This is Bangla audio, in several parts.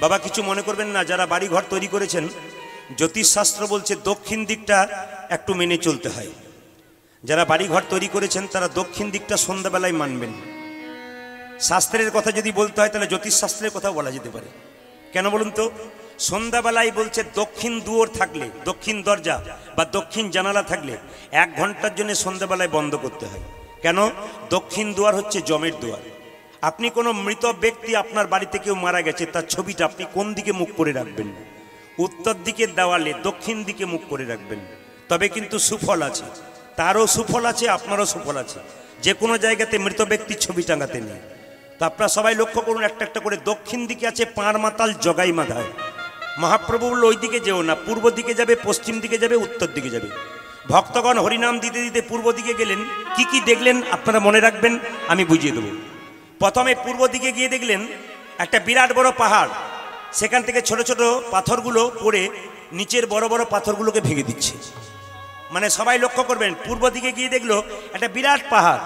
বাবা কিছু মনে করবেন না, যারা বাড়ি ঘর তৈরি করেছেন জ্যোতিষশাস্ত্র বলছে দক্ষিণ দিকটা একটু মেনে চলতে হয়। যারা বাড়ি ঘর তৈরি করেছেন তারা দক্ষিণ দিকটা সন্ধ্যাবেলায় মানবেন। শাস্ত্রের কথা যদি বলতে হয় তাহলে জ্যোতিষশাস্ত্রের কথাও বলা যেতে পারে। কেন বলুন তো? সন্ধ্যাবেলায় বলছে দক্ষিণ দুয়ার থাকলে, দক্ষিণ দরজা বা দক্ষিণ জানালা থাকলে 1 ঘন্টার জন্য সন্ধ্যাবেলায় বন্ধ করতে হয়। কেন? দক্ষিণ দুয়ার হচ্ছে জমের দুয়ার। আপনি কোনো মৃত ব্যক্তি, আপনার বাড়িতে কেউ মারা গেছে, তার ছবিটা আপনি কোন দিকে মুখ করে রাখবেন? উত্তর দিকের দেওয়ালে দক্ষিণ দিকে মুখ করে রাখবেন, তবে কিন্তু সুফল আছে। তারও সুফল আছে, আপনারও সুফল আছে। যে কোনো জায়গাতে মৃত ব্যক্তির ছবি টাঙাতে নেই। তো আপনারা সবাই লক্ষ্য করুন, একটা একটা করে। দক্ষিণ দিকে আছে পাঁড় মাতাল জগাই মাধায়। মহাপ্রভু বলল ওই দিকে যেও না, পূর্ব দিকে যাবে, পশ্চিম দিকে যাবে, উত্তর দিকে যাবে। ভক্তগণ হরিনাম দিতে দিতে পূর্ব দিকে গেলেন। কি কি দেখলেন আপনারা মনে রাখবেন, আমি বুঝিয়ে দেব। প্রথমে পূর্ব দিকে গিয়ে দেখলেন একটা বিরাট বড় পাহাড়, সেখান থেকে ছোট ছোট পাথরগুলো পড়ে নিচের বড় বড় পাথরগুলোকে ভেঙে দিচ্ছে। মানে সবাই লক্ষ্য করবেন, পূর্ব দিকে গিয়ে দেখলো একটা বিরাট পাহাড়,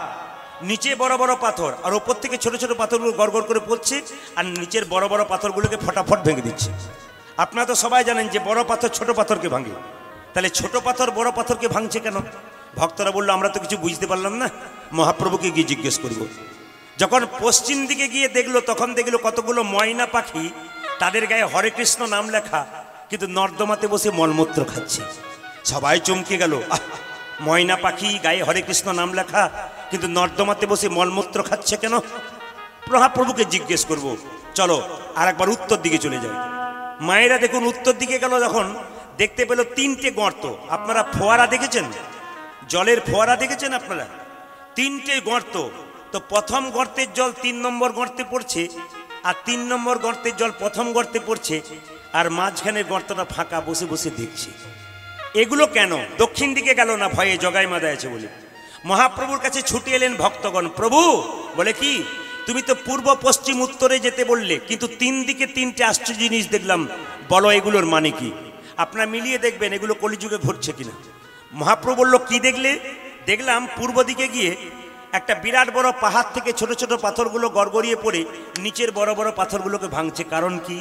নিচে বড় বড় পাথর, আর ওপর থেকে ছোট ছোট পাথরগুলো গড়গড় করে পড়ছে, আর নিচের বড় বড় পাথরগুলোকে ফটাফট ভেঙে দিচ্ছে। আপনারা তো সবাই জানেন যে বড় পাথর ছোট পাথরকে ভাঙে, তাহলে ছোট পাথর বড় পাথরকে ভাঙছে কেন? ভক্তরা বললো আমরা তো কিছু বুঝতে পারলাম না, মহাপ্রভুকে গিয়ে জিজ্ঞেস করব। যখন পশ্চিম দিকে গিয়ে দেখলো তখন দেখলো কতগুলো ময়না পাখি, তাদের গায়ে হরে কৃষ্ণ নাম লেখা, কিন্তু নর্দমাতে বসে মলমূত্র খাচ্ছে। সবাই চমকে গেল, ময়না পাখি গায়ে হরে কৃষ্ণ নাম লেখা, কিন্তু নর্দমাতে বসে মলমূত্র খাচ্ছে কেন? মহাপ্রভুকে জিজ্ঞেস করব। চলো আর একবার উত্তর দিকে চলে যাই। মায়েরা দেখুন উত্তর দিকে গেল, যখন দেখতে পেল 3টে গর্ত। আপনারা ফোয়ারা দেখেছেন? জলের ফোয়ারা দেখেছেন আপনারা? 3টে গর্ত। তো প্রথম গর্তের জল 3 নম্বর গর্তে পড়ছে, আর 3 নম্বর গর্তের জল প্রথম গর্তে পড়ছে, আর মাঝখানে গর্তটা ফাঁকা, বসে বসে দেখছে। এগুলো কেন? দক্ষিণ দিকে গেল না, ভয়ে জগাই মাদা আছে বলে। মহাপ্রভুর কাছে ছুটে এলেন ভক্তগণ। প্রভু বলে কি, তুমি তো পূর্ব পশ্চিম উত্তরে যেতে বললে, কিন্তু 3 দিকে 3টে আশ্চর্য জিনিস দেখলাম, বলো এগুলোর মানে কি? আপনারা মিলিয়ে দেখবেন এগুলো কলিযুগে ঘটছে কিনা। মহাপ্রভু বলল কি দেখলে? দেখলাম পূর্ব দিকে গিয়ে একটা বিরাট বড় পাহাড় থেকে ছোট ছোট পাথরগুলো গড়গড়িয়ে পড়ে নিচের বড় বড় পাথরগুলোকে ভাঙছে। কারণ কি?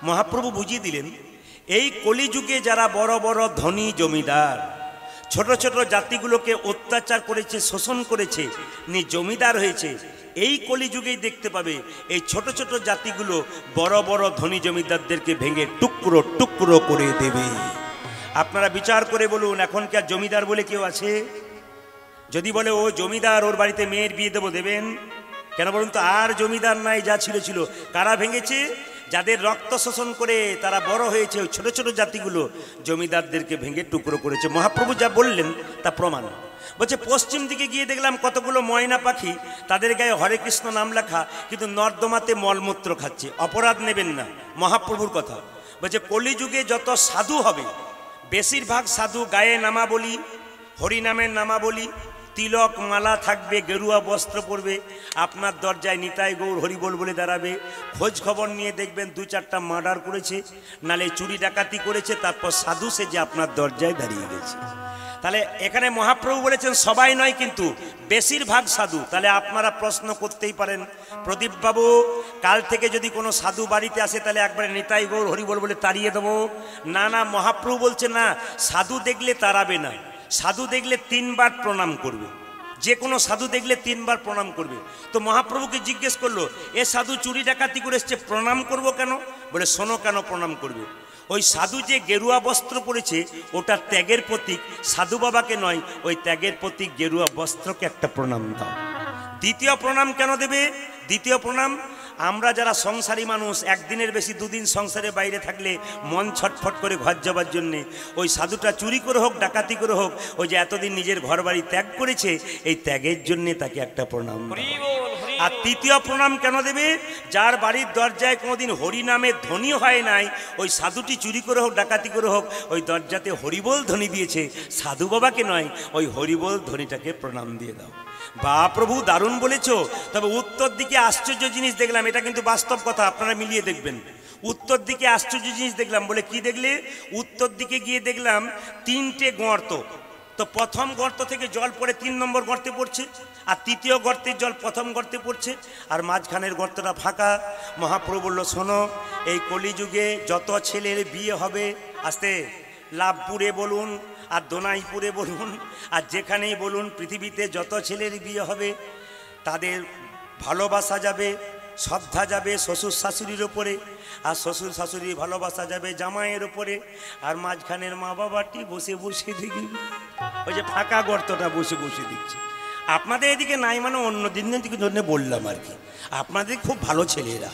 মহাপ্রভু বুঝিয়ে দিলেন, এই কলিযুগে যারা বড় বড় ধনী জমিদার ছোট ছোট জাতিগুলোকে অত্যাচার করেছে, শোষণ করেছে, জমিদার হয়েছে, এই কলিযুগেই দেখতে পাবে এই ছোট ছোট জাতিগুলো বড় বড় ধনী জমিদারদেরকে ভেঙে টুকরো টুকরো করে দেবে। আপনারা বিচার করে বলুন, এখন কি আর জমিদার বলে কেউ আছে? যদি বলে ও জমিদার, ওর বাড়িতে মেয়ের বিয়ে দেবো, দেবেন? কেন বলুন তো? আর জমিদার নাই, যা ছিল ছিল। কারা ভেঙেছে? যাদের রক্ত শোষণ করে তারা বড় হয়েছে, ওই ছোট ছোট জাতিগুলো জমিদারদেরকে ভেঙে টুকরো করেছে। মহাপ্রভু যা বললেন তা প্রমাণ। বলছে পশ্চিম দিকে গিয়ে দেখলাম কতগুলো ময়না পাখি, তাদের গায়ে হরে কৃষ্ণ নাম লেখা, কিন্তু নর্দমাতে মলমূত্র খাচ্ছে। অপরাধ নেবেন না, মহাপ্রভুর কথা বলছে। কলিযুগে যত সাধু হবে, বেশিরভাগ সাধু গায়ে নামাবলি, হরিনামের নামাবলি, তিলক মালা থাকবে, গেরুয়া বস্ত্র পরবে, আপনার দরজায় নিতাই গৌর হরিবোল বলে দাঁড়াবে। খোঁজ খবর নিয়ে দেখবেন 2-4টা মার্ডার করেছে, নালে চুরি ডাকাতি করেছে, তারপর সাধু সেজে আপনার দরজায় দাঁড়িয়ে গেছে। তাহলে এখানে মহাপ্রভু বলেছেন সবাই নয়, কিন্তু বেশিরভাগ সাধু। তাহলে আপনারা প্রশ্ন করতেই পারেন, প্রদীপ বাবু কাল থেকে যদি কোনো সাধু বাড়িতে আসে তাহলে একবারে নিতাই গৌর হরিবোল বলে তাড়িয়ে দেবো? না না, মহাপ্রভু বলছে না, সাধু দেখলে তাড়াবে না, সাধু দেখলে 3 বার প্রণাম করবে। যে কোনো সাধু দেখলে 3 বার প্রণাম করবে। তো মহাপ্রভুকে জিজ্ঞেস করলো, এ সাধু চুরি ডাকাতি করে এসছে, প্রণাম করবো কেন? বলে শোনো কেন প্রণাম করবে। ওই সাধু যে গেরুয়া বস্ত্র পরেছে ওটা ত্যাগের প্রতীক, সাধু বাবাকে নয়, ওই ত্যাগের প্রতীক গেরুয়া বস্ত্রকে একটা প্রণাম দাও। দ্বিতীয় প্রণাম কেন দেবে? দ্বিতীয় প্রণাম, আমরা যারা সংসারী মানুষ, একদিনের বেশি 2 দিন সংসারে বাইরে থাকলে মন ছটফট করে ঘর যাবার জন্যে, ওই সাধুটা চুরি করে হোক ডাকাতি করে হোক, ওই যে এতদিন নিজের ঘর বাড়ি ত্যাগ করেছে, এই ত্যাগের জন্যে তাকে একটা প্রণাম। আর তৃতীয় প্রণাম কেন দেবে? যার বাড়ির দরজায় কোনোদিন হরিনামে ধ্বনি হয় নাই, ওই সাধুটি চুরি করে হোক ডাকাতি করে হোক, ওই দরজাতে হরিবোল ধ্বনি দিয়েছে, সাধু বাবাকে নয়, ওই হরিবোল ধ্বনিটাকে প্রণাম দিয়ে দাও। বা প্রভু দারুণ বলেছ। তবে উত্তর দিকে আশ্চর্য জিনিস দেখলাম, এটা কিন্তু বাস্তব কথা, আপনারা মিলিয়ে দেখবেন। উত্তর দিকে আশ্চর্য জিনিস দেখলাম। বলে কি দেখলে? উত্তর দিকে গিয়ে দেখলাম 3টে গর্ত, তো প্রথম গর্ত থেকে জল পড়ে 3 নম্বর গর্তে পড়ছে, আর তৃতীয় গর্তের জল প্রথম গর্তে পড়ছে, আর মাঝখানের গর্তটা ফাঁকা। মহাপ্রভু বলল, শোনো, এই কলিযুগে যত ছেলের বিয়ে হবে, আসতে লাভপুরে বলুন আর দোনাইপুরে বলুন আর যেখানেই বলুন, পৃথিবীতে যত ছেলের বিয়ে হবে তাদের ভালোবাসা যাবে, শ্রদ্ধা যাবে শ্বশুর শাশুড়ির ওপরে, আর শ্বশুর শাশুড়ির ভালোবাসা যাবে জামাইয়ের ওপরে, আর মাঝখানের মা বাবাটি বসে বসে দেখি, ওই যে ফাঁকা গর্তটা বসে বসে দেখছি। আপনাদের এদিকে নাই মানে অন্য দিন দিকে জন্য বললাম আর কি, আপনাদের খুব ভালো ছেলেরা।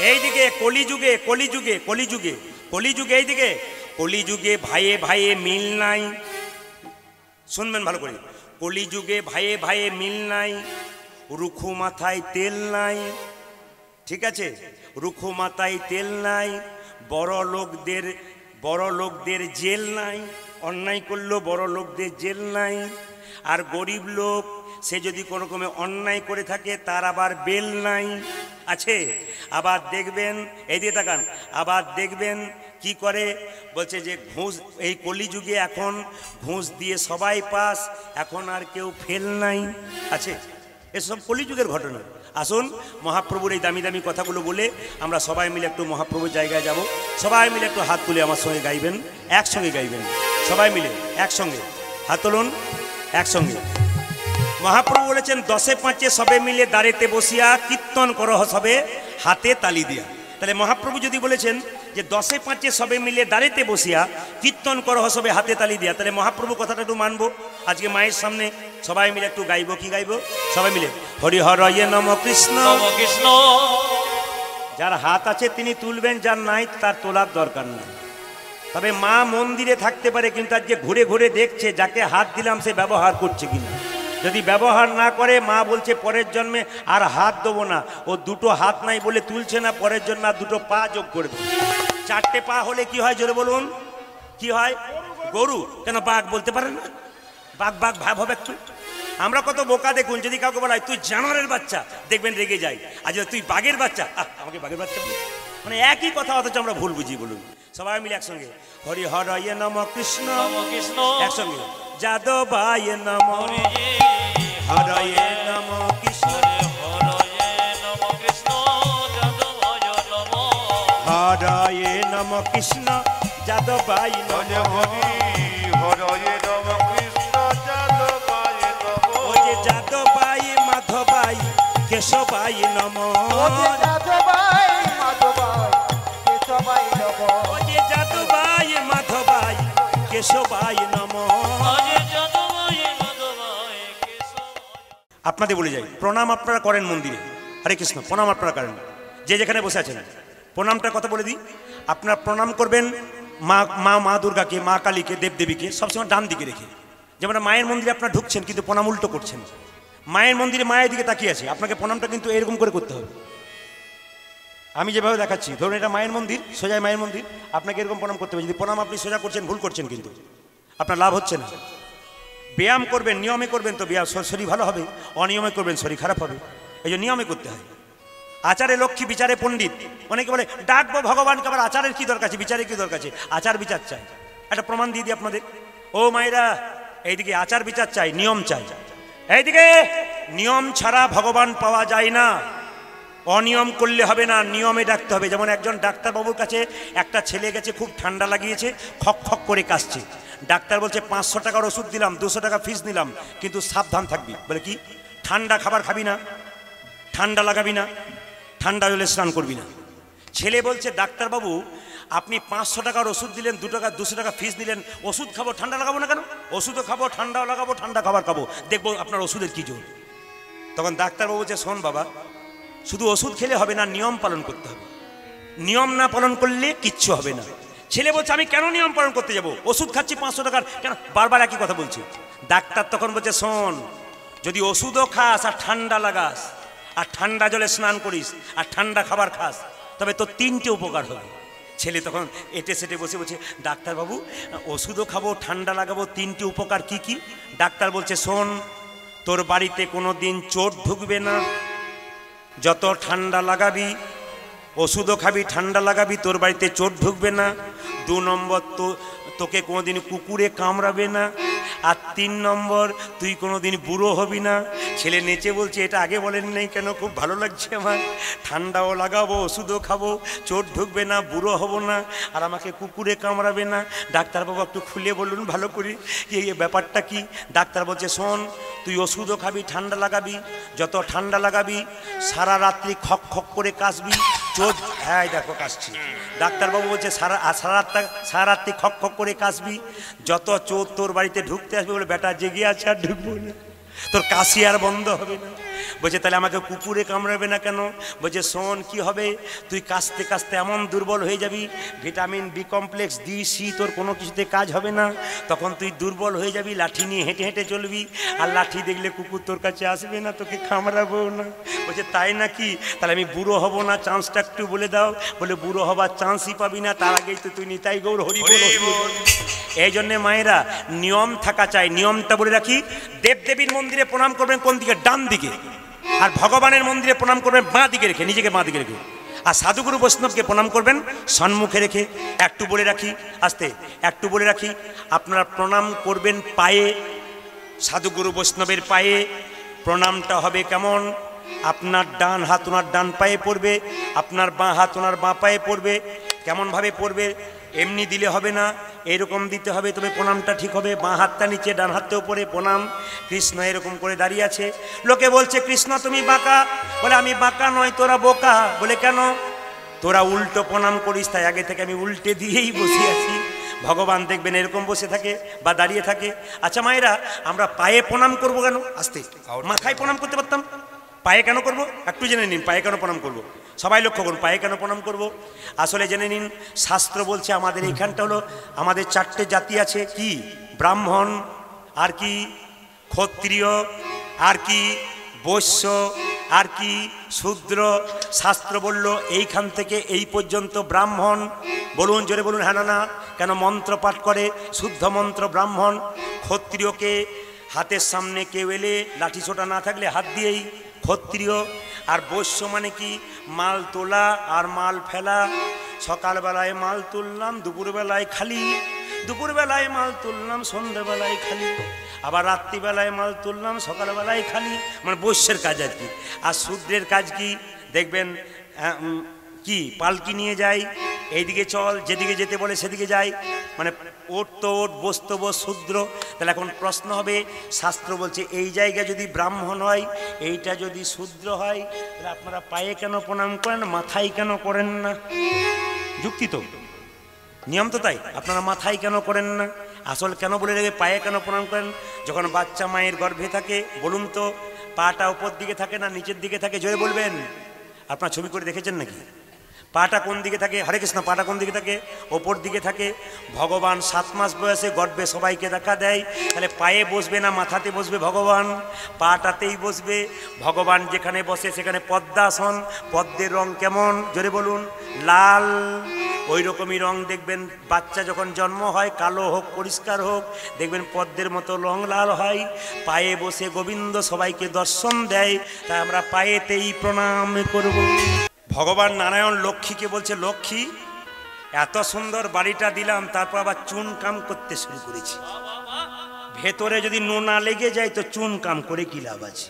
এইদিকে কলিযুগে কলিযুগে কলিযুগে কলিযুগে এইদিকে কলিযুগে ভাইয়ে ভাইয়ে মিল নাই। শুনবেন ভালো করে, কলিযুগে ভাইয়ে ভাইয়ে মিল নাই, রুখু মাথায় তেল নাই। ঠিক আছে, রুখু মাথায় তেল নাই, বড় লোকদের জেল নাই, অন্যায় করলেও বড় লোকদের জেল নাই। আর গরিব লোক সে যদি কোনো রকমে অন্যায় করে থাকে তার আবার বেল নাই, আছে। আবার দেখবেন, এই দিয়ে তাকান, আবার দেখবেন কি করে, বলছে যে ঘুষ, এই কলিযুগে এখন ঘুষ দিয়ে সবাই পাস, এখন আর কেউ ফেল নাই, আছে। এসব কলিযুগের ঘটনা। আসুন মহাপ্রভুর এই দামি দামি কথাগুলো বলে আমরা সবাই মিলে একটু মহাপ্রভুর জায়গায় যাব। সবাই মিলে একটু হাত তুলে আমার সঙ্গে গাইবেন, একসঙ্গে গাইবেন, সবাই মিলে একসঙ্গে হাত তুলুন, একসঙ্গে। মহাপ্রভু বলেছেন, 10-5 সবে মিলে দাঁড়েতে বসিয়া কীর্তন করহ সবে হাতে তালি দিয়া। তাহলে মহাপ্রভু যদি বলেছেন যে 10-5 সবে মিলে দাঁড়েতে বসিয়া কীর্তন করহ সবে হাতে তালি দিয়া, তাহলে মহাপ্রভু কথাটা একটু মানবো। আজকে মায়ের সামনে সবাই মিলে একটু গাইবো। কি গাইবো? সবাই মিলে হরি হরয়ে নম কৃষ্ণ কৃষ্ণ। যার হাত আছে তিনি তুলবেন, যার নাই তার তোলার দরকার নেই। তবে মা মন্দিরে থাকতে পারে, কিন্তু আজকে ঘুরে ঘুরে দেখছে যাকে হাত দিলাম সে ব্যবহার করছে কিনা। যদি ব্যবহার না করে, মা বলছে পরের জন্মে আর হাত দেবো না। ও দুটো হাত নাই বলে তুলছে না, পরের জন্মে আর দুটো পা যোগ করে দেবে। 4টে পা হলে কি হয় জোরে বলুন? কি হয়? গরু। কেন বাঘ বলতে পারেন না? বাঘ বাঘ ভাব হবে একটু। আমরা কত বোকা দেখুন, যদি কাউকে বলা হয় তুই জানোয়ারের বাচ্চা, দেখবেন রেগে যায়। আর যদি তুই বাঘের বাচ্চা, আমাকে বাঘের বাচ্চা বলে, মানে একই কথা, অথচ আমরা ভুল বুঝি। বলুন সবাই মিলে একসঙ্গে হরি হরয়ে নম কৃষ্ণ কৃষ্ণ, একসঙ্গে যাদবায় নম হরয়ে নম কৃষ্ণ হরয়ে নম কৃষ্ণ যাদবায় নম হরয়ে নম কৃষ্ণ যাদবায় নম। ওই যে যাদবায় মাধবায় কেশবায় নম, যাদবায় মাধবায় কেশবায় নম। ওই যে যাদবায় মাধবায় কেশবায় নম। আপনাদের বলে যাই, প্রণাম আপনারা করেন মন্দিরে, হরে কৃষ্ণ, প্রণাম আপনারা করেন যে যেখানে বসে আছেন। প্রণামটা কথা বলে দিই, আপনারা প্রণাম করবেন মা দুর্গাকে, মা কালীকে, দেবদেবীকে সবসময় ডান দিকে রেখে। যেমন মায়ের মন্দিরে আপনারা ঢুকছেন কিন্তু প্রণাম উল্টো করছেন। মায়ের মন্দিরে মায়ের দিকে তাকিয়ে আছে, আপনাকে প্রণামটা কিন্তু এরকম করে করতে হবে। আমি যেভাবে দেখাচ্ছি, ধরুন এটা মায়ের মন্দির, সোজা মায়ের মন্দির, আপনাকে এরকম প্রণাম করতে হবে। যদি প্রণাম আপনি সোজা করছেন, ভুল করছেন, কিন্তু আপনার লাভ হচ্ছে না। ব্যায়াম করবেন, নিয়মে করবেন তো ব্যায়াম শরীর ভালো হবে, অনিয়মে করবেন শরীর খারাপ হবে। এই জন্য নিয়মে করতে হয়। আচারে লক্ষ্মী বিচারে পণ্ডিত। অনেকে বলে ডাকবো ভগবানকে, আবার আচারের কি দরকার আছে, বিচারের কি দরকার আছে? আচার বিচার চাই। একটা প্রমাণ দিয়ে দিই আপনাদের। ও মায়েরা, এইদিকে আচার বিচার চাই, নিয়ম চাই। এইদিকে নিয়ম ছাড়া ভগবান পাওয়া যায় না, অনিয়ম করলে হবে না, নিয়মে ডাকতে হবে। যেমন একজন ডাক্তারবাবুর কাছে একটা ছেলে গেছে, খুব ঠান্ডা লাগিয়েছে, খক খক করে কাশছে। ডাক্তার বলছে 500 টাকার ওষুধ দিলাম, 200 টাকা ফিস নিলাম, কিন্তু সাবধান থাকবি। বলে কি? ঠান্ডা খাবার খাবি না, ঠান্ডা লাগাবি না, ঠান্ডা জলে স্নান করবি না। ছেলে বলছে ডাক্তারবাবু আপনি 500 টাকার ওষুধ দিলেন, 200 টাকা ফিস নিলেন, ওষুধ খাবো ঠান্ডা লাগাবো না কেন? ওষুধও খাবো, ঠান্ডাও লাগাবো, ঠান্ডা খাবার খাবো, দেখবো আপনার ওষুধের কি জোর। তখন ডাক্তারবাবু বলছে শোন বাবা, শুধু ওষুধ খেলে হবে না, নিয়ম পালন করতে হবে। নিয়ম না পালন করলে কিচ্ছু হবে না। ছেলে বলছে আমি কেন নিয়ম পালন করতে যাব? ওষুধ খাচ্ছি 500 টাকার, কেন বারবার একই কথা বলছি। ডাক্তার তখন বলছে শোন, যদি ওষুধও খাস আর ঠান্ডা লাগাস আর ঠান্ডা জলে স্নান করিস আর ঠান্ডা খাবার খাস, তবে তোর 3টে উপকার হবে। ছেলে তখন এটে সেটে বসে বলছে ডাক্তারবাবু ওষুধও খাবো, ঠান্ডা লাগাবো, 3টে উপকার কি কি? ডাক্তার বলছে শোন, তোর বাড়িতে কোনো দিন চোর ঢুকবে না, যত ঠান্ডা লাগাবি, ওষুধও খাবি, ঠান্ডা লাগাবি, তোর বাড়িতে চোর ঢুকবে না। 2 নম্বর, তোকে কোনোদিন কুকুরে কামড়াবে না। আর 3 নম্বর তুই কোনোদিন বুড়ো হবি না। ছেলে নেচে বলছে এটা আগে বলেন নাই কেন, খুব ভালো লাগছে আমার, ঠান্ডাও লাগাবো, ওষুধও খাবো, চোট ঢুকবে না, বুড়ো হব না, আর আমাকে কুকুরে কামড়াবে না। ডাক্তারবাবু একটু খুলে বলুন ভালো করে এই ব্যাপারটা কি। ডাক্তার বলছে শোন, তুই ওষুধও খাবি, ঠান্ডা লাগাবি, যত ঠান্ডা লাগাবি সারা রাত্রি খক খক করে কাশবি, চোট, হ্যাঁ দেখো কাশছি। ডাক্তারবাবু বলছে সারা রাত্রি খক খক করে কাশবি, যত চোট তোর বাড়িতে ঢুকতে আসবে বলে বেটা জেগে আছে আর ঢুকবো না, তোর কাশি আর বন্ধ হবে না। বলছে তাহলে আমাকে কুকুরে কামড়াবে না কেন? বলছে শোন কি হবে, তুই কাশতে কাশতে এমন দুর্বল হয়ে যাবি, vitamin B complex D C তোর কোনো কিছুতে কাজ হবে না, তখন তুই দুর্বল হয়ে যাবি, লাঠি নিয়ে হেঁটে হেঁটে চলবি, আর লাঠি দেখলে কুকুর তোর কাছে আসবে না, তোকে কামড়াবো না। বলছে তাই নাকি, তাহলে আমি বুড়ো হব না, চান্সটা একটু বলে দাও। বলে বুড়ো হবার চান্সই পাবি না, তার আগেই তো তুই নিতাই গৌর হরি বল। এই জন্যে মায়েরা নিয়ম থাকা চাই। নিয়মটা বলে রাখি, দেবদেবীর মন্দিরে প্রণাম করবেন কোন দিকে? ডান দিকে। আর ভগবানের মন্দিরে প্রণাম করবেন বাঁ দিকে রেখে, নিজেকে বাঁ দিকে রেখে। আর সাধুগুরু বৈষ্ণবকে প্রণাম করবেন সম্মুখে রেখে। একটু বলে রাখি, আস্তে একটু বলে রাখি, আপনারা প্রণাম করবেন পায়ে, সাধুগুরু বৈষ্ণবের পায়ে। প্রণামটা হবে কেমন? আপনার ডান হাত ওনার ডান পায়ে পড়বে, আপনার বাঁ হাত ওনার বাঁ পায়ে পড়বে। কেমনভাবে পড়বে? এমনি দিলে হবে না, এরকম দিতে হবে, তবে প্রণামটা ঠিক হবে। বাঁ হাতটা নিচে, ডান হাতটা উপরে, প্রণাম। কৃষ্ণ এরকম করে দাঁড়িয়ে আছে। লোকে বলছে কৃষ্ণ তুমি বাঁকা, বলে আমি বাঁকা নয়, তোরা বোকা। বলে কেন? তোরা উল্টো প্রণাম করিস, তাই আগে থেকে আমি উল্টে দিয়েই বসে আছি। ভগবান দেখবেন এরকম বসে থাকে বা দাঁড়িয়ে থাকে। আচ্ছা মায়েরা, আমরা পায়ে প্রণাম করবো কেন? আস্তে, মাথায় প্রণাম করতে পারতাম, পায়ে কেন করব? একটু জেনে নিন পায়ে কেন প্রণাম করব। সবাই লক্ষ্য করুন পায়ে কেন প্রণাম করব। আসলে জেনে নিন, শাস্ত্র বলছে আমাদের এইখানটা হলো, আমাদের 4টে জাতি আছে। কি? ব্রাহ্মণ, আর কি ক্ষত্রিয়, আর কি বৈশ্য, আর কি শূদ্র। শাস্ত্র বলল এইখান থেকে এই পর্যন্ত ব্রাহ্মণ। বলুন জোরে বলুন হ্যাঁ না না। কেন? মন্ত্র পাঠ করে, শুদ্ধ মন্ত্র ব্রাহ্মণ। ক্ষত্রিয়কে হাতের সামনে কেউ এলে লাঠি ছোটা না থাকলে হাত দিয়েই ক্ষত্রিয়। আর বৈশ্য মানে কি? মাল তোলা আর মাল ফেলা। সকালবেলায় মাল তুললাম, দুপুরবেলায় খালি, দুপুরবেলায় মাল তুললাম, সন্ধ্যেবেলায় খালি, আবার রাত্রিবেলায় মাল তুললাম, সকালবেলায় খালি। মানে বৈশ্যের কাজ আর কি। আর শূদ্রের কাজ কি? দেখবেন কি পালকি নিয়ে যায়, এইদিকে চল, যেদিকে যেতে বলে সেদিকে যাই, মানে ওট তো ওট, বস তো বস, শূদ্র। তাহলে এখন প্রশ্ন হবে, শাস্ত্র বলছে এই জায়গা যদি ব্রাহ্মণ হয়, এইটা যদি শূদ্র হয়, তাহলে আপনারা পায়ে কেন প্রণাম করেন, মাথায় কেন করেন না? যুক্তি তো, নিয়ম তো তাই। আপনারা মাথায় কেন করেন না? আসল কেন বলে রেখে পায়ে কেন প্রণাম করেন? যখন বাচ্চা মায়ের গর্ভে থাকে, বলুন তো পাটা উপর দিকে থাকে না নিচের দিকে থাকে? জোরে বলবেন। আপনারা ছবি করে দেখেছেন নাকি? পাটা কোন দিকে থাকে? হরে কৃষ্ণ। পাটা কোন দিকে থাকে? ওপর দিকে থাকে। ভগবান 7 মাস বয়সে গর্ভে সবাইকে দেখা দেয়, তাহলে পায়ে বসবে না মাথাতে বসবে? ভগবান পাটাতেই বসবে। ভগবান যেখানে বসে সেখানে পদ্মাসন। পদ্মের রং কেমন? জোরে বলুন। লাল। ওই রকমই রং দেখবেন বাচ্চা যখন জন্ম হয়, কালো হোক পরিষ্কার হোক, দেখবেন পদ্মের মতো রং লাল হয়। পায়ে বসে গোবিন্দ সবাইকে দর্শন দেয়, তাই আমরা পায়েতেই প্রণাম করব। ভগবান নারায়ণ লক্ষ্মীকে বলছে, লক্ষ্মী এত সুন্দর বাড়িটা দিলাম, তারপর আবার চুন কাম করতে শুরু করেছি। ভেতরে যদি নোনা লেগে যায় তো চুন কাম করে কি লাভ আছে?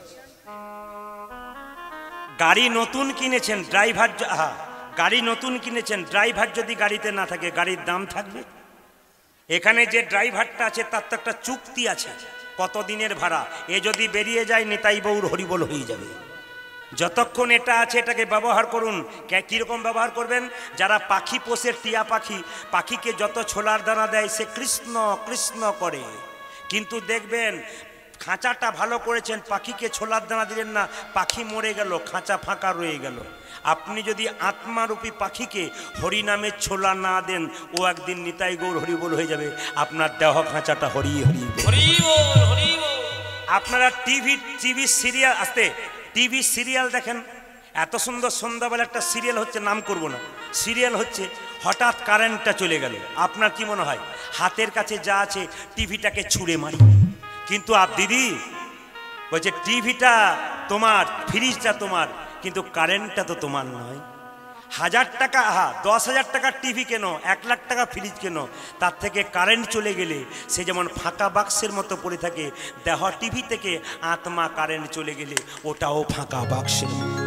গাড়ি নতুন কিনেছেন, ড্রাইভার, গাড়ি নতুন কিনেছেন, ড্রাইভার যদি গাড়িতে না থাকে, গাড়ির দাম থাকবে? এখানে যে ড্রাইভারটা আছে তার তো একটা চুক্তি আছে, কত দিনের ভাড়া। এ যদি বেরিয়ে যায়, নেতাই বউর হরিবল হয়ে যাবে। যতক্ষণ এটা আছে এটাকে ব্যবহার করুন। কীরকম ব্যবহার করবেন? যারা পাখি পোষে, টিয়া পাখি, পাখিকে যত ছোলার দানা দেয় সে কৃষ্ণ কৃষ্ণ করে, কিন্তু দেখবেন খাঁচাটা ভালো করেছেন, পাখিকে ছোলার দানা দিলেন না, পাখি মরে গেল, খাঁচা ফাঁকা রয়ে গেল। আপনি যদি আত্মারূপী পাখিকে হরিনামের ছোলা না দেন, ও একদিন নিতাই গৌর হরিবল হয়ে যাবে। আপনার দেহ খাঁচাটা হরি হরি হরি। আপনারা টিভি সিরিয়াল, আসতে টিভি সিরিয়াল দেখেন, এত সুন্দর সন্ধ্যাবেলা একটা সিরিয়াল হচ্ছে, নাম করব না, সিরিয়াল হচ্ছে, হঠাৎ কারেন্টটা চলে গেল। আপনার কি মনে হয়? হাতের কাছে যা আছে টিভিটাকে ছুঁড়ে মারি। কিন্তু দিদি বলছে টিভিটা তোমার, ফ্রিজটা তোমার, কিন্তু কারেন্টটা তো তোমার নয়। 1000 টাকা 10,000 টাকার টিভি কেন, 1 লাখ টাকা ফ্রিজ কেন, তার থেকে কারেন্ট চলে গেলে সে যেমন ফাঁকা বাক্সের মতো পড়ে থাকে, দেহ টিভি থেকে আত্মা কারেন্ট চলে গেলে ওটাও ফাঁকা বাক্সের মতো।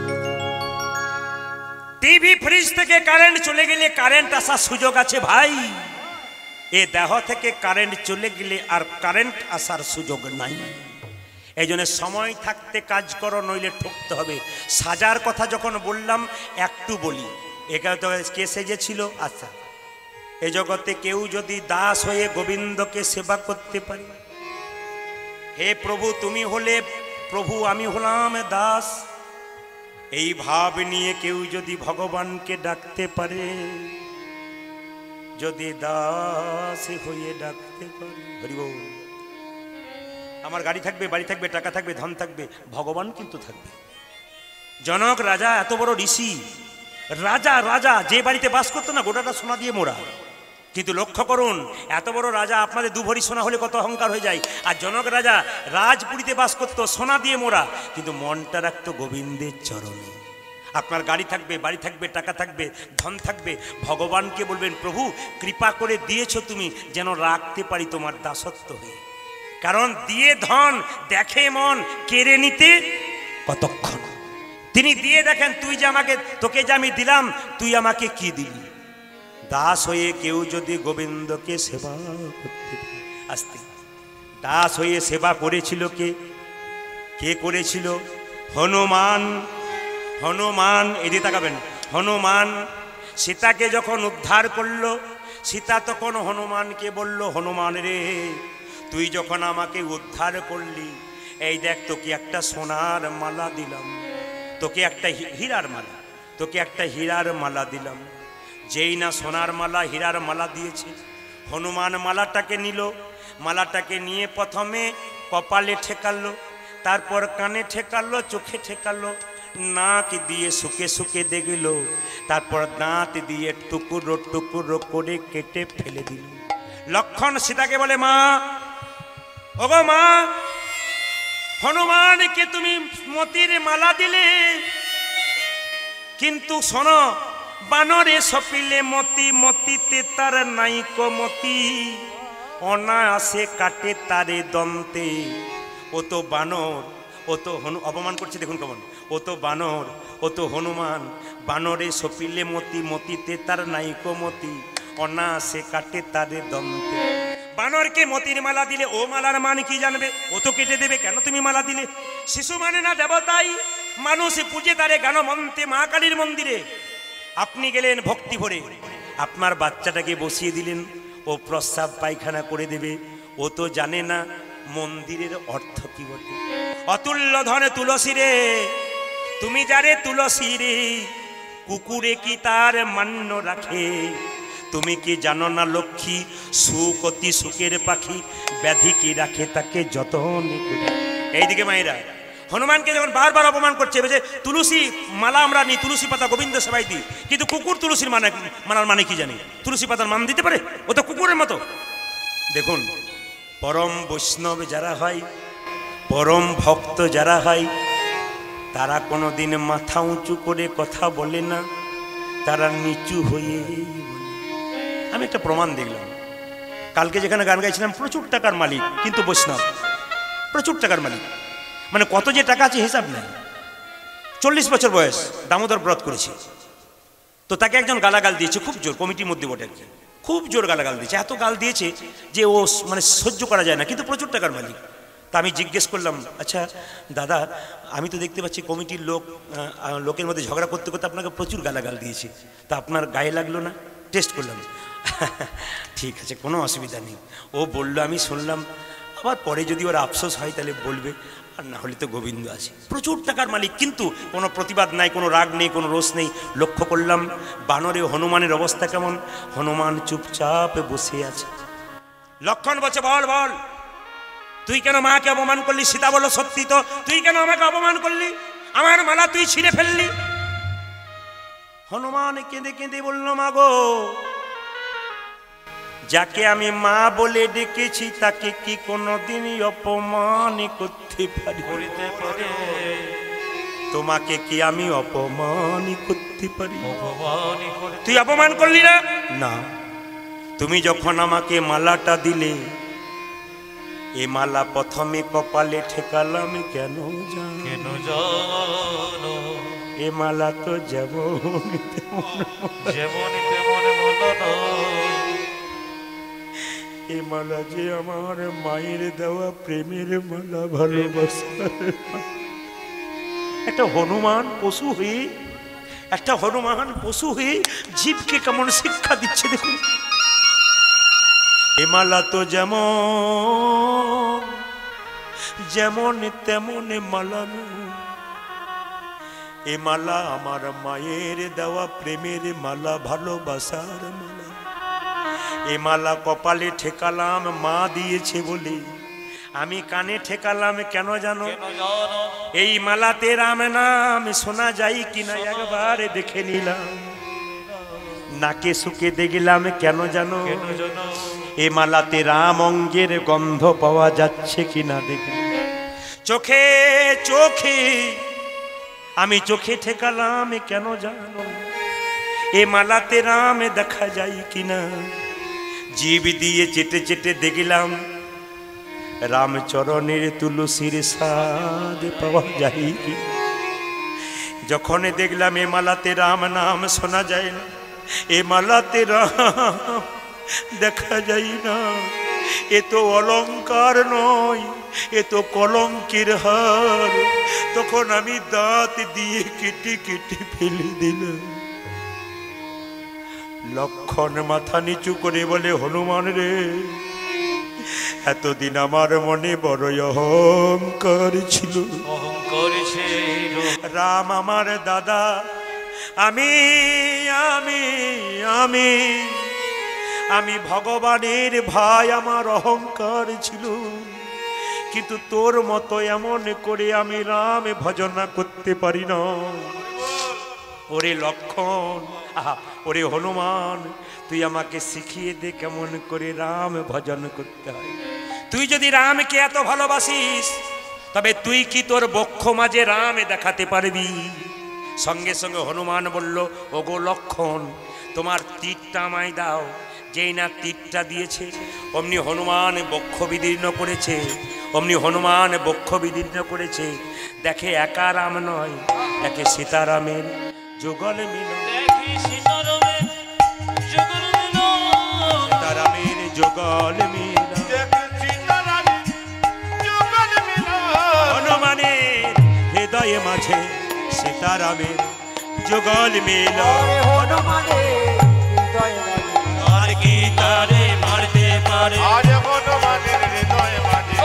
টিভি ফ্রিজ থেকে কারেন্ট চলে গেলে কারেন্ট আসার সুযোগ আছে ভাই, এ দেহ থেকে কারেন্ট চলে গেলে আর কারেন্ট আসার সুযোগ নাই। এই জন্য সময় থাকতে কাজ করো, নইলে ঠকতে হবে। সাজার কথা যখন বললাম একটু বলি, এখানে তো কে সেজেছিল? আচ্ছা, এ জগতে কেউ যদি দাস হয়ে গোবিন্দকে সেবা করতে পারে, হে প্রভু তুমি হলে প্রভু, আমি হলাম দাস, এই ভাব নিয়ে কেউ যদি ভগবানকে ডাকতে পারে, যদি দাস হয়ে ডাকতে পারে, হরি বল। আমার গাড়ি থাকবে, বাড়ি থাকবে, টাকা থাকবে, ধন থাকবে, ভগবান কিন্তু থাকবে। জনক রাজা এত বড় ঋষি, রাজা রাজা যে বাড়িতে বাস করতো না গোটাটা সোনা দিয়ে মোড়া, কিন্তু লক্ষ্য করুন এত বড় রাজা, আপনাদের 2 ভরি সোনা হলে কত অহংকার হয়ে যায়। আর জনক রাজা রাজপুরীতে বাস করতো, সোনা দিয়ে মোড়া, কিন্তু মনটা রাখতো গোবিন্দের চরণে। আপনার গাড়ি থাকবে, বাড়ি থাকবে, টাকা থাকবে, ধন থাকবে, ভগবানকে বলবেন প্রভু কৃপা করে দিয়েছো তুমি, যেন রাখতে পারি তোমার দাসত্ব হয়ে। কারণ দিয়ে ধন দেখে মন, কেড়ে নিতে কতক্ষণ। তিনি দিয়ে দেখেন তুই যে আমাকে, তোকে যে আমি দিলাম, তুই আমাকে কি দিলি। দাস হয়ে কেউ যদি গোবিন্দকে সেবা করতে পারে, আস্তে দাস হয়ে সেবা করেছিল কে? কে করেছিল? হনুমান। হনুমান, এদিকে তাকাবেন, হনুমান সীতাকে যখন উদ্ধার করলো, সীতা তখন হনুমানকে বলল, হনুমান রে তুই যখন আমাকে উদ্ধার করলি, এই দেখ তোকে একটা সোনার মালা দিলাম, তোকে একটা হীরার মালা, তোকে একটা হীরার মালা দিলাম। যেই না সোনার মালা হীরার মালা দিয়েছে, হনুমান মালাটাকে নিল, মালাটাকে নিয়ে প্রথমে কপালে ঠেকালো, তারপর কানে ঠেকালো, চোখে ঠেকালো, নাক দিয়ে শুকে শুকে দেখল, তারপর দাঁত দিয়ে টুকরো টুকরো করে কেটে ফেলে দিল। লক্ষণ সীতাকে বলে, মা, ওগো মা, হনুমানকে তুমি মতির মালা দিলে, কিন্তু শোনো বানরে সপিলে মতি, মতিতে তার নাইকো মতি, অনায়াসে কাটে তারে দন্তে। ও তো বানর, ও তো অপমান করছে, দেখুন কেমন, ও তো বানর, ও তো হনুমান, বানরে সপিলে মতি, মতিতে তার নাইকো মতি, অনায়াসে কাটে তারে দন্তে। বানরকে মতির মালা দিলে ও মালার মান কি জানবে? ও তো কেটে দেবে, কেন তুমি মালা দিলে? শিশু মানে না দেবতাই, মানুষ পূজে তারে গান মন্ত্রে মা কালীর মন্দিরে। আপনি গেলেন ভক্তি ভরে, আপনার বাচ্চাটাকে বসিয়ে দিলেন, ও প্রস্রাব পায়খানা করে দেবে, ও তো জানে না মন্দিরের অর্থ কি বটে। অতুল্য ধনে তুলসী রে, তুমি যারে তুলসী রে, কুকুরে কি তার মান্য রাখে? তুমি কি জানো না লক্ষ্মী সুখ অতি সুখের পাখি, ব্যাধি কি রাখে তাকে যতন করে। এইদিকে মায়েরা হনুমানকে যখন বারবার অপমান করছে, যে তুলসী মালা আমরা নিই, তুলসী পাতা গোবিন্দ সবাই দিই, কিন্তু কুকুর তুলসীর মানার মানে কি জানি? তুলসী পাতার মান দিতে পারে? ও তো কুকুরের মতো। দেখুন পরম বৈষ্ণব যারা হয়, পরম ভক্ত যারা হয়, তারা কোনোদিন মাথা উঁচু করে কথা বলে না, তারা নিচু হয়ে বলে। আমি একটা প্রমাণ দেখলাম, কালকে যেখানে গান গাইছিলাম, প্রচুর টাকার মালিক কিন্তু বৈষ্ণব, প্রচুর টাকার মালিক, মানে কত যে টাকা আছে হিসাব নেই। 40 বছর বয়স, দামোদর ব্রত করেছে, তো তাকে একজন গালাগাল দিয়েছে খুব জোর, কমিটির মধ্যে বটে, খুব জোর গালাগাল দিয়েছে, এত গাল দিয়েছে যে ও মানে সহ্য করা যায় না, কিন্তু প্রচুর টাকার মালিক। তা আমি জিজ্ঞেস করলাম, আচ্ছা দাদা, আমি তো দেখতে পাচ্ছি কমিটির লোকের মধ্যে ঝগড়া করতে করতে আপনাকে প্রচুর গালাগাল দিয়েছে, তা আপনার গায়ে লাগলো না? টেস্ট করলাম, ঠিক আছে কোনো অসুবিধা নেই। ও বললো, আমি শুনলাম, আবার পরে যদি ওর আফসোস হয় তাহলে বলবে, আর না হলে তো গোবিন্দ আছে। প্রচুর টাকার মালিক, কিন্তু কোনো প্রতিবাদ নাই, কোনো রাগ নেই, কোনো রোষ নেই। লক্ষ্য করলাম বানরে হনুমানের অবস্থা কেমন, হনুমান চুপচাপ বসে আছে। লক্ষণ বলছে, বল বল তুই কেন মাকে অপমান করলি? সীতা বলল, সত্যি তো, তুই কেন আমাকে অপমান করলি? আমার মালা তুই ছিঁড়ে ফেললি। হনুমান কেঁদে কেঁদে বলল, মা গো, যাকে আমি মা বলে ডেকেছি তাকে কি কোনোদিনই অপমান করতে পারি? তোমাকে কি আমি অপমান করতে পারি? তুই অপমান করলি না? না, তুমি যখন আমাকে মালাটা দিলে, এ মালা প্রথমে কপালে ঠেকালাম কেন জানো? এ মালা তো যেমন এ মালা যে আমার মায়ের দেওয়া প্রেমের মালা, ভালোবাসার। একটা হনুমান পশু হয়ে জীবকে কেমন শিক্ষা দিচ্ছে দেখুন। এ মালা তো যেমন তেমন মালানো, এ মালা আমার মায়ের দেওয়া প্রেমের মালা, ভালোবাসার মালা। এ মালা কপালে ঠেকালাম মা দিয়েছে বলে, আমি কানে ঠেকালাম কেন জানো? এই মালাতে রাম নাম শোনা যায় কিনা একবার দেখে নিলাম। নাকে শুকে দেখলাম কেন জানো? এ মালাতে রাম অঙ্গের গন্ধ পাওয়া যাচ্ছে কিনা দেখে। চোখে আমি চোখে ঠেকালাম কেন জানো? এ মালাতে রাম দেখা যায় কিনা। জীব দিয়ে চেটে চেটে দেখলাম রামচরণের তুলসীর স্বাদ পাওয়া যায় কি। যখন দেখলাম এ মালাতে রাম নাম শোনা যায় না, এ মালাতে রাম দেখা যায় না, এ তো অলংকার নয়, এ তো কলঙ্কের হার। তখন আমি দাঁত দিয়ে কেটে কেটে ফেলে দিলাম। লক্ষণ মাথা নিচু করে বলে, হনুমান রে, এতদিন আমার মনে বড় অহংকার ছিল। রাম আমার দাদা, আমি আমি আমি আমি ভগবানের ভাই, আমার অহংকার ছিল। কিন্তু তোর মতো এমন করে আমি রাম ভজনা করতে পারি না। ওরে লক্ষণ, ওরে হনুমান, তুই আমাকে শিখিয়ে দে কেমন করে রাম ভজন করতে হয়। তুই যদি রামকে এত ভালোবাসিস, তবে তুই কি তোর বক্ষ মাঝে রাম দেখাতে পারবি? সঙ্গে সঙ্গে হনুমান বলল, ওগো লক্ষণ, তোমার তীরটা আমায় দাও। যেই না তীরটা দিয়েছে, অমনি হনুমান বক্ষ বিদীর্ণ করেছে। দেখে একা রাম নয়, দেখে সীতারামের যুগল মিলন। সীতারামের যুগল মিলন, হনুমানের হৃদয়ে মাঝে সীতারামের যুগল মিলন। আর কি তারে মারতে পারে? হনুমানের হৃদয়ে মাঝে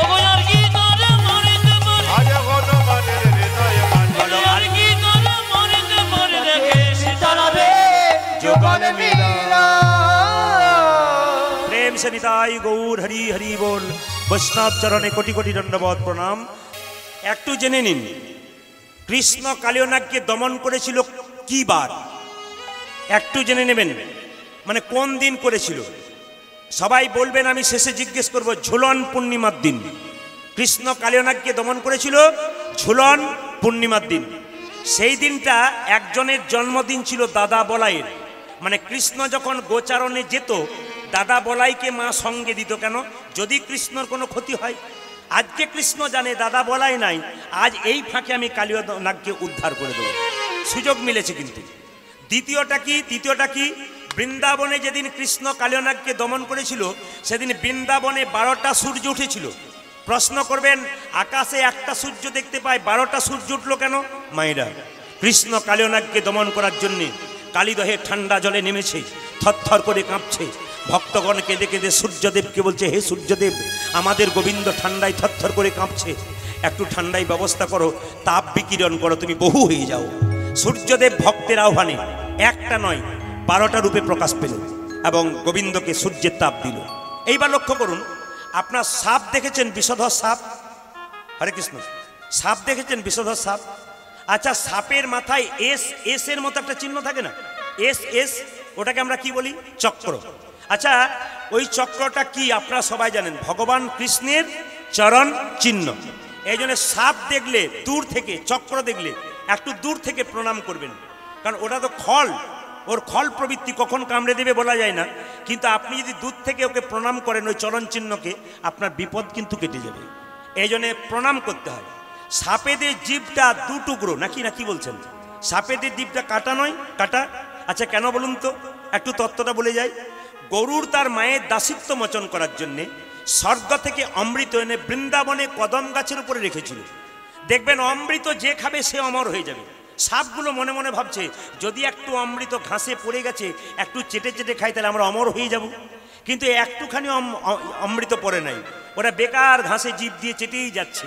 प्रेम से निताई गौर हरि हरि बोल। वैष्णव चरणे कोटि कोटि दंडवत प्रणाम। একটু জেনে নিন, কৃষ্ণ কালিয়নাগকে দমন করেছিল কি বার? একটু জেনে নেবেন, মানে কোন দিন করেছিল। সবাই বলবেন, আমি শেষে জিজ্ঞেস করব। ঝুলন পূর্ণিমার দিন কৃষ্ণ কালিয়নাগকে দমন করেছিল, ঝুলন পূর্ণিমার দিন। সেই দিনটা একজনের জন্মদিন ছিল, দাদা বলাইয়ের। মানে কৃষ্ণ যখন গোচারণে যেত, দাদা বলাইকে মা সঙ্গে দিত। কেন? যদি কৃষ্ণর কোনো ক্ষতি হয়। আজকে কৃষ্ণ জানে দাদা বলাই নাই, আজ এই ফাঁকে আমি কালিয়নাগকে উদ্ধার করে দেবো। সুযোগ মিলেছে। কিন্তু তৃতীয়টা কি? বৃন্দাবনে যেদিন কৃষ্ণ কালিয়নাগকে দমন করেছিল, সেদিন বৃন্দাবনে 12টা সূর্য উঠেছিল। প্রশ্ন করবেন, আকাশে একটা সূর্য দেখতে পায়, 12টা সূর্য উঠলো কেন? মায়েরা, কৃষ্ণ কালিয়নাগকে দমন করার জন্যে কালিদহে ঠান্ডা জলে নেমেছে, থরথর করে কাঁপছে। ভক্তগণ কেঁদে কেঁদে সূর্যদেবকে বলছে, হে সূর্যদেব, আমাদের গোবিন্দ ঠান্ডায় থরথর করে কাঁপছে, একটু ঠান্ডায় ব্যবস্থা করো, তাপ বিকিরণ করো, তুমি বহু হয়ে যাও। সূর্যদেব ভক্তের আহ্বানে একটা নয় 12টা রূপে প্রকাশ পেল এবং গোবিন্দকে সূর্যের তাপ দিল। এইবার লক্ষ্য করুন, আপনার সাপ দেখেছেন? বিষধর সাপ। হরে কৃষ্ণ। সাপ দেখেছেন? বিষধর সাপ। আচ্ছা, সাপের মাথায় এস এর মতো একটা চিহ্ন থাকে না? এস, ওটাকে আমরা কি বলি? চক্র। আচ্ছা, ওই চক্রটা কি আপনারা সবাই জানেন? ভগবান কৃষ্ণের চরণ চিহ্ন। এই জন্য সাপ দেখলে দূর থেকে, চক্র দেখলে একটু দূর থেকে প্রণাম করবেন, কারণ ওটা তো খল, ওর খল প্রবৃত্তি কখন কামড়ে দেবে বলা যায় না। কিন্তু আপনি যদি দূর থেকে ওকে প্রণাম করেন ওই চরণ চিহ্নকে, আপনার বিপদ কিন্তু কেটে যাবে। এই জন্যে প্রণাম করতে হয়। সাপেদের জীবটা দু টুকরো নাকি, না কি বলছেন? সাপেদের জীবটা কাটা নয়, কাটা। আচ্ছা কেন বলুন তো, একটু তত্ত্বটা বলে যাই। গরুর তার মায়ের দাসিত্ব মোচন করার জন্যে স্বর্গ থেকে অমৃত এনে বৃন্দাবনে কদম গাছের উপরে রেখেছিল। দেখবেন অমৃত যে খাবে সে অমর হয়ে যাবে। সাপগুলো মনে মনে ভাবছে যদি একটু অমৃত ঘাসে পড়ে গেছে, একটু চেটে চেটে খাই, তাহলে আমরা অমর হয়ে যাব। কিন্তু একটুখানি অমৃত পড়ে নাই, ওরা বেকার ঘাসে জিভ দিয়ে চেটেই যাচ্ছে।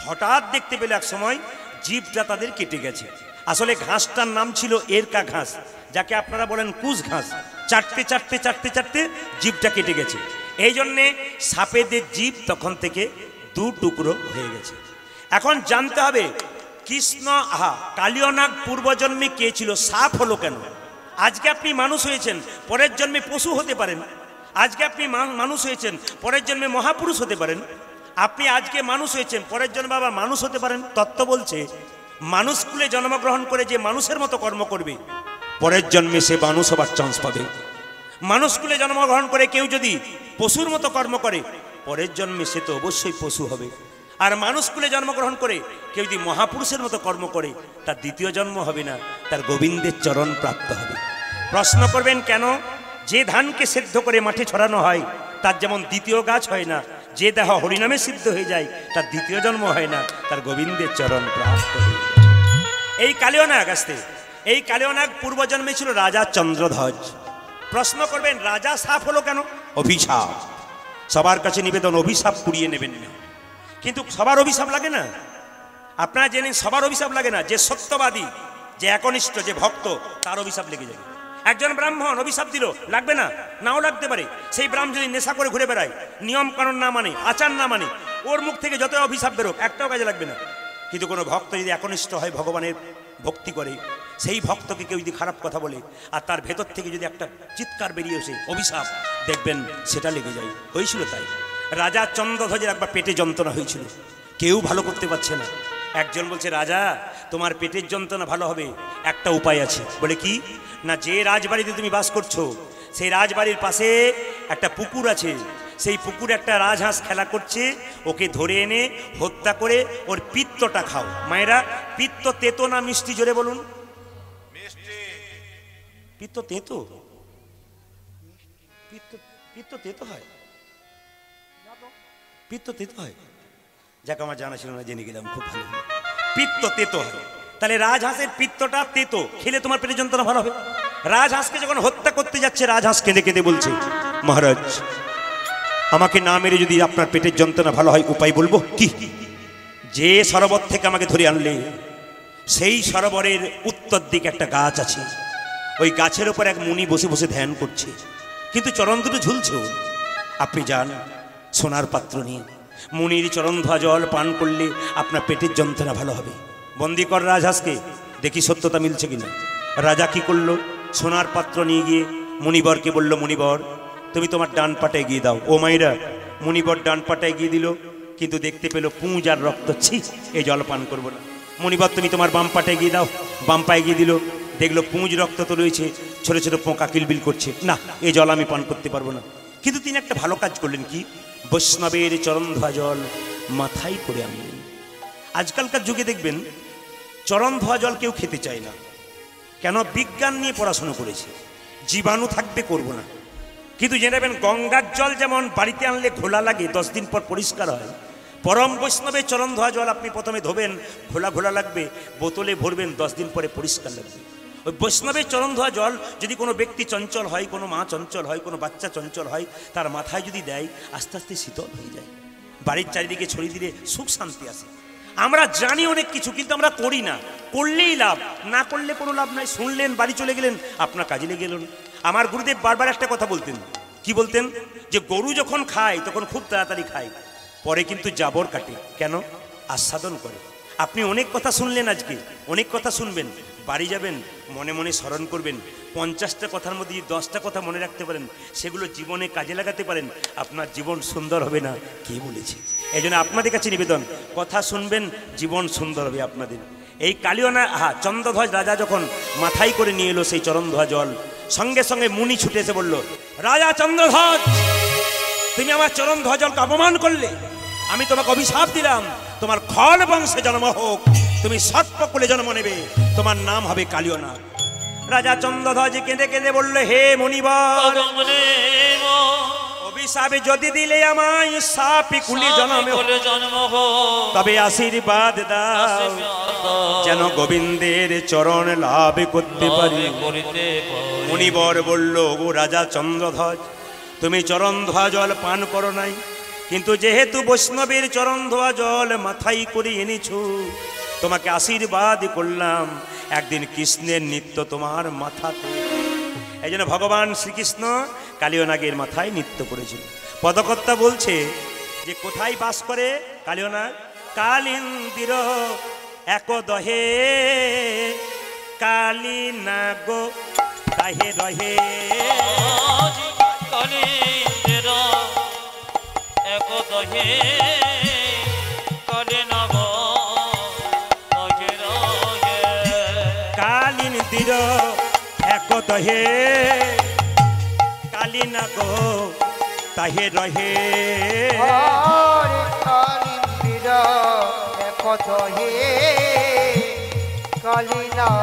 হঠাৎ দেখতে পেলে এক সময় জিভটা তাদের কেটে গেছে। আসলে ঘাসটার নাম ছিল এরকা ঘাস, যাকে আপনারা বলেন কুশ ঘাস। চাটতে চাটতে চাটতে চাটতে জিভটা কেটে গেছে। এই জন্যে সাপেদের জিভ তখন থেকে দু টুকরো হয়ে গেছে। এখন জানতে হবে কৃষ্ণ কালিয়নাগ পূর্বজন্মে কে ছিল, সাপ হলো কেন? আজকে আপনি মানুষ হয়েছেন, পরের জন্মে পশু হতে পারেন। আজকে আপনি মানুষ হয়েছেন, পরের জন্মে মহাপুরুষ হতে পারেন। আপনি আজকে মানুষ হয়েছেন, পরের জন্মে আবার মানুষ হতে পারেন। তত্ত্ব বলছে মানুষ কুলে জন্মগ্রহণ করে যে মানুষের মতো কর্ম করবে, পরের জন্মে সে মানুষ হবার চান্স পাবে। মানুষ কুলে জন্মগ্রহণ করে কেউ যদি পশুর মতো কর্ম করে, পরের জন্মে সে তো অবশ্যই পশু হবে। আর মানুষ কুলে জন্মগ্রহণ করে কেউ যদি মহাপুরুষের মতো কর্ম করে, তার দ্বিতীয় জন্ম হবে না, তার গোবিন্দের চরণ প্রাপ্ত হবে। প্রশ্ন করবেন কেন? যে ধানকে সেদ্ধ করে মাঠে ছড়ানো হয় তার যেমন দ্বিতীয় গাছ হয় না, যে দেহ হরিনামে সিদ্ধ হয়ে যায় তার দ্বিতীয় জন্ম হয় না, তার গোবিন্দের চরণ প্রাপ্ত হয়ে যায়। এই কালিয়নাগ আসতে, এই কালিয়নাগ পূর্বজন্মে ছিল রাজা চন্দ্রধ্বজ। প্রশ্ন করবেন রাজা সাপ হলো কেন? অভিশাপ। সবার কাছে নিবেদন, অভিশাপ কুড়িয়ে নেবেন না। কিন্তু সবার অভিশাপ লাগে না, আপনারা জেনে সবার অভিশাপ লাগে না। যে সত্যবাদী, যে একনিষ্ঠ, যে ভক্ত, তার অভিশাপ লেগে যাবে। একজন ব্রাহ্মণ অভিশাপ দিল, লাগবে না, নাও লাগতে পারে। সেই ব্রাহ্মণ যদি নেশা করে ঘুরে বেড়ায়, নিয়ম কানুন না মানে, আচার না মানে, ওর মুখ থেকে যত অভিশাপ বেরোক একটাও কাজে লাগবে না। কিন্তু কোনো ভক্ত যদি একনিষ্ঠ হয়, ভগবানের ভক্তি করে, সেই ভক্তকে কেউ যদি খারাপ কথা বলে আর তার ভেতর থেকে যদি একটা চিৎকার বেরিয়ে আসে অভিশাপ, দেখবেন সেটা লেগে যায়। হয়েছিল তাই রাজা চন্দ্রধ্বজের একবার পেটে যন্ত্রণা হয়েছিল, কেউ ভালো করতে পারছে না। একজন বলছে রাজা তোমার পেটের যন্ত্রণা ভালো হবে, একটা উপায় আছে। বলে কি? না, যে রাজবাড়িতে তুমি বাস করছো সেই রাজবাড়ির পাশে একটা পুকুর আছে, সেই পুকুরে একটা রাজহাঁস খেলা করছে, ওকে ধরে এনে হত্যা করে ওর পিত্তটা খাও। মায়েরা, পিত্ত তেতো না মিষ্টি? জোরে বলুন। পিত্ত তেতো? পিত্ত তেতো হয়? পিত্ত তেতো হয়? যাকে আমার জানা ছিল না, জেনে গেলাম, খুব ভালো। পিত্ত তেতো হয়, তাহলে রাজহাঁসের পিত্তটা তেতো, খেলে তোমার পেটের যন্ত্রণা ভালো হবে। রাজহাঁসকে যখন হত্যা করতে যাচ্ছে, রাজহাঁস কেঁদে কেঁদে বলছে মহারাজ আমাকে না মেরে যদি আপনার পেটের যন্ত্রণা ভালো হয় উপায় বলবো কি? যে সরোবর থেকে আমাকে ধরে আনলে সেই সরোবরের উত্তর দিকে একটা গাছ আছে, ওই গাছের উপর এক মুনি বসে বসে ধ্যান করছে, কিন্তু চরণ দুটো ঝুলছে। আপনি যান সোনার পাত্র নিয়ে, মুনির চরণ ধোয়া জল পান করলে আপনার পেটের যন্ত্রণা ভালো হবে। বন্দি কর রাজহাঁসকে, দেখি সত্যতা মিলছে কিনা। রাজা কি করলো? সোনার পাত্র নিয়ে গিয়ে মুনিবরকে বলল, মুনিবর তুমি তোমার ডান পাটায় গিয়ে দাও। ও মাইরা, মুনিবর ডান পাটায় গিয়ে দিল, কিন্তু দেখতে পেল পুঁজ আর রক্ত। ছি, এই জল পান করবো না। মুনিবর তুমি তোমার বাম পাটায় গিয়ে দাও। বাম পায়ে গিয়ে দিল, দেখলো পুঁজ রক্ত তো রয়েছে, ছোট ছোট পোকা কিলবিল করছে। না, এই জল আমি পান করতে পারবো না। কিন্তু তিনি একটা ভালো কাজ করলেন। কি? বৈষ্ণবের চরণ ধোয়া জল মাথায় করে আনলেন। আজকালকার যুগে দেখবেন চরণ ধোয়া জল কেউ খেতে চায় না। কেন? বিজ্ঞান নিয়ে পড়াশোনা করেছে, জীবাণু থাকবে, করবো না। কিন্তু জেনেবেন গঙ্গার জল যেমন বাড়িতে আনলে ঘোলা লাগে, 10 দিন পর পরিষ্কার হয়, পরম বৈষ্ণবের চরণ ধোয়া জল আপনি প্রথমে ধোবেন, ঘোলা ঘোলা লাগবে, বোতলে ভরবেন, 10 দিন পরে পরিষ্কার লাগবে। ওই বৈষ্ণবের চরণ ধোয়া জল যদি কোনো ব্যক্তি চঞ্চল হয়, কোনো মা চঞ্চল হয়, কোনো বাচ্চা চঞ্চল হয়, তার মাথায় যদি দেয়, আস্তে আস্তে শীতল হয়ে যায়। বাড়ির চারিদিকে ছড়িয়ে দিলে সুখ শান্তি আসে। আমরা জানি অনেক কিছু, কিন্তু আমরা করি না। করলেই লাভ, না করলে কোনো লাভ নাই। শুনলেন, বাড়ি চলে গেলেন, আপনার কাজে লেগে গেলেন। আমার গুরুদেব বারবার একটা কথা বলতেন। কি বলতেন? যে গরু যখন খায় তখন খুব তাড়াতাড়ি খায়, পরে কিন্তু জাবর কাটে। কেন? আস্বাদন করে। আপনি অনেক কথা শুনলেন, আজকে অনেক কথা শুনবেন, বাড়ি যাবেন, মনে মনে স্মরণ করবেন। 50টা কথার মধ্যে 10টা কথা মনে রাখতে পারেন, সেগুলো জীবনে কাজে লাগাতে পারেন, আপনার জীবন সুন্দর হবে না কে বলেছে? এই জন্য আপনাদের কাছে নিবেদন, কথা শুনবেন, জীবন সুন্দর হবে আপনাদের। এই কালিয়না চন্দ্রধ্বজ রাজা যখন মাথায় করে নিয়ে এলো সেই চরণ ধোয়া জল, সঙ্গে সঙ্গে মুনি ছুটে এসে বলল, রাজা চন্দ্রধ্বজ, তুমি আমার চরণ ধোয়া জলকে অপমান করলে, আমি তোমাকে অভিশাপ দিলাম, তোমার খল বংশে জন্ম হোক, তুমি সর্পকুলে জন্ম নেবে, তোমার নাম হবে কালিয়নাগ। রাজা চন্দ্রধ্বজ কেঁদে কেঁদে বলল, হে মুনিবর, অভিশাপে যদি দিলে আমায় সাপি কুলি জন্ম তবে আশীর্বাদ দাও, যেন গোবিন্দের চরণ লাভ করতে পারি। মুনিবর বলল, ও রাজা চন্দ্রধ্বজ, তুমি চরণ ধোয়া জল পান করো নাই, কিন্তু যেহেতু বৈষ্ণবের চরণ ধোয়া জল মাথায় করে এনেছো, তোমাকে আশীর্বাদ করলাম, একদিন কৃষ্ণের নৃত্য তোমার মাথাতে। এই জন্য ভগবান শ্রীকৃষ্ণ কালিয়নাগের মাথায় নৃত্য করেছিল। পদকর্তা বলছে যে কোথায় বাস করে কালিয়নাগ? কালিন্দির একদহে কালিনাগ তাহে রহে। কালিন্দির একদহে কালিনাগ তাহে রহে। কালিন্দির একদহে কালিনাগ তাহে রহে। কালিন্দির একদহে কালিনাগ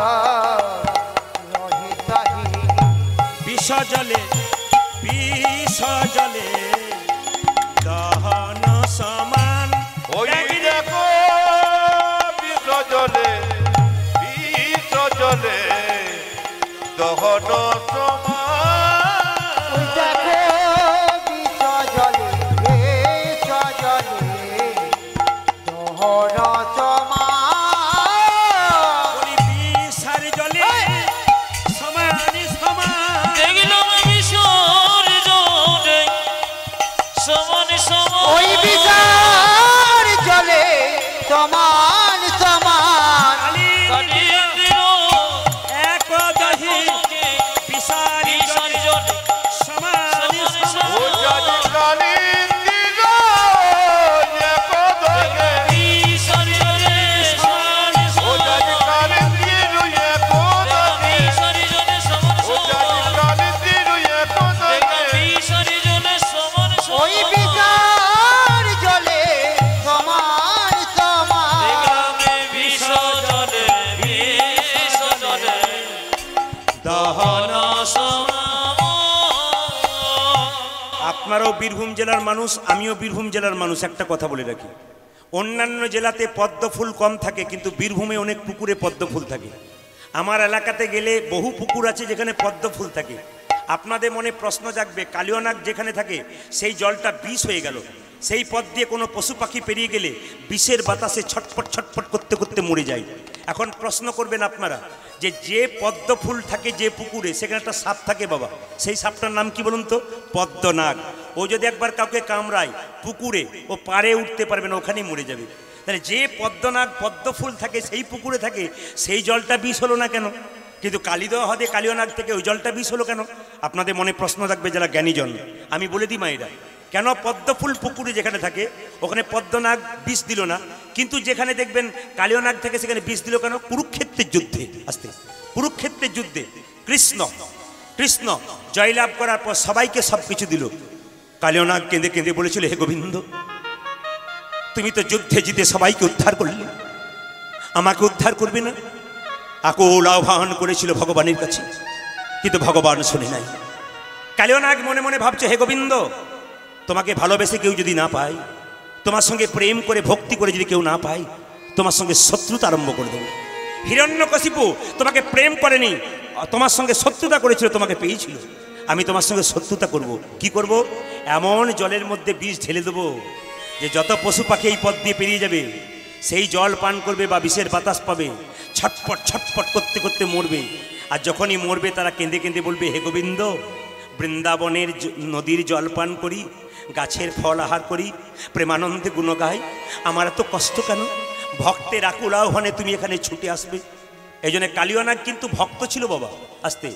রহে তাহে। বিষ জলে দহন সমান। ওই দেখো বিষ জলে দহন সমান। ওই দেখো বিষ জলে দহন সমান। ওই বিষার জলে সমান সমান। দেখলাম বিশ্বর জলে সমান সমান। ওই বিষার জলে সমান সমান। কালিন্দির একদহে বিষার বিষার জলে জলে সমান সমান। ও জানি কালিন্দির একদহে। বিষার জলে সমান ও জানি সমান। কালিন্দির একদহে। বিষার জলে সমান ও জানি সমান। কালিন্দির একদহে। বিষার জলে সমান ওই সমান। বিষার জলে সমান সমান। দেখলাম বিষ জলে দহন সমান। আপনারাও বীরভূম জেলার মানুষ, আমিও বীরভূম জেলার মানুষ। একটা কথা বলে রাখি, অন্যান্য জেলাতে পদ্ম ফুল কম থাকে, কিন্তু বীরভূমে অনেক পুকুরে পদ্ম ফুল থাকে। আমার এলাকাতে গেলে বহু পুকুর আছে যেখানে পদ্ম ফুল থাকে। আপনাদের মনে প্রশ্ন জাগবে, কালিয়নাগ যেখানে থাকে সেই জলটা বিষ হয়ে গেল, সেই পথ দিয়ে কোনো পশু পাখি পেরিয়ে গেলে বিষের বাতাসে ছটপট ছটপট করতে করতে মরে যায়। এখন প্রশ্ন করবেন আপনারা যে যে পদ্ম ফুল থাকে যে পুকুরে, সেখানে একটা সাপ থাকে বাবা, সেই সাপটার নাম কি বলুন তো? পদ্মনাগ। ও যদি একবার কাউকে কামড়ায় পুকুরে, ও পারে উঠতে পারবে না, ওখানেই মরে যাবে। তাহলে যে পদ্মনাগ পদ্ম ফুল থাকে সেই পুকুরে থাকে, সেই জলটা বিষ হলো না কেন? কিন্তু কালিদহ হ্রদে কালিয়নাগ থেকে ওই জলটা বিষ হলো কেন? আপনাদের মনে প্রশ্ন থাকবে যারা জ্ঞানীজন। আমি বলে দিই মায়েরা, কেন পদ্ম ফুল পুকুরে যেখানে থাকে ওখানে পদ্মনাগ বিষ দিল না, কিন্তু যেখানে দেখবেন কালিয়নাগ থেকে সেখানে বিষ দিল কেন? কুরুক্ষেত্রের যুদ্ধে। আসতে কুরুক্ষেত্রের যুদ্ধে কৃষ্ণ জয়লাভ করার পর সবাইকে সব কিছু দিল। কালিয়নাগ কেঁদে কেঁদে বলেছিল, হে গোবিন্দ, তুমি তো যুদ্ধে জিতে সবাইকে উদ্ধার করলে, আমাকে উদ্ধার করবে না? আকুল আহ্বান করেছিল ভগবানের কাছে, কিন্তু ভগবান শুনে নাই। কালিয়নাগ মনে মনে ভাবছে, হে গোবিন্দ, তোমাকে ভালোবেসে কেউ যদি না পায়, তোমার সঙ্গে প্রেম করে ভক্তি করে যদি কেউ না পায়, তোমার সঙ্গে শত্রুতা আরম্ভ করে দেবো। হিরণ্যকশিপু তোমাকে প্রেম করেনি, তোমার সঙ্গে শত্রুতা করেছিল, তোমাকে পেয়েছিল। আমি তোমার সঙ্গে শত্রুতা করব। কি করব? এমন জলের মধ্যে বিষ ঢেলে দেবো যে যত পশু পাখি এই পথ দিয়ে পেরিয়ে যাবে সেই জল পান করবে বা বিষের বাতাস পাবে, ছটপট ছটপট করতে করতে মরবে। আর যখনই মরবে তারা কেঁদে কেঁদে বলবে, হে গোবিন্দ, বৃন্দাবনের নদীর জল পান করি, গাছের ফল আহার করি, প্রেমানন্দে গুণ গাই, আমার এত কষ্ট কেন? ভক্তের আকুল আহ্বানে তুমি এখানে ছুটে আসবে। এই জন্য কালিয়নাগ কিন্তু ভক্ত ছিল বাবা। আসতে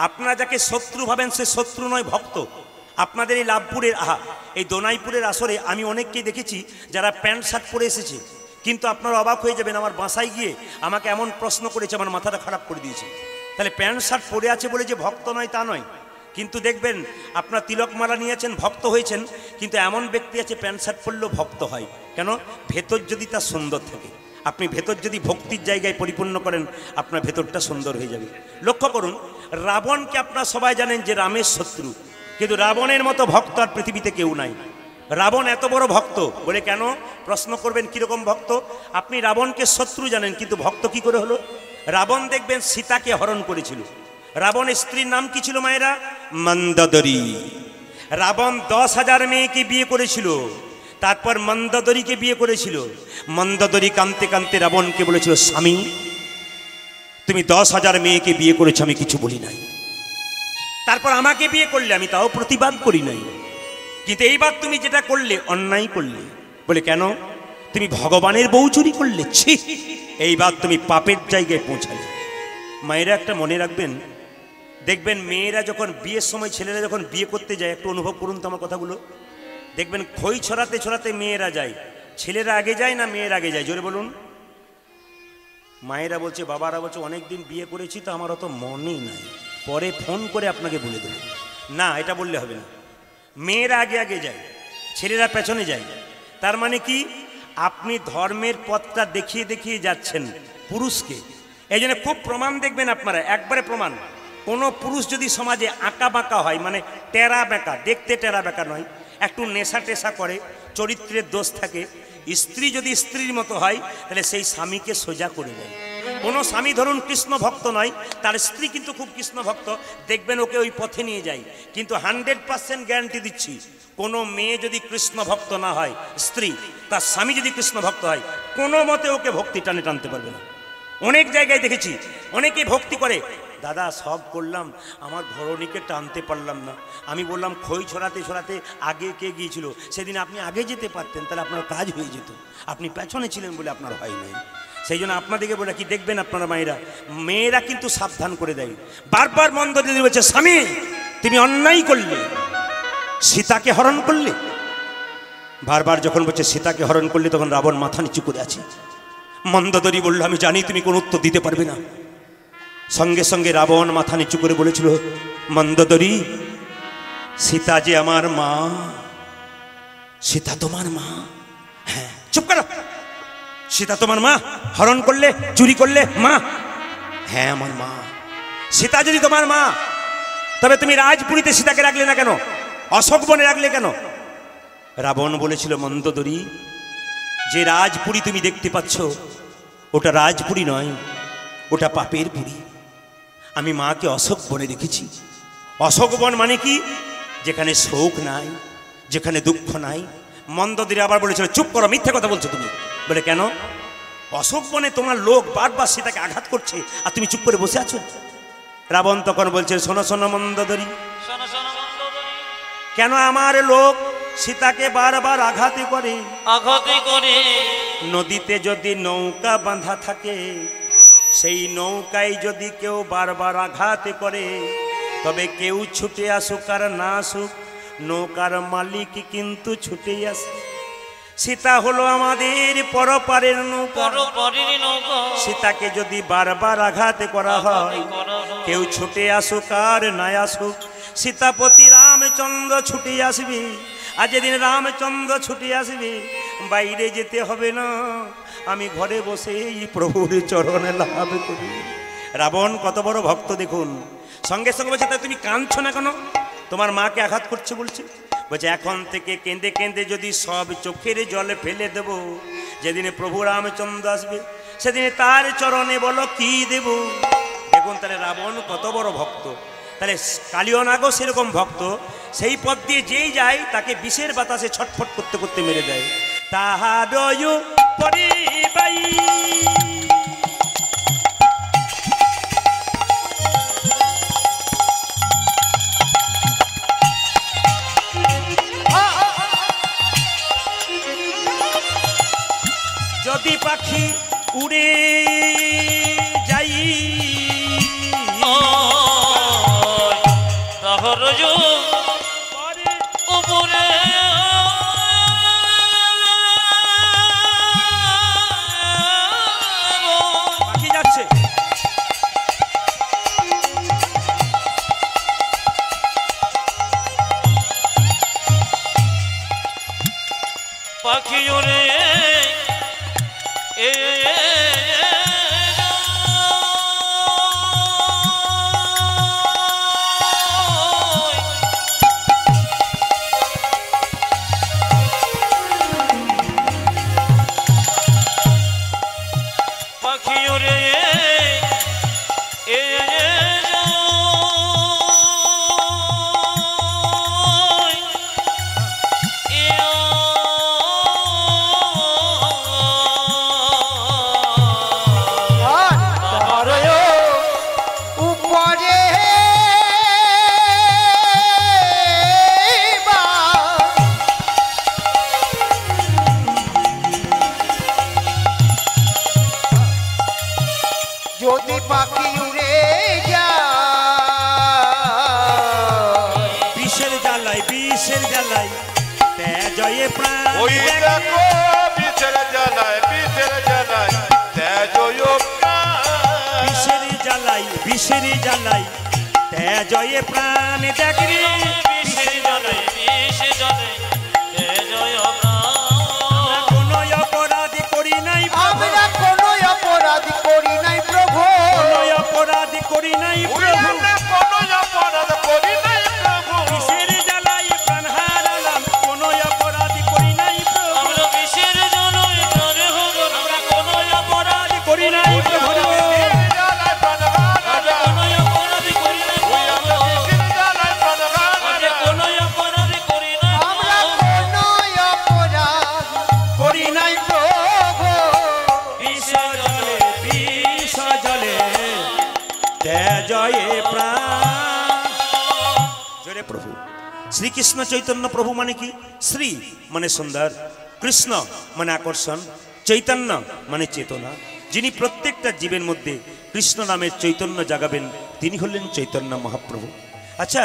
আপনারা যাকে শত্রু ভাবেন সে শত্রু নয়, ভক্ত। আপনাদের এই লাভপুরের এই দোনাইপুরের আসরে আমি অনেককেই দেখেছি যারা প্যান্ট শার্ট পরে এসেছে, কিন্তু আপনারা অবাক হয়ে যাবেন, আমার বাসায় গিয়ে আমাকে এমন প্রশ্ন করেছে, আমার মাথাটা খারাপ করে দিয়েছে। তাহলে প্যান্ট শার্ট পরে আছে বলে যে ভক্ত নয় তা নয়, কিন্তু দেখবেন আপনার তিলকমালা নিয়েছেন, ভক্ত হয়েছেন, কিন্তু এমন ব্যক্তি আছে প্যান্ট শার্ট পরলেও ভক্ত হয়। কেন? ভেতর যদি তার সুন্দর থাকে, আপনি ভেতর যদি ভক্তির জায়গায় পরিপূর্ণ করেন, আপনার ভেতরটা সুন্দর হয়ে যাবে। লক্ষ্য করুন, রাবণকে আপনারা সবাই জানেন যে রামের শত্রু, কিন্তু রাবণের মতো ভক্ত আর পৃথিবীতে কেউ নাই। রাবণ এত বড় ভক্ত বলে কেন? প্রশ্ন করবেন কিরকম ভক্ত? আপনি রাবণকে শত্রু জানেন, কিন্তু ভক্ত কি করে হলো? রাবণ দেখবেন সীতাকে হরণ করেছিল। রাবণের স্ত্রীর নাম কি ছিল মায়েরা? মন্দোদরী। রাবণ 10,000 মেয়েকে বিয়ে করেছিল, তারপর মন্দোদরীকে বিয়ে করেছিল। মন্দোদরী কাঁদতে কাঁদতে রাবণকে বলেছিল, স্বামী তুমি 10,000 মেয়েকে বিয়ে করেছো, আমি কিছু বলি নাই, তারপর আমাকে বিয়ে করলে, আমি তাও প্রতিবাদ করি নাই, কিন্তু এইবার তুমি যেটা করলে অন্যায় করলে। বলে কেন? তুমি ভগবানের বউ চুরি করলে, ছি, এইবার তুমি পাপের জায়গায় পৌঁছালে। মায়েরা একটা মনে রাখবেন, দেখবেন মেয়েরা যখন বিয়ের সময়, ছেলেরা যখন বিয়ে করতে যায়, একটু অনুভব করুন তো আমার কথাগুলো, দেখবেন খই ছড়াতে ছড়াতে মেয়েরা যায়, ছেলেরা আগে যায় না মেয়েরা আগে যায়? জোরে বলুন। মায়েরা বলছে, বাবারা বলছে, অনেক দিন বিয়ে করেছি তো আমার অত মনেই নাই, পরে ফোন করে আপনাকে বলে দেবো। না, এটা বললে হবে না। মেয়েরা আগে আগে যায়, ছেলেরা পেছনে যায়। তার মানে কি? আপনি ধর্মের পথটা দেখিয়ে দেখিয়ে যাচ্ছেন পুরুষকে। এই জন্য খুব প্রমাণ দেখবেন আপনারা, একবারে প্রমাণ। কোনো পুরুষ যদি সমাজে আঁকা বাঁকা হয়, মানে টেরা বেঁকা, দেখতে টেরা বেঁকা নয়, একটু নেশা টেশা করে, চরিত্রের দোষ থাকে, স্ত্রী যদি স্ত্রীর মতো হয়, তাহলে সেই স্বামীকে সোজা করে দেয়। কোনো স্বামী ধরুন কৃষ্ণ ভক্ত নয়, তার স্ত্রী কিন্তু খুব কৃষ্ণ ভক্ত, দেখবেন ওকে ওই পথে নিয়ে যায়। কিন্তু 100% গ্যারান্টি দিচ্ছি, কোনো মেয়ে যদি কৃষ্ণ ভক্ত না হয়, স্ত্রী, তার স্বামী যদি কৃষ্ণ ভক্ত হয়, কোনো মতে ওকে ভক্তি টানে টানতে পারবে না। অনেক জায়গায় দেখেছি, অনেকেই ভক্তি করে, দাদা সব করলাম, আমার ঘরণীকে টানতে পারলাম না। আমি বললাম, খই ছড়াতে ছড়াতে আগে কে গিয়েছিল? সেদিন আপনি আগে যেতে পারতেন, তাহলে আপনার কাজ হয়ে যেত। আপনি পেছনে ছিলেন বলে আপনার হয় নাই। সেই জন্য আপনাদেরকে বলে কি, দেখবেন আপনারা মায়েরা, মেয়েরা কিন্তু সাবধান করে দেয়। বারবার মন্দোদরী বলছে, স্বামী তুমি অন্যায় করলে, সীতাকে হরণ করলে। বারবার যখন বলছে সীতাকে হরণ করলে, তখন রাবণ মাথা নিচু করে আছে। মন্দোদরী বলল, আমি জানি তুমি কোনো উত্তর দিতে পারবে না। সঙ্গে সঙ্গে রাবণ মাথা নিচু করে বলেছিল, মন্দোদরী, সীতা যে আমার মা। সীতা তোমার মা? হ্যাঁ। চুপ করো। সীতা তোমার মা? হরণ করলে, চুরি করলে, মা? হ্যাঁ আমার মা। সীতা যদি তোমার মা, তবে তুমি রাজপুরীতে সীতাকে রাখলে না কেন? অশোক বনে রাখলে কেন? রাবণ বলেছিল, মন্দোদরী, যে রাজপুরী তুমি দেখতে পাচ্ছ, ওটা রাজপুরী নয়, ওটা পাপের পুরী। আমি মাকে অশোক বনে রেখেছি। অশোক বন মানে কি? যেখানে শোক নাই, যেখানে দুঃখ নাই। মন্দোদরী আবার বলেছিল, চুপ করো, মিথ্যে কথা বলছো তুমি। বলে কেন? অশোক বনে তোমার লোক বারবার সীতাকে আঘাত করছে, আর তুমি চুপ করে বসে আছো। রাবণ তখন বলছে, শোনো শোনো মন্দোদরী, শোনো শোনো মন্দোদরী, কেন আমার লোক সীতাকে বারবার আঘাত করে? আঘাতে করে নদীতে যদি নৌকা বাঁধা থাকে, সেই নৌকায় যদি কেউ বারবার আঘাত করে, তবে কেউ ছুটে আসুক আর না আসুক, নৌকার মালিক কিন্তু ছুটে আসে। সীতা হলো আমাদের পরপারের নৌকা। পরপারের নৌকা। সীতাকে যদি বারবার আঘাত করা হয়, কেউ ছুটে আসুক আর না আসুক, সীতাপতি রামচন্দ্র ছুটে আসবে। আর যেদিন রামচন্দ্র ছুটে আসবে, বাইরে যেতে হবে না, আমি ঘরে বসেই প্রভুর চরণে লাভ করি। রাবণ কত বড় ভক্ত দেখুন। সঙ্গে সঙ্গে বলছে, তা তুমি কাঁদছো না কেন? তোমার মাকে আঘাত করছে বলছে। বলছে, এখন থেকে কেঁদে কেঁদে যদি সব চোখের জলে ফেলে দেব, যেদিনে প্রভু রামচন্দ্র আসবে, সেদিনে তার চরণে বলো কি দেব। দেখুন তাহলে রাবণ কত বড় ভক্ত। তাহলে কালিয়নাগও সেরকম ভক্ত। সেই পথ দিয়ে যেই যায়, তাকে বিষের বাতাসে ছটফট করতে করতে মেরে দেয়। তাহার পরিবাই যদি পাখি উড়ে যাই, তাহার উপরে পাখি ওরে এ পাখি ওরে এ উপরে যদি পাখি উড়ে যায় বিষের জ্বালাই তেজয়ে প্রাণ ওই দেখো বিচের জ্বালায় তেজয় প্রাণ। বিষের জ্বালাই তেজয়ে প্রাণ দেখি বিষে জলে জয় কোনো অপরাধ করি নাই আমরা কোনো অপরাধ করি নাই প্রভু কোনো অপরাধ করি নাই ওই প্রভু আমরা কোনো অপরাধ করি নাই প্রভু। বিষের জ্বালাই প্রাণ হারালাম কোনো অপরাধ করি নাই প্রভু আমরা বিষের জলই প্রাণে হলো আমরা কোনো অপরাধ করি নাই প্রভু বিচের জ্বালায় প্রাণ আমরা কোনো অপরাধ করি না ওই আমরা বিচের জ্বালায় প্রাণ আমরা কোনো অপরাধ করি না আমরা কোনো অপরাধ করি নাই প্রভু বিষ জলে তেজয়ে প্রাণ জোরে প্রভু শ্রীকৃষ্ণ চৈতন্য প্রভু মানে কি শ্রী মানে সুন্দর কৃষ্ণ মানে আকর্ষণ চৈতন্য মানে চেতনা যিনি প্রত্যেকটা জীবের মধ্যে কৃষ্ণ নামের চৈতন্য জাগাবেন তিনি হলেন চৈতন্য মহাপ্রভু। আচ্ছা,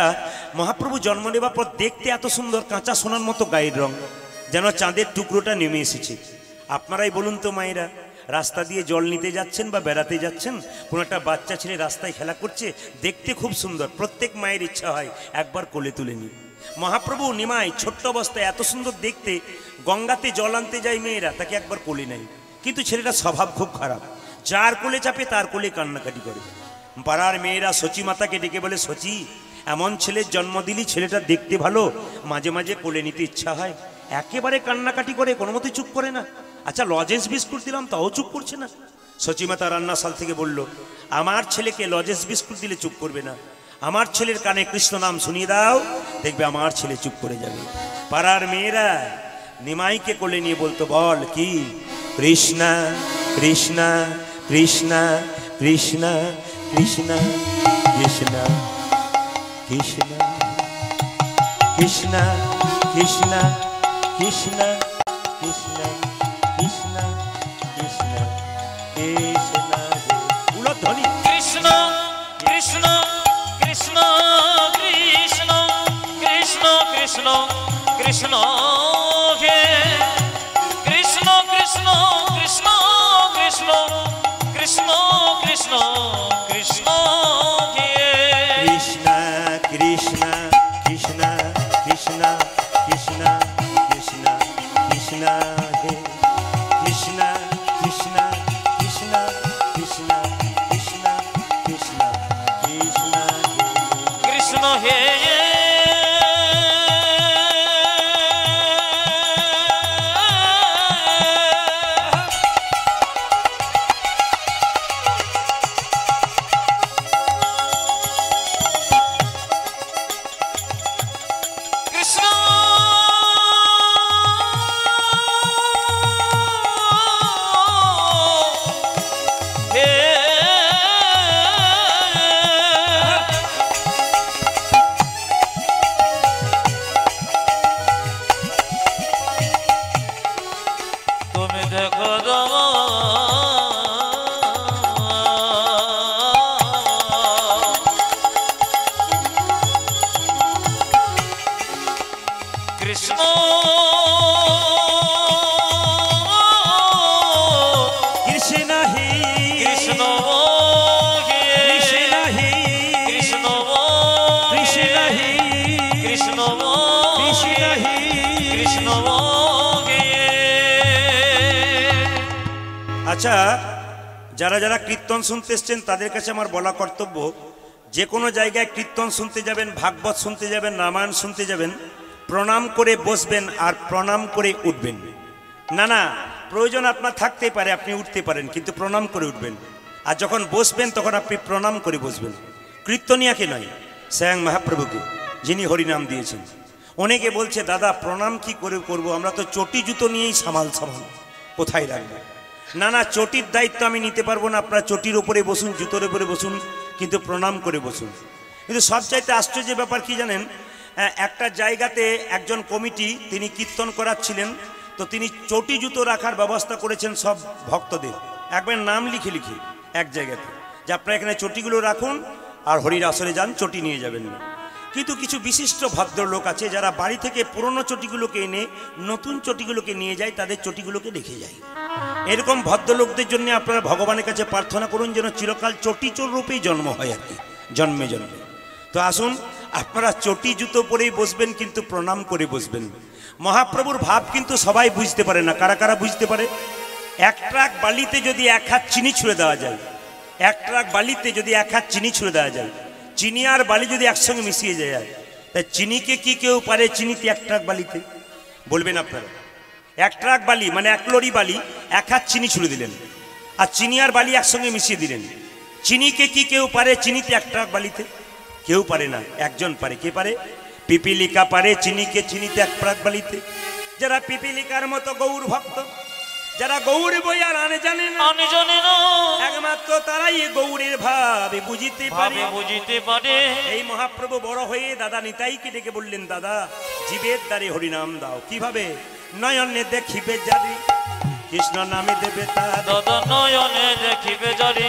মহাপ্রভু জন্ম নেবার পর দেখতে এত সুন্দর কাঁচা সোনার মতো গায়ের রং, যেন চাঁদের টুকরোটা নেমে এসেছে। আপনারাই বলুন তো মায়েরা, রাস্তা দিয়ে জল নিতে যাচ্ছেন বা বেড়াতে যাচ্ছেন, কোনো একটা বাচ্চা ছেলে রাস্তায় খেলা করছে, দেখতে খুব সুন্দর, প্রত্যেক মায়ের ইচ্ছা হয় একবার কোলে তুলে নিই। মহাপ্রভু নিমাই ছোট্ট অবস্থায় এত সুন্দর দেখতে, গঙ্গাতে জল আনতে যায় মেয়েরা, তাকে একবার কোলে নেয়। কিন্তু ছেলেটা স্বভাব খুব খারাপ, যার কোলে চাপে তার কোলে কান্নাকাটি করে। পাড়ার মেয়েরা সচি মাতাকে ডেকে বলে, সচি এমন ছেলের জন্ম দিলি, ছেলেটা দেখতে ভালো, মাঝে মাঝে কোলে নিতে ইচ্ছা হয়, একেবারে কান্নাকাটি করে, কোনো মতে চুপ করে না। আচ্ছা, লজেন্স বিস্কুট দিলাম তাও চুপ করছে না। সচিমাতা রান্নাশাল থেকে বলল, আমার ছেলেকে লজেন্স বিস্কুট দিলে চুপ করবে না, আমার ছেলের কানে কৃষ্ণ নাম শুনিয়ে দাও, দেখবে আমার ছেলে চুপ করে যাবে। পাড়ার মেয়েরা নিমাইকে কোলে নিয়ে বলতো, বল কি? কৃষ্ণা কৃষ্ণা কৃষ্ণা কৃষ্ণা কৃষ্ণা কৃষ্ণা কৃষ্ণা কৃষ্ণা কৃষ্ণা কৃষ্ণা কৃষ্ণা কৃষ্ণা কৃষ্ণা কৃষ্ণা উলধ্বনি কৃষ্ণ কৃষ্ণ কৃষ্ণ কৃষ্ণ কৃষ্ণ কৃষ্ণ কৃষ্ণ হে কৃষ্ণ কৃষ্ণ কৃষ্ণ কৃষ্ণ কৃষ্ণ কৃষ্ণ কৃষ্ণ হে কৃষ্ণা কৃষ্ণা কৃষ্ণা কৃষ্ণা কৃষ্ণা কৃষ্ণা কৃষ্ণা হে কৃষ্ণা কৃষ্ণা কৃষ্ণা কৃষ্ণা কৃষ্ণা কৃষ্ণা কৃষ্ণা কৃষ্ণ হে কৃষ্ণ হে তুমি দেখো কৃষ্ণ কৃষ্ণ হে কৃষ্ণ হে কৃষ্ণ হে কৃষ্ণ কৃষ্ণ হে কৃষ্ণ কৃষ্ণ হে কৃষ্ণ হে আচ্ছা, যারা যারা কীর্তন শুনতে এসছেন তাদের কাছে আমার বলা কর্তব্য, যে কোনো জায়গায় কীর্তন শুনতে যাবেন, ভাগবত শুনতে যাবেন, রামায়ণ শুনতে যাবেন, প্রণাম করে বসবেন আর প্রণাম করে উঠবেন। না না, প্রয়োজন আপনার থাকতেই পারে, আপনি উঠতে পারেন, কিন্তু প্রণাম করে উঠবেন। আর যখন বসবেন তখন আপনি প্রণাম করে বসবেন। কীর্তনিয়াকে নয়, স্বয়ং মহাপ্রভুকে, যিনি হরিনাম দিয়েছেন। অনেকে বলছে, দাদা প্রণাম কি করে করব, আমরা তো চটি জুতো নিয়েই সামাল কোথায় রাখবো। না না, চটির দায়িত্ব আমি নিতে পারবো না, আপনার চটির ওপরে বসুন, জুতোর ওপরে বসুন, কিন্তু প্রণাম করে বসুন। কিন্তু সবচাইতে আশ্চর্যের ব্যাপার কি জানেন, একটা জায়গাতে একজন কমিটি তিনি কীর্তন করাচ্ছিলেন, তো তিনি চটি জুতো রাখার ব্যবস্থা করেছেন সব ভক্তদের, একবার নাম লিখে লিখে এক জায়গাতে, যে আপনারা এখানে চটিগুলো রাখুন আর হরির আসরে যান, চটি নিয়ে যাবেন না। কিন্তু কিছু বিশিষ্ট ভদ্রলোক আছে যারা বাড়ি থেকে পুরনো চটিগুলোকে এনে নতুন চটিগুলোকে নিয়ে যায়, তাদের চটিগুলোকে রেখে যায়। এরকম ভদ্রলোকদের জন্য আপনারা ভগবানের কাছে প্রার্থনা করুন যেন চিরকাল চটি চোর রূপেই জন্ম হয় আর কি, জন্মে জন্মে। তো আসুন, আপনারা চটি জুতো পরেই বসবেন, কিন্তু প্রণাম করে বসবেন। মহাপ্রভুর ভাব কিন্তু সবাই বুঝতে পারে না। কারা কারা বুঝতে পারে? এক ট্রাক বালিতে যদি এক হাত চিনি ছুঁড়ে দেওয়া যায়, এক ট্রাক বালিতে যদি এক হাত চিনি ছুঁড়ে দেওয়া যায়, চিনি আর বালি যদি একসঙ্গে মিশিয়ে যায়, তাই চিনিকে কি কেউ পারে চিনিতে এক ট্রাক বালিতে? বলবেন আপনারা। এক ট্রাক বালি মানে এক লরি বালি, এক হাত চিনি ছুঁড়ে দিলেন, আর চিনি আর বালি একসঙ্গে মিশিয়ে দিলেন। চিনিকে কি কেউ পারে চিনিতে এক ট্রাক বালিতে? কেউ পারে না, একজন পারে। কে পারে? পিপিলিকা পারে চিনিকে চিনিতে এক ট্রাক বালিতে। যারা পিপিলিকার মতো গৌর ভক্ত, যারা গৌর বই আর আনে জানে না, একমাত্র তারাই গৌরের ভাবে বুঝিতে পারে। এই মহাপ্রভু বড় হয়ে দাদা নিতাইকে ডেকে বললেন, দাদা জীবের দ্বারে হরিনাম দাও। কিভাবে? নয়নে দেখিবে জারি কৃষ্ণ নামে দেবে তার, দাদা নয়নে দেখিবে জারি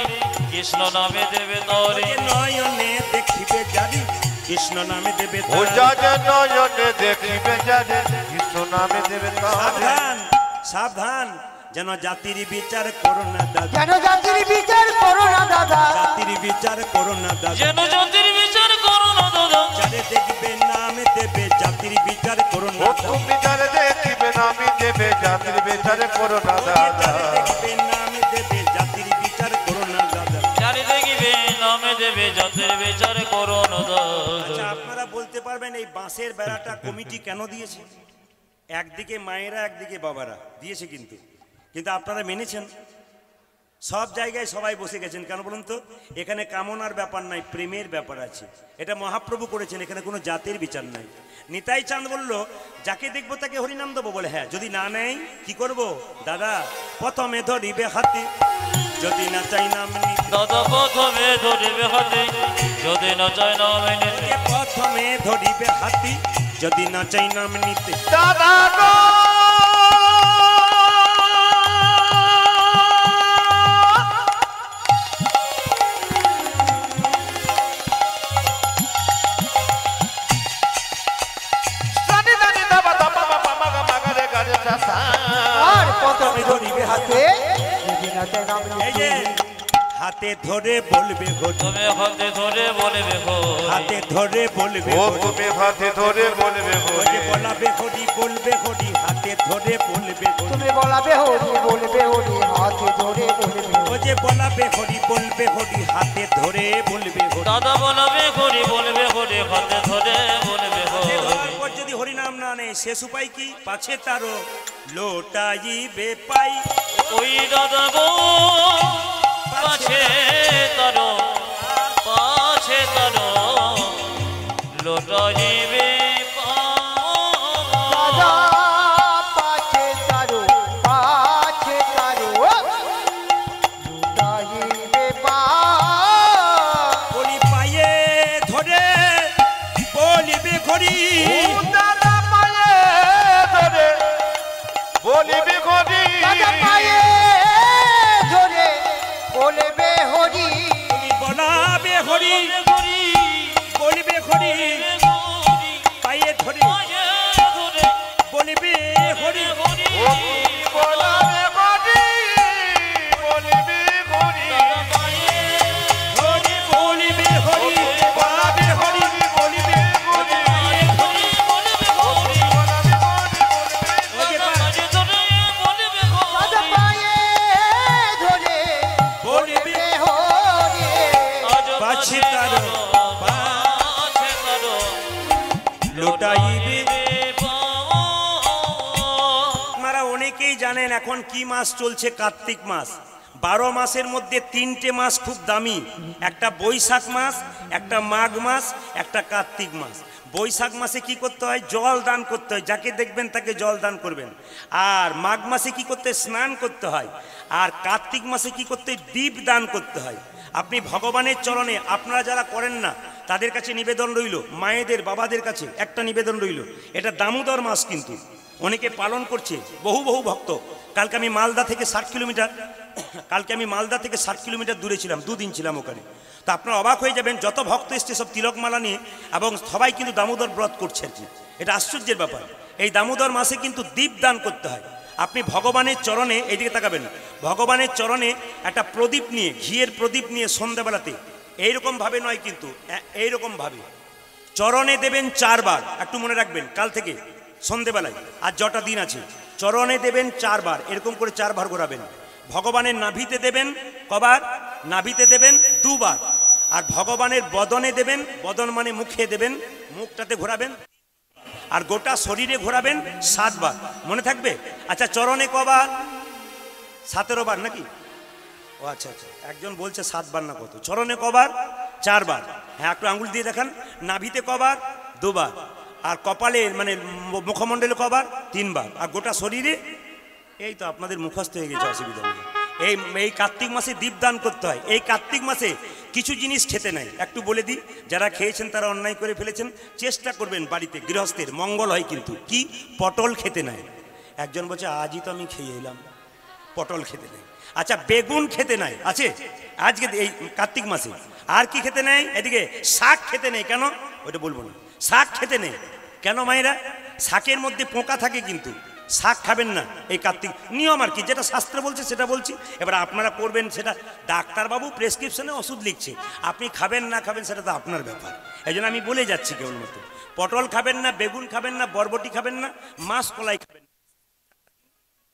কৃষ্ণ নামে দেবে তরে, নয়নে দেখিবে জারি কৃষ্ণ নামে দেবে ও তার। যা নয়নে দেখিবে জানে কৃষ্ণ নামে দেবে তারে। সাবধান সাবধান, যেন জাতির বিচার করো না দাদা, যেন জাতির বিচার করো না দাদা, জাতির বিচার করো না দাদা, যেন জাতির বিচার করো না দাদা, যারে দেখবে নামে দেবে জাতির বিচার করো না ও দাদা, তুমি যারে দেখিবে নামে দেবে জাতির বিচারে করো না দাদা। যারে দেখবে নামে দেবে জাতির বিচার করো না দাদা। যারে দেখিবে নামে দেবে জাতির বিচার করো না দাদা। আচ্ছা, আপনারা বলতে পারবেন এই বাঁশের বেড়াটা কমিটি কেন দিয়েছে? একদিকে মায়েরা একদিকে বাবারা দিয়েছে, কিন্তু আপনারা মেনেছেন? সব জায়গায় সবাই বসে গেছেন কেন বলুন তো? এখানে কামনার ব্যাপার নাই, প্রেমের ব্যাপার আছে। এটা মহাপ্রভু করেছেন, এখানে কোনো জাতের বিচার নাই। নিতাই চাঁদ বলল, যাকে দেখবো তাকে হরিনাম দেবো। বলে হ্যাঁ, যদি না নেই কি করব? দাদা প্রথমে ধরিবে হাতে, যদি না চাই নাম নিতে, দাদা প্রথমে ধরিবে হাতে, যদি না চাই নাম নিতে, প্রথমে ধরিবে হাতি, যদি না চাই নাম নিতে। দাদা গো সানি দানি দাবা দাবা বাবা মাগা মাগা রে গারে সাসা। আর প্রথমে ধরিবে হাতে, যদি না চাই নাম এই নিতে। যে হাতে ধরে বলবে ঘটি, তুমি হাতে ধরে বলবে হাতে ধরে বলবে ও ঘটি, তুমি হাতে ধরে বলবে ওই যে বলাবে ঘটি বলবে ঘটি, হাতে ধরে বলবে ঘটি, তুমি বলাবে হরি বলবে হরি, হাতে ধরে বলবে ও যে বলাবে ঘটি বলবে ঘটি, হাতে ধরে বলবে ঘটি। দাদা বলবে হরি বলবে হরি, হাতে ধরে বলবে হাতে হরি। ধরার পর যদি হরিনাম না নেয়, শেষ উপায় কি? পাছে তারও লোটাইবে পাই, ওই দাদা গো পাছে তারো, পাছে তারো লোটাইবে দাদা, পাছে তারো, পাছে তারো, লুটাইবে পা। বলি পায়ে ধরে বলিবে ঘড়ি, দাদা পায়ে ধরে বলিবে ঘড়ি। দাদা পায়ে ধরে বলবে হরি, তুমি বলাবে হরি বলিবে ঘড়ি, পায়ে ধরে বলিবে হরি। ও বলাবে ঘড়ি বলিবে ঘড়ি। হরি বলিবে হরি, বলাবে হরি বলিবে ঘড়ি। ওই যে দাদা পায়ে জানেন এখন কি মাস চলছে? কার্তিক মাস। 12 মাসের মধ্যে 3টে মাস খুব দামি, একটা বৈশাখ মাস, একটা মাঘ মাস, একটা কার্তিক মাস। বৈশাখ মাসে কি করতে হয়? জল দান করতে হয়, যাকে দেখবেন তাকে জল দান করবেন। আর মাঘ মাসে কি করতে হয়? স্নান করতে হয়। আর কার্তিক মাসে কি করতে হয়? দীপ দান করতে হয়। আপনি ভগবানের চরণে, আপনারা যারা করেন না তাদের কাছে নিবেদন রইল, মায়েদের বাবাদের কাছে একটা নিবেদন রইল, এটা দামোদর মাস কিন্তু অনেকে পালন করছে, বহু বহু ভক্ত। কালকে আমি মালদা থেকে 60 কিলোমিটার দূরে ছিলাম, 2 দিন ছিলাম ওখানে। তো আপনারা অবাক হয়ে যাবেন, যত ভক্ত এসছে সব তিলকমালা নিয়ে, এবং সবাই কিন্তু দামোদর ব্রত করছে আর কি। এটা আশ্চর্যের ব্যাপার। এই দামোদর মাসে কিন্তু দীপ দান করতে হয়। আপনি ভগবানের চরণে, এইদিকে তাকাবেন, ভগবানের চরণে একটা প্রদীপ নিয়ে, ঘিয়ের প্রদীপ নিয়ে সন্ধ্যাবেলাতে এইরকমভাবে নয় কিন্তু, এইরকমভাবে চরণে দেবেন 4 বার। একটু মনে রাখবেন কাল থেকে সন্ধ্যেবেলায়, আর যটা দিন আছে, চরণে দেবেন 4 বার, এরকম করে 4 বার ঘোরাবেন। ভগবানের নাভিতে দেবেন কবার? নাভিতে দেবেন 2 বার। আর ভগবানের বদনে দেবেন, বদন মানে মুখে দেবেন, মুখটাতে ঘোরাবেন। আর গোটা শরীরে ঘোরাবেন 7 বার। মনে থাকবে? আচ্ছা, চরণে কবার? 17 বার নাকি? ও আচ্ছা আচ্ছা, একজন বলছে 7 বার না কত। চরণে কবার? 4 বার। হ্যাঁ, একটু আঙুল দিয়ে দেখান। নাভিতে কবার? 2 বার। আর কপালে মানে মুখমণ্ডলে কবার? 3 বার। আর গোটা শরীরে, এই তো আপনাদের মুখস্থ হয়ে গেছে, অসুবিধা নেই। এই কার্তিক মাসে দীপদান করতে হয়। এই কার্তিক মাসে কিছু জিনিস খেতে নাই, একটু বলে দিই। যারা খেয়েছেন তারা অন্যায় করে ফেলেছেন, চেষ্টা করবেন বাড়িতে, গৃহস্থের মঙ্গল হয় কিন্তু। কি? পটল খেতে নাই। একজন বলছে আজই তো আমি খেয়ে এলাম, পটল খেতে নেই। আচ্ছা, বেগুন খেতে নাই আছে আজকে এই কার্তিক মাসে। আর কি খেতে নেই? এদিকে শাক খেতে নেই। কেন? ওইটা বলবো না। শাক খেতে নেই কেন মায়েরা? শাকের মধ্যে পোকা থাকে কিন্তু, শাক খাবেন না এই কার্তিক। নিয়ম আর কি, যেটা শাস্ত্র বলছে সেটা বলছি। এবার আপনারা করবেন সেটা, ডাক্তারবাবু প্রেসক্রিপশনে ওষুধ লিখছে, আপনি খাবেন না খাবেন সেটা তো আপনার ব্যাপার। এই জন্য আমি বলে যাচ্ছি কেবলমাত্র, পটল খাবেন না, বেগুন খাবেন না, বরবটি খাবেন না, মাছ কলাই খাবেন না,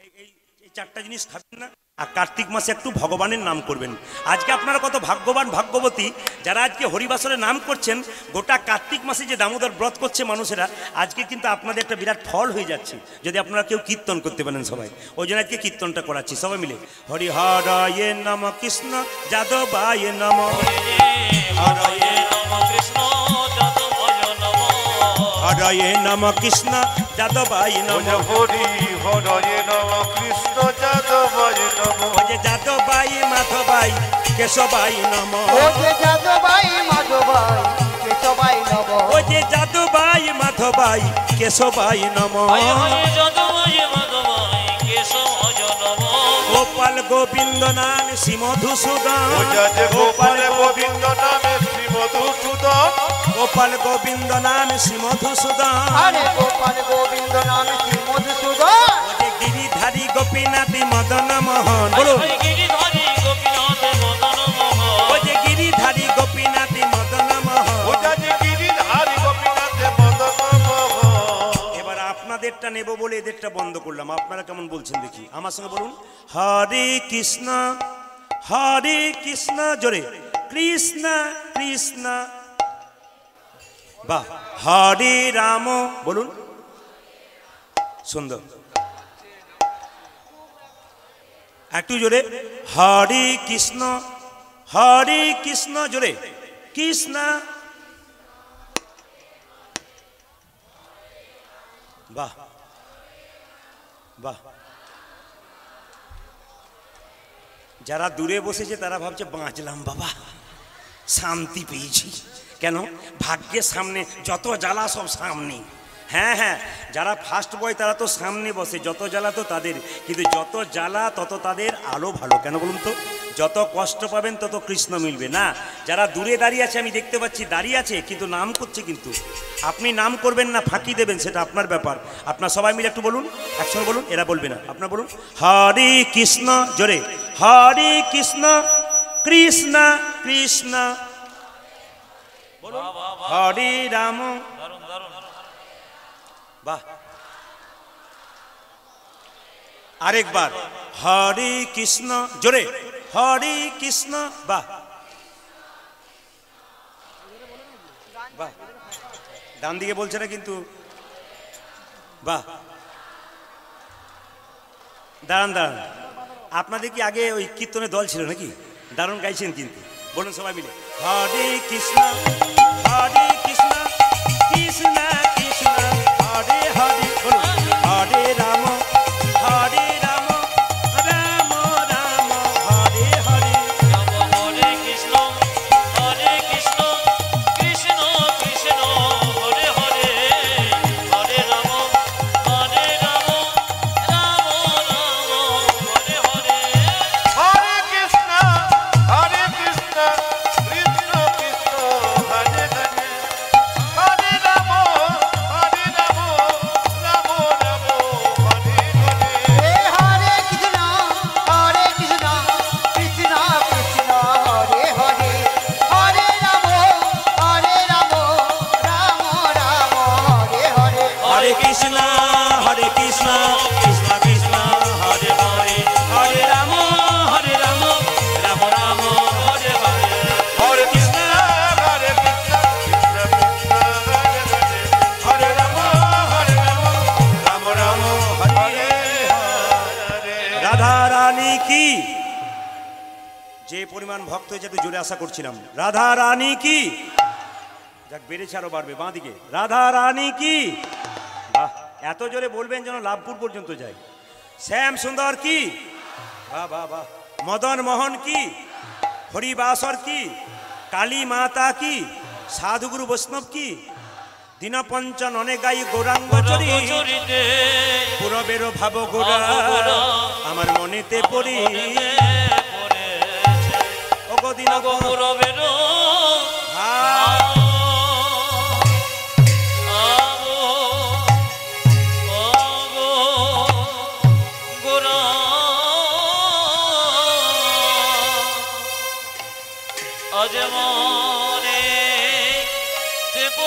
এই 4টা জিনিস খাবেন না। আর কার্তিক মাসে একটু ভগবানের নাম করবেন। আজকে আপনারা কত ভাগ্যবান ভাগ্যবতী যারা আজকে হরিবাসরের নাম করছেন। গোটা কার্তিক মাসে যে দামোদর ব্রত করছে মানুষেরা, আজকে কিন্তু আপনাদের একটা বিরাট ফল হয়ে যাচ্ছে যদি আপনারা কেউ কীর্তন করতে পারেন সবাই। ওই জন্য আজকে কীর্তনটা করাচ্ছি সবাই মিলে। হরি হরয়ে নম কৃষ্ণ যাদবায় নম, হরয়ে নম কৃষ্ণ যাদবায় নম, হরয়ে নম কৃষ্ণ যাদবায় নম, হরি হরয়ে নম কৃষ্ণ যাদবায় নম, যে যাদবাই মাধবাই কেশবাই নম, ও যে যাদবাই মাধবাই কেশবাই নব, ও যে যাদবাই মাধবাই কেশবাই নম, হরে হরে যাদবায় মাধবায় কেশবায় নম, গোপাল গোবিন্দ নাম শ্রী মধুসূদন, যে গোপাল গোবিন্দ নামে শ্রী মধুসূদন, গোপাল গোবিন্দ নাম শ্রী মধুসূদন, আরে গোপাল গোবিন্দ নাম শ্রী মধুসূদন, ও যে গিরিধারী গোপীনাথী মদন মোহন, বলুন, হরে গিরিধারী গোপীনাথ মদন মোহন, ও যে গিরিধারী গোপীনাথী মদন মোহন। যে গিরিধারী গোপীনাথে মদন মোহন। এবার আপনাদেরটা নেব বলে এদেরটা বন্ধ করলাম। আপনারা কেমন বলছেন দেখি, আমার সঙ্গে বলুন। হরে কৃষ্ণ জোরে, কৃষ্ণ কৃষ্ণ, বাহ। হরে রাম, বলুন, সুন্দর, একটু জোরে। হরে কৃষ্ণ জোরে, কৃষ্ণ, বাহ বাহ। যারা দূরে বসেছে তারা ভাবছে বাঁচলাম বাবা, শান্তি পেয়েছি। কেন? ভাগ্যের সামনে যত জ্বালা সব সামনে। হ্যাঁ হ্যাঁ, যারা ফার্স্ট বয় তারা তো সামনে বসে, যত জ্বালা তো তাদের, কিন্তু যত জ্বালা তত তাদের আলো ভালো। কেন বলুন তো? যত কষ্ট পাবেন তত কৃষ্ণ মিলবে না। যারা দূরে দাঁড়িয়ে আছে, আমি দেখতে পাচ্ছি দাঁড়িয়ে আছে কিন্তু নাম করছে, কিন্তু আপনি নাম করবেন না, ফাঁকি দেবেন, সেটা আপনার ব্যাপার। আপনার সবাই মিলে একটু বলুন, একসঙ্গে বলুন, এরা বলবে না, আপনার বলুন। হরে কৃষ্ণ জোরে, হরে কৃষ্ণ কৃষ্ণ কৃষ্ণ, হরে রাম, দারুণ দারুণ, বাহ। আরেকবার, হরে কৃষ্ণ জোরে, হরে কৃষ্ণ, বাহ বাহ। ডান দিকে বলছে না কিন্তু, বাহ। দাঁড়ান দাঁড়ান, আপনাদের কি আগে ওই কীর্তনের দল ছিল নাকি? দারুণ গাইছেন কিন্তু, বলুন সবাই মিলে হরে কৃষ্ণ হরে কৃষ্ণ কৃষ্ণ কৃষ্ণ হরে হরে, বলুন হরে রাম হরে রাম রাম রাম হরে হরে। হরে কৃষ্ণ কৃষ্ণ কৃষ্ণ হরে হরে, হরে রাম রাম রাম হরে হরে। হরে কৃষ্ণ কৃষ্ণ কৃষ্ণ হরে হরে, হরে রাম রাম রাম হরে হরে। এ হরে কৃষ্ণ কৃষ্ণ কৃষ্ণ হরে হরে, হরে রাম রাম হরে হরে। হরে কৃষ্ণ কৃষ্ণ কৃষ্ণ হরে হরে, হরে রাম রাম রাম হরে হরে। হরে কৃষ্ণ কৃষ্ণ কৃষ্ণ হরে হরে, হরে রাম রাম রাম হরে হরে। রাধা রানী কি, যে পরিমাণ ভক্ত হয়েছে একটু জোরে আশা করছিলাম। রাধা রানী কি, যাক বেড়েছে আরো বাড়বে বাঁ দিকে। রাধা রানী কি, বাহ, এত জোরে বলবেন যেন লাভপুর পর্যন্ত যায়। শ্যাম সুন্দর কি, বাহ বাহ বাহ। মদন মোহন কি, হরিবাসর কি, কালী মাতা কি, সাধুগুরু বৈষ্ণব কি, দীনপঞ্চন অনেক গাই গৌরাঙ্গ চরি, চরিতে পুরবের ভাব গোরা আমার মনেতে পড়ি। ওগো দিন গৌরবের গোরা আজ মনে দেব,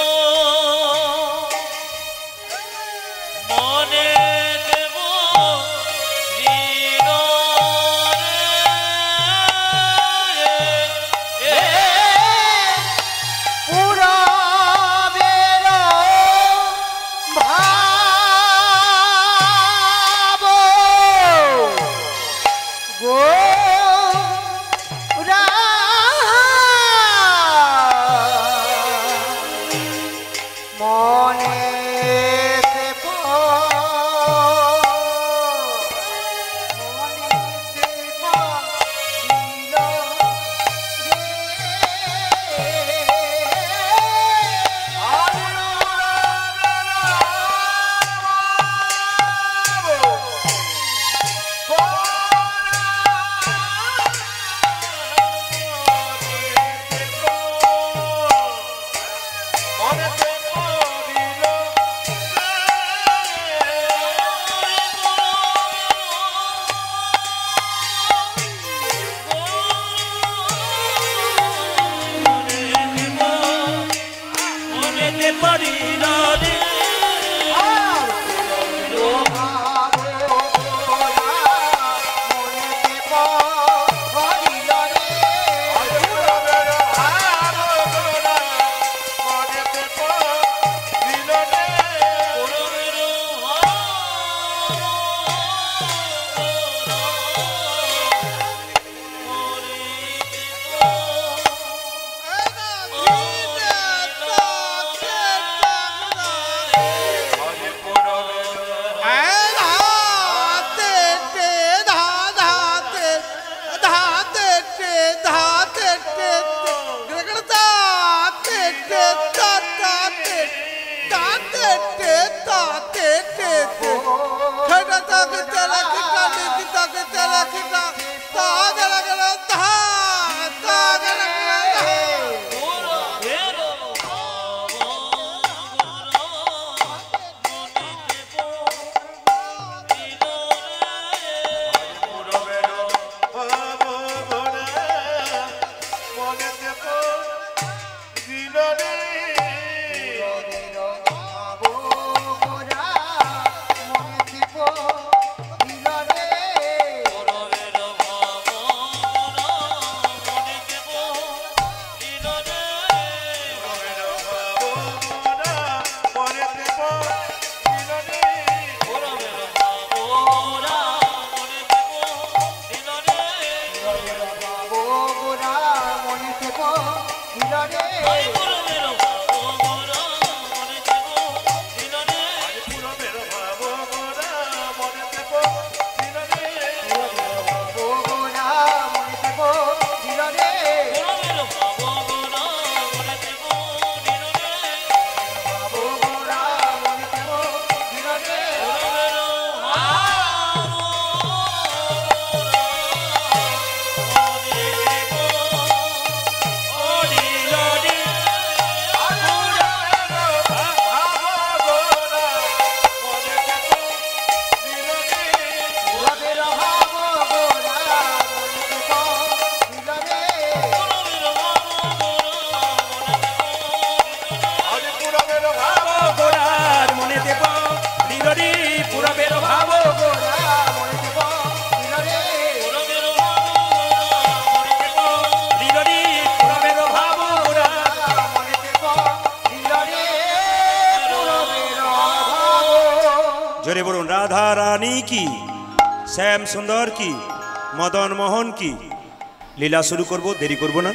মনে দেব পুরবের ভাব গোরা মনে দিল রে আরে পূরবের ভাব মোরা মনে দেব দিল রে আরে পূরবের ভাব মোরা মনে দেব দিল রে ও গোরা মনে দেব দিল রে পূরবের ভাব মোরা মনে দেব দিল রে ও গোরা মনে দেব দিল রে পূরবের ভাব মোরা মনে দেব ও দিল রে গোলাপের ভাব গোরা মনে দেব দিল রে পূরবের ভাব মোরা মনে দেব আরে পূরবের ভাব গোরার মনে দেব দিল রে পূরবের ভাব গোরা মনে দেব দিল রে পূরবের ভাব মোরা মনে দেব দিল রে পূরবের ভাব গোরা মনে দেব দিল রে গোলাপের ভাব জোরে বলুন রাধা রানী কি শ্যাম সুন্দর কি মদন মোহন কি লীলা শুরু করব দেরি করব না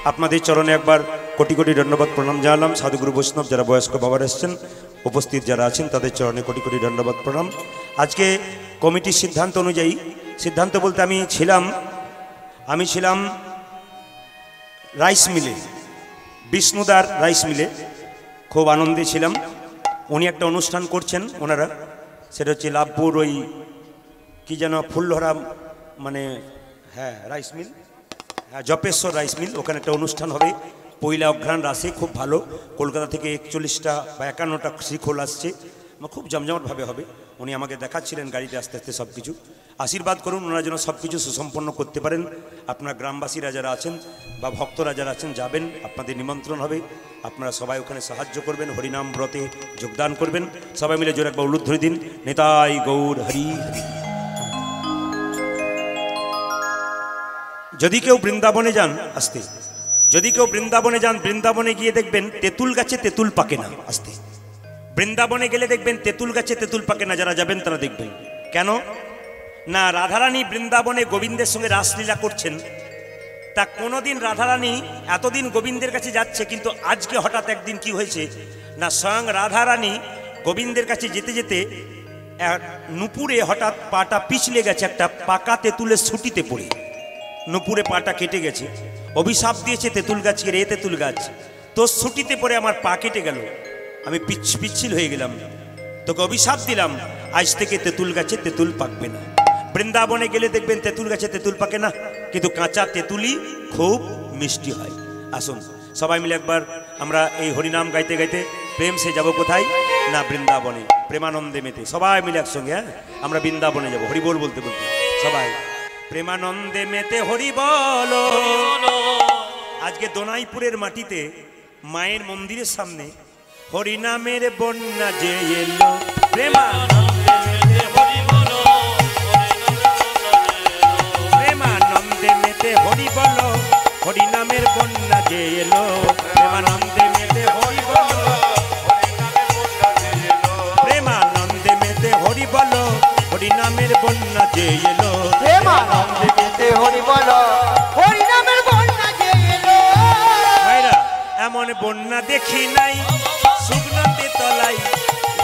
আপনাদের চরণে একবার কোটি কোটি ধন্যবাদ প্রণাম জানালাম সাধুগুরু বৈষ্ণব যারা বয়স্ক বাবার এসছেন উপস্থিত যারা আছেন তাদের চরণে কোটি কোটি ধন্যবাদ প্রণাম আজকে কমিটির সিদ্ধান্ত অনুযায়ী সিদ্ধান্ত বলতে আমি ছিলাম রাইস মিলে বিষ্ণুদার রাইস মিলে খুব আনন্দে ছিলাম উনি একটা অনুষ্ঠান করছেন ওনারা সেটা হচ্ছে লাভপুর ওই কি যেন ফুলহরা মানে হ্যাঁ রাইস মিল হ্যাঁ জপেশ্বর রাইস মিল ওখানে একটা অনুষ্ঠান হবে পয়লা অঘ্রাণ রাসে খুব ভালো কলকাতা থেকে 41টা বা 51টা শিখোল আসছে খুব জমজমাটভাবে হবে উনি আমাকে দেখাচ্ছিলেন গাড়িতে আস্তে আস্তে সব কিছু আশীর্বাদ করুন ওনারা যেন সব কিছু সুসম্পন্ন করতে পারেন আপনার গ্রামবাসীরা যারা আছেন বা ভক্তরা যারা আছেন যাবেন আপনাদের নিমন্ত্রণ হবে আপনারা সবাই ওখানে সাহায্য করবেন হরিনাম ব্রতে যোগদান করবেন সবাই মিলে জোরে একবার উলুধ্বনি দিন নেতাই গৌর হরি হরি যদি কেউ বৃন্দাবনে যান আসতে যদি কেউ বৃন্দাবনে যান বৃন্দাবনে গিয়ে দেখবেন তেঁতুল গাছে তেঁতুল পাকে না আসতে বৃন্দাবনে গেলে দেখবেন তেঁতুল গাছে তেঁতুল পাকে না যারা যাবেন তারা দেখবেন কেন না রাধারানী বৃন্দাবনে গোবিন্দের সঙ্গে রাসলীলা করছেন তা কোনোদিন রাধারানী এতদিন গোবিন্দের কাছে যাচ্ছে কিন্তু আজকে হঠাৎ একদিন কি হয়েছে না স্বয়ং রাধারানী গোবিন্দের কাছে যেতে যেতে নুপুরে হঠাৎ পাটা পিছলে গেছে একটা পাকা তেঁতুলের ছুটিতে পড়ে নুপুরে পাটা কেটে গেছে অভিশাপ দিয়েছে তেঁতুল গাছকে রে তেঁতুল গাছ তোর ছুটিতে পড়ে আমার পা কেটে গেল আমি পিচ্ছিল হয়ে গেলাম তোকে অভিশাপ দিলাম আজ থেকে তেঁতুল গাছে তেঁতুল পাকবে না বৃন্দাবনে গেলে দেখবেন তেঁতুল গাছে তেঁতুল পাকে না কিন্তু কাঁচা তেঁতুলই খুব মিষ্টি হয় আসুন সবাই মিলে একবার আমরা এই হরিনাম গাইতে গাইতে প্রেম সে যাব কোথায় না বৃন্দাবনে প্রেমানন্দে মেতে সবাই মিলে একসঙ্গে হ্যাঁ আমরা বৃন্দাবনে যাব হরিবোল বলতে বলতে সবাই প্রেমানন্দে মেতে হরি বলো আজকে দোনাইপুরের মাটিতে মায়ের মন্দিরের সামনে হরিনামের বন্যা যে এলো প্রেমানন্দে মেতে হরি বলো প্রেমানন্দে মেতে হরি বলো হরিনামের বন্যা যে এলো প্রেমানন্দে মেতে হরি বলো প্রেমানন্দে মেতে হরি বলো হরিনামের বন্যা যে এলো প্রেমানন্দে মেতে হরি বল হরি নামের বন্যা যে এলো ভাইরা এমন বন্যা দেখি নাই শুকনাতে তলাই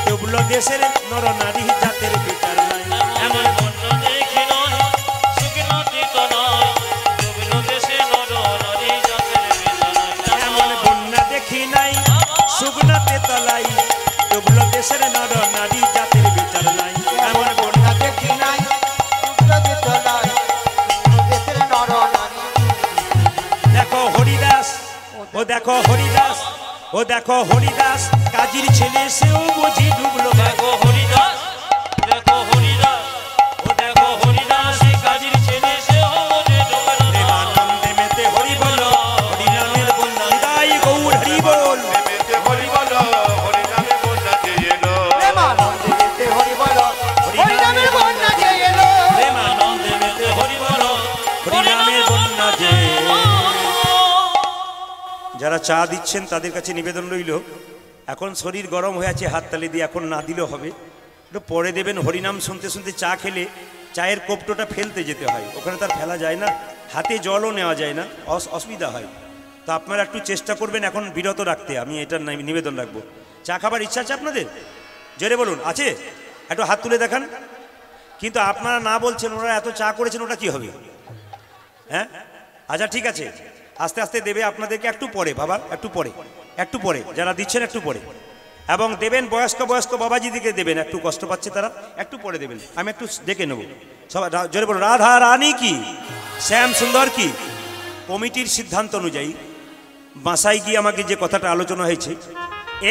ডুবলো দেশের নর নারী জাতের বিচার নাই এমন বন্য দেখি নয় শুকনো চিত নয় ডুবলো দেশে নর নারী জাতের বিছানায় এমন বন্যা দেখি নাই শুকনাতে তলাই ডুবলো দেশের নর নারী জাতের বিচার নাই এমন বন্যা বন্যা দেখি নাই শুক্র যে তলায় দেশের নর নারী দেখো হরিদাস ও দেখো হরিদাস ও দেখো হরিদাস কাজীর ছেলে সেও বুঝি ডুবলো দেখো হরিদাস দেখো হরিদাস ও দেখো হরিদাস এই কাজীর ছেলে সে হরে ডোবে না প্রেমানন্দে মেতে হরি বলো হরিনামের বন্যা নিতাই গৌর হরি বল মেতে হরি বলো হরি নামে বন্যা যে এলো প্রেমানন্দে মেতে হরি বল হরি নামের বন্যা যে এলো প্রেমানন্দে মেতে হরি বলো হরিনামের বন্যা যে যারা চা দিচ্ছেন তাদের কাছে নিবেদন রইল এখন শরীর গরম হয়ে আছে হাততালি দিয়ে এখন না দিলেও হবে একটু পরে দেবেন হরিনাম শুনতে শুনতে চা খেলে চায়ের কোপটোটা ফেলতে যেতে হয় ওখানে তার ফেলা যায় না হাতে জলও নেওয়া যায় না অসুবিধা হয় তো আপনারা একটু চেষ্টা করবেন এখন বিরত রাখতে, আমি এটার নিবেদন রাখবো। চা খাবার ইচ্ছা আছে আপনাদের? জোরে বলুন, আছে? একটু হাত তুলে দেখান। কিন্তু আপনারা না বলছেন, ওরা এত চা করেছেন, ওটা কি হবে? হ্যাঁ, আচ্ছা ঠিক আছে, আস্তে আস্তে দেবে আপনাদেরকে, একটু পরে বাবা, একটু পরে, একটু পরে যারা দিচ্ছেন একটু পরে, এবং দেবেন বয়স্ক বয়স্ক বাবাজিদিকে দেবেন, একটু কষ্ট পাচ্ছে তারা, একটু পরে দেবেন, আমি একটু দেখে নেব। সবাই জোরে বলুন, রাধা রানী কি, শ্যাম সুন্দর কি। কমিটির সিদ্ধান্ত অনুযায়ী বাসায় গিয়ে আমাকে যে কথাটা আলোচনা হয়েছে,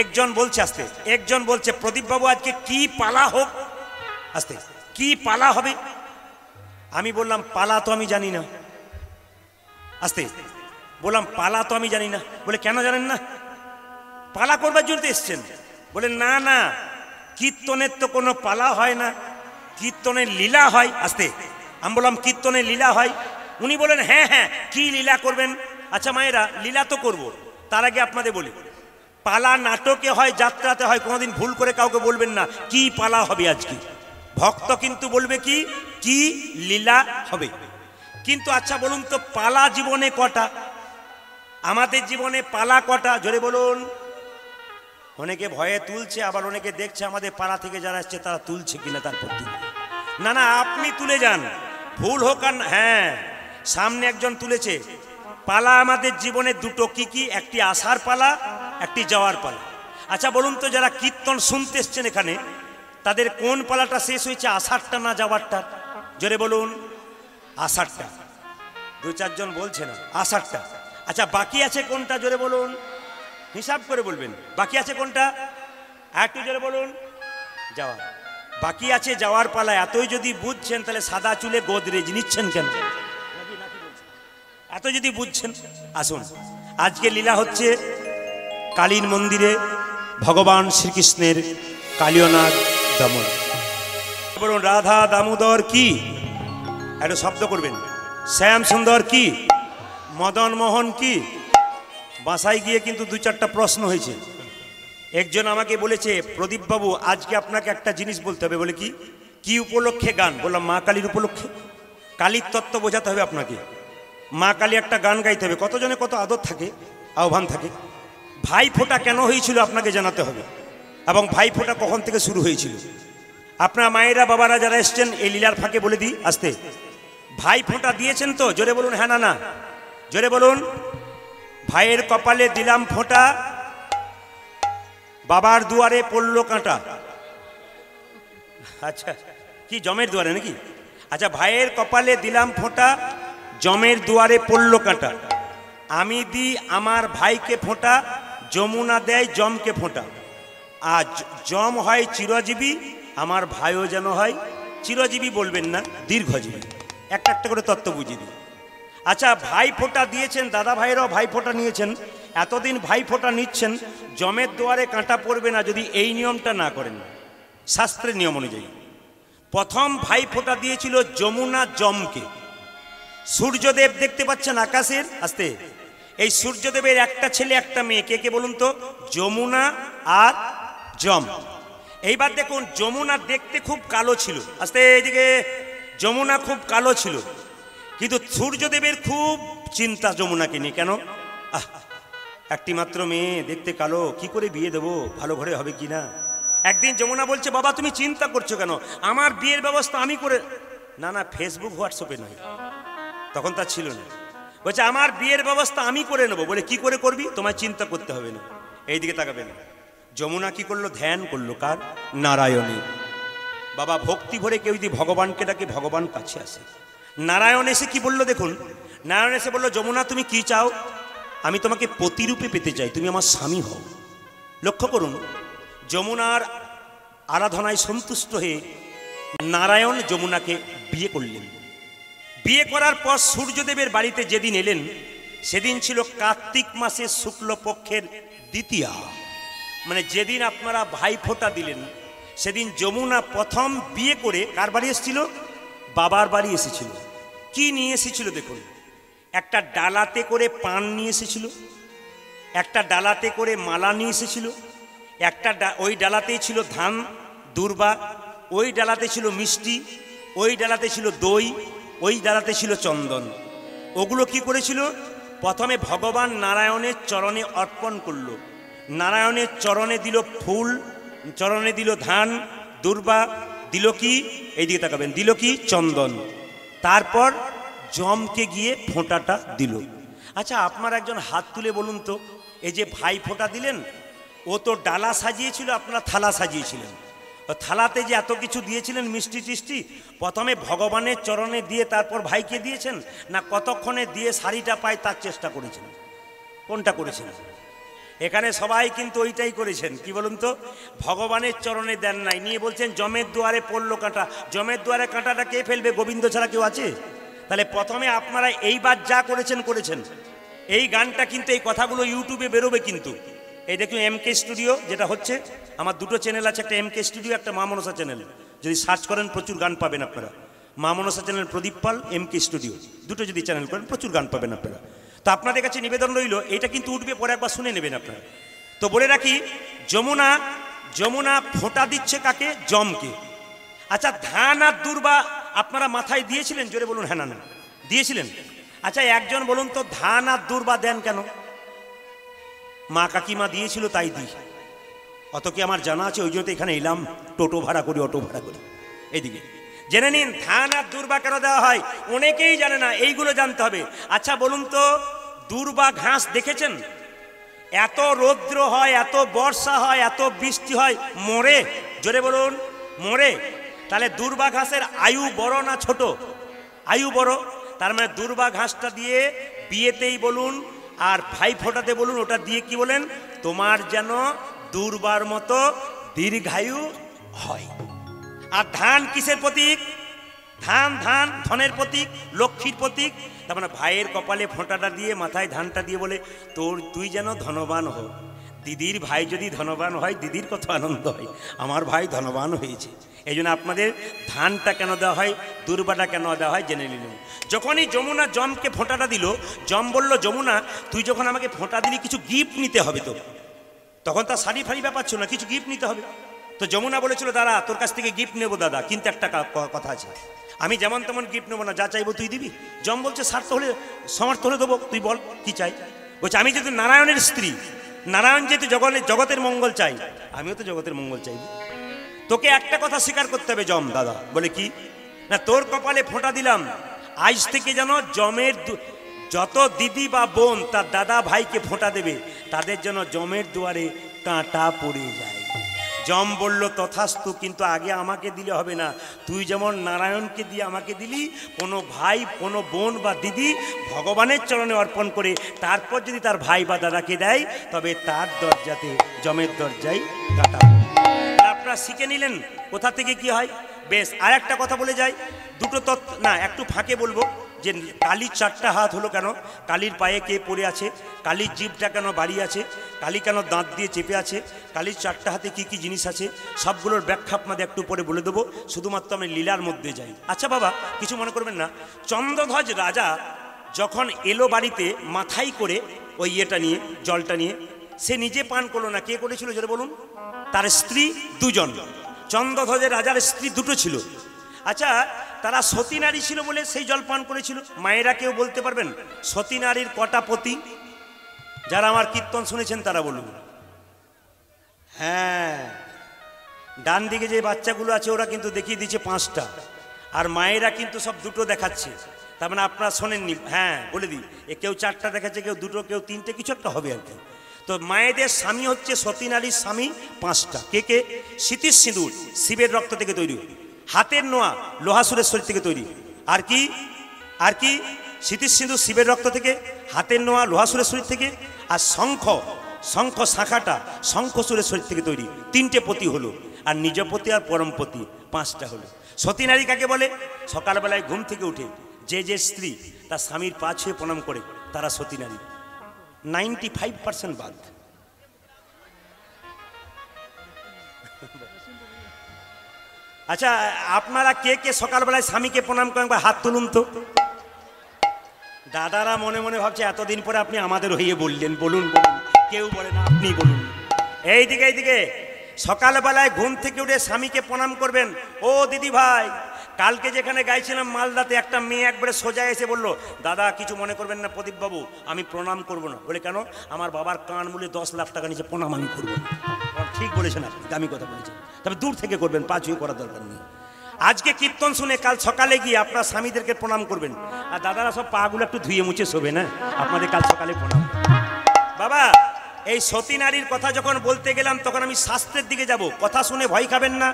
একজন বলছে আস্তে, একজন বলছে প্রদীপবাবু আজকে কি পালা হোক, আস্তে কি পালা হবে। আমি বললাম পালা তো আমি জানি না, আস্তে বললাম পালা তো আমি জানি না। বলে কেন জানেন না? পালা করবার জন্য এসছেন। বলে না না, কীর্তনের তো কোনো পালা হয় না, কীর্তনের লীলা হয়। আস্তে আমি বললাম কীর্তনের লীলা হয়? উনি বলেন হ্যাঁ হ্যাঁ, কি লীলা করবেন? আচ্ছা মায়েরা, লীলা তো করব, তার আগে আপনাদের বলি, পালা নাটকে হয়, যাত্রাতে হয়, কোনোদিন ভুল করে কাউকে বলবেন না কি পালা হবে আজকে। ভক্ত কিন্তু বলবে কি কি লীলা হবে। কিন্তু আচ্ছা বলুন তো, পালা জীবনে কটা? আমাদের জীবনে পালা কটা? জোরে বলুন। অনেকে ভয়ে তুলছে, আবার অনেকে দেখছে আমাদের পাড়া থেকে যারা আসছে তারা তুলছে কিনা, তারপর না না আপনি তুলে যান, ভুল হোক আর হ্যাঁ, সামনে একজন তুলেছে। পালা আমাদের জীবনে দুটো, কি কি? একটি আসার পালা, একটি যাওয়ার পালা। আচ্ছা বলুন তো, যারা কীর্তন শুনতে এসছেন এখানে, তাদের কোন পালাটা শেষ হয়েছে, আষাঢ়টা না যাওয়ারটা? জোরে বলুন। আষাঢ়টা। দু চারজন বলছে না, আষাঢ়টা। আচ্ছা বাকি আছে কোনটা? জোরে বলুন, হিসাব করে বলবেন, বাকি আছে কোনটা? একটু জোরে বলুন। যাওয়া বাকি আছে, যাওয়ার পালা। এতই যদি বুঝছেন তাহলে সাদা চুলে গোদরেজ নিচ্ছেন কেন? এত যদি বুঝছেন, আসুন আজকে লীলা হচ্ছে কালীর মন্দিরে ভগবান শ্রীকৃষ্ণের কালীয়নাগ দমন। বলুন রাধা দামোদর কি, একটু শব্দ করবেন। শ্যাম সুন্দর কি, মদন মোহন কি। বাসায় গিয়ে কিন্তু দু চারটা প্রশ্ন হয়েছে। একজন আমাকে বলেছে প্রদীপবাবু আজকে আপনাকে একটা জিনিস বলতে হবে। বলে কি? কি উপলক্ষে গান? বললাম মা কালীর উপলক্ষে। কালীর তত্ত্ব বোঝাতে হবে আপনাকে, মা কালী একটা গান গাইতে হবে। কতজনে কত আদর থাকে, আহ্বান থাকে। ভাই ফোঁটা কেন হয়েছিল আপনাকে জানাতে হবে, এবং ভাই ফোঁটা কখন থেকে শুরু হয়েছিল। আপনার মায়েরা বাবারা যারা এসছেন এই লীলার ফাঁকে বলে দিই আস্তে, ভাই ফোঁটা দিয়েছেন তো? জোরে বলুন হ্যাঁ না না, জোরে বলুন। ভাইয়ের কপালে দিলাম ফোঁটা, বাবার দুয়ারে পড়লো কাঁটা। আচ্ছা কি জমের দুয়ারে নাকি? আচ্ছা ভাইয়ের কপালে দিলাম ফোঁটা, জমের দুয়ারে পড়লো কাঁটা। আমি দিই আমার ভাইকে ফোঁটা, যমুনা দেয় জমকে ফোঁটা। আর জম হয় চিরজীবী, আমার ভাইও যেন হয় চিরজীবী। বলবেন না দীর্ঘজীবী। একটা একটা করে তত্ত্ব বুঝিয়ে দিই। আচ্ছা ভাই ফোঁটা দিয়েছেন, দাদা ভাইরাও ভাই ফোঁটা নিয়েছেন, এতদিন ভাই ফোঁটা নিচ্ছেন, জমের দুয়ারে কাঁটা পড়বে না যদি এই নিয়মটা না করেন শাস্ত্রের নিয়ম অনুযায়ী। প্রথম ভাই ফোঁটা দিয়েছিল যমুনা জমকে। সূর্যদেব দেখতে পাচ্ছেন আকাশের, আস্তে, এই সূর্যদেবের একটা ছেলে একটা মেয়ে, কে কে বলুন তো? যমুনা আর জম। এইবার দেখুন যমুনা দেখতে খুব কালো ছিল, আস্তে এইদিকে, যমুনা খুব কালো ছিল, কিন্তু সূর্যদেবের খুব চিন্তা যমুনাকে নিয়ে। কেন? একটি মাত্র মেয়ে, দেখতে কালো, কি করে বিয়ে দেবো, ভালো ঘরে হবে কি না। একদিন যমুনা বলছে বাবা তুমি চিন্তা করছো কেন, আমার বিয়ের ব্যবস্থা আমি করে। না না ফেসবুক হোয়াটসঅ্যাপে নয়, তখন তা ছিল না। বলছে আমার বিয়ের ব্যবস্থা আমি করে নেবো। বলে কি করে করবি, তোমায় চিন্তা করতে হবে না, এইদিকে তাকাবে না। যমুনা কি করলো, ধ্যান করলো কার? নারায়ণী। বাবা ভক্তি ভরে কেউ যদি ভগবানকে ডাকে ভগবান কাছে আসে। নারায়ণ এসে কি বললো দেখুন, নারায়ণ এসে বললো যমুনা তুমি কি চাও? আমি তোমাকে পতিরূপে পেতে চাই, তুমি আমার স্বামী হও। লক্ষ্য করুন, যমুনার আরাধনায় সন্তুষ্ট হয়ে নারায়ণ যমুনাকে বিয়ে করলেন। বিয়ে করার পর সূর্যদেবের বাড়িতে যেদিন এলেন সেদিন ছিল কার্তিক মাসের শুক্লপক্ষের দ্বিতীয়া, মানে যেদিন আপনারা ভাই ফোঁটা দিলেন সেদিন যমুনা প্রথম বিয়ে করে কার বাড়ি এসেছিল? বাবার বাড়ি এসেছিল। কি নিয়ে এসেছিল দেখুন, একটা ডালাতে করে পান নিয়ে এসেছিল, একটা ডালাতে করে মালা নিয়ে এসেছিল, একটা ওই ডালাতেই ছিল ধান দুর্বা, ওই ডালাতে ছিল মিষ্টি, ওই ডালাতে ছিল দই, ওই ডালাতে ছিল চন্দন। ওগুলো কি করেছিল? প্রথমে ভগবান নারায়ণের চরণে অর্পণ করলো। নারায়ণের চরণে দিল ফুল, চরণে দিল ধান, দুর্বা দিল কি, এইদিকে তাকাবেন, দিল কি চন্দন। তারপর যমকে গিয়ে ফোঁটাটা দিল। আচ্ছা আপনারা একজন হাত তুলে বলুন তো, এই যে ভাই ফোঁটা দিলেন, ও তো ডালা সাজিয়েছিল, আপনারা থালা সাজিয়েছিলেন। থালাতে যে এত কিছু দিয়েছিলেন মিষ্টি টিষ্টি, প্রথমে ভগবানের চরণে দিয়ে তারপর ভাইকে দিয়েছেন, না কতক্ষণে দিয়ে শাড়িটা পায় তার চেষ্টা করেছেন? কোনটা করেছেন? এখানে সবাই কিন্তু ওইটাই করেছেন। কি বলুন তো, ভগবানের চরণে দেন নাই, নিয়ে বলছেন জমের দুয়ারে পড়লো কাঁটা। জমের দুয়ারে কাঁটাটা কে ফেলবে? গোবিন্দ ছাড়া কেউ আছে? তাহলে প্রথমে আপনারা এইবার যা করেছেন করেছেন। এই গানটা কিন্তু, এই কথাগুলো ইউটিউবে বেরোবে কিন্তু। এই দেখুন এমকে স্টুডিও যেটা হচ্ছে, আমার দুটো চ্যানেল আছে, একটা এমকে স্টুডিও, একটা মা মনসা চ্যানেল। যদি সার্চ করেন প্রচুর গান পাবেন আপনারা। মা মনসা চ্যানেল প্রদীপ পাল, এমকে স্টুডিও, দুটো যদি চ্যানেল করেন প্রচুর গান পাবেন আপনারা। তো আপনাদের কাছে নিবেদন রইল, এটা কিন্তু উঠবে, পরে একবার শুনে নেবেন আপনারা। তো বলে রাখি, যমুনা যমুনা ফোঁটা দিচ্ছে কাকে? যমকে। আচ্ছা ধান আর দুর্বা আপনারা মাথায় দিয়েছিলেন? জোরে বলুন হ্যাঁ না না দিয়েছিলেন। আচ্ছা একজন বলুন তো, ধান আর দুর্বা দেন কেন? মা কাকিমা দিয়েছিল তাই দিই, অত কি আমার জানা আছে? ওই জন্য এখানে এলাম, টোটো ভাড়া করি, অটো ভাড়া করি। এইদিকে জেনে নিন ধান আর দুর্বা কেন দেওয়া হয়, অনেকেই জানে না, এইগুলো জানতে হবে। আচ্ছা বলুন তো, দুর্বা ঘাস দেখেছেন? এত রৌদ্র হয়, এত বর্ষা হয়, এত বৃষ্টি হয়, মরে? জোরে বলুন মরে। তাহলে দুর্বা ঘাসের আয়ু বড় না ছোট? আয়ু বড়। তার মানে দুর্বা ঘাসটা দিয়ে বিয়েতেই বলুন আর ভাই ফোটাতে বলুন, ওটা দিয়ে কি বলেন? তোমার যেন দুর্বার মতো দীর্ঘায়ু হয়। আর ধান কিসের প্রতীক? ধান ধান ধনের প্রতীক, লক্ষ্মীর প্রতীক। তার মানে ভাইয়ের কপালে ফোঁটাটা দিয়ে, মাথায় ধানটা দিয়ে বলে, তুই যেন ধনবান হো। দিদির ভাই যদি ধনবান হয়, দিদির কত আনন্দ হয়, আমার ভাই ধনবান হয়েছে। এই জন্য আপনাদের ধানটা কেন দেওয়া হয়, দুর্বাটা কেন দেওয়া হয় জেনে নিলাম। যখনই যমুনা যমকে ফোঁটাটা দিল, যম বলল, যমুনা তুই যখন আমাকে ফোঁটা দিলি কিছু গিফট নিতে হবে তো। তখন তার শাড়ি ফাড়ি ব্যাপার ছিল না, কিছু গিফট নিতে হবে। তো যমুনা বলেছিল, দাদা তোর কাছ থেকে গিফট নেবো দাদা, কিন্তু একটা কথা আছে, আমি যেমন তেমন গিফট নেবো না, যা চাইবো তুই দিবি। যম বলছে স্বার্থ হলে, সমর্থ হলে দেবো, তুই বল কি চাই। বলছে আমি যেহেতু নারায়ণের স্ত্রী, নারায়ণ যেহেতু জগতের মঙ্গল চাই, আমিও তো জগতের মঙ্গল চাইব। তোকে একটা কথা স্বীকার করতে হবে যম দাদা। বলে কি? না তোর কপালে ফোঁটা দিলাম, আজ থেকে যেন যমের যত দিদি বা বোন তার দাদা ভাইকে ফোঁটা দেবে, তাদের যেন যমের দুয়ারে কাঁটা পড়ে যায়। যম বলল তথাস্তু, কিন্তু আগে আমাকে দিলে হবে না। তুই যেমন নারায়ণকে দিয়ে আমাকে দিলি, কোনো ভাই কোনো বোন বা দিদি ভগবানের চরণে অর্পণ করে তারপর যদি তার ভাই বা দাদাকে দেয়, তবে তার দরজাতে, যমের দরজায় কাঁটা। আপনারা শিখে নিলেন কোথা থেকে কি হয়। বেশ, আর একটা কথা বলে যাই, দুটো তত্ত্ব না, একটু ফাঁকে বলবো যে কালীর 4টা হাত হলো কেন, কালীর পায়ে কে পড়ে আছে, কালীর জিভটা কেন বাড়ি আছে, কালী কেন দাঁত দিয়ে চেপে আছে, কালীর 4টা হাতে কি কি জিনিস আছে, সবগুলোর ব্যাখ্যা আপনাদের একটু পরে বলে দেবো। শুধুমাত্র আমি লীলার মধ্যে যাই। আচ্ছা বাবা কিছু মনে করবেন না, চন্দ্রধ্বজ রাজা যখন এলো বাড়িতে মাথায় করে ওই ইয়েটা নিয়ে, জলটা নিয়ে, সে নিজে পান করলো না, কে করেছিল জোরে বলুন? তার স্ত্রী 2 জন। চন্দ্রধ্বজের রাজার স্ত্রী 2টো ছিল। আচ্ছা তারা সতী নারী ছিল বলে সেই জল পান করেছিল। মায়েরা কেউ বলতে পারবেন সতী নারীর কটা পতি? যারা আমার কীর্তন শুনেছেন তারা বলুন। হ্যাঁ, ডান দিকে যে বাচ্চাগুলো আছে ওরা কিন্তু দেখিয়ে দিচ্ছে 5টা, আর মায়েরা কিন্তু সব 2টো দেখাচ্ছে। তার মানে আপনারা শোনেননি। হ্যাঁ বলে দিই, কেউ 4টা দেখাচ্ছে, কেউ 2টো, কেউ 3টে, কিছু একটা হবে আর কি। তো মায়েদের স্বামী হচ্ছে সতী নারীর স্বামী 5টা। কে কে? সীতির সিঁদুর শিবের রক্ত থেকে তৈরি, হাতের নোয়া লোহা সুরেশ্বরী থেকে তৈরি, আর কি আর কি সীতির সিঁদুর শিবের রক্ত থেকে, হাতের নোয়া লোহা সুরেশ্বরী থেকে, আর শঙ্খ শাখাটা শঙ্খ সুরেশ্বরী থেকে তৈরি। 3টে পতি হলো, আর নিজপতি আর পরমপতি 5টা হলো। সতী নারী কাকে বলে? সকালবেলায় ঘুম থেকে উঠে যে স্ত্রী তার স্বামীর পা ছুঁয়ে প্রণাম করে তারা সতী নারী। 95% বাদ। আচ্ছা আপনারা কে কে সকালবেলায় স্বামীকে প্রণাম করেন? হাত তুলুন তো। দাদারা মনে মনে ভাবছে এতদিন পরে আপনি আমাদের হয়ে বললেন, বলুন বলুন। কেউ বলে না, আপনি বলুন। এইদিকে সকালবেলায় ঘুম থেকে উঠে স্বামীকে প্রণাম করবেন। ও দিদি ভাই কালকে যেখানে গাইছিলাম মালদাতে, একটা মেয়ে একবারে সোজা এসে বলল, দাদা কিছু মনে করবেন না প্রদীপবাবু, আমি প্রণাম করব না। বলে কেন? আমার বাবার কান মূলে 10 লাখ টাকা নিচে প্রণাম আমি করবো না। ঠিক বলেছেন আপনি, দামি কথা বলেছেন, তবে দূর থেকে করবেন, পা ছুঁয়ে করার দরকার নেই। আজকে কীর্তন শুনে কাল সকালে গিয়ে আপনার স্বামীদেরকে প্রণাম করবেন, আর দাদারা সব পাগুলো একটু ধুয়ে মুছে শোবে না, আপনাদের কাল সকালে প্রণাম। বাবা, এই সতী নারীর কথা যখন বলতে গেলাম তখন আমি শাস্ত্রের দিকে যাব। কথা শুনে ভয় খাবেন না,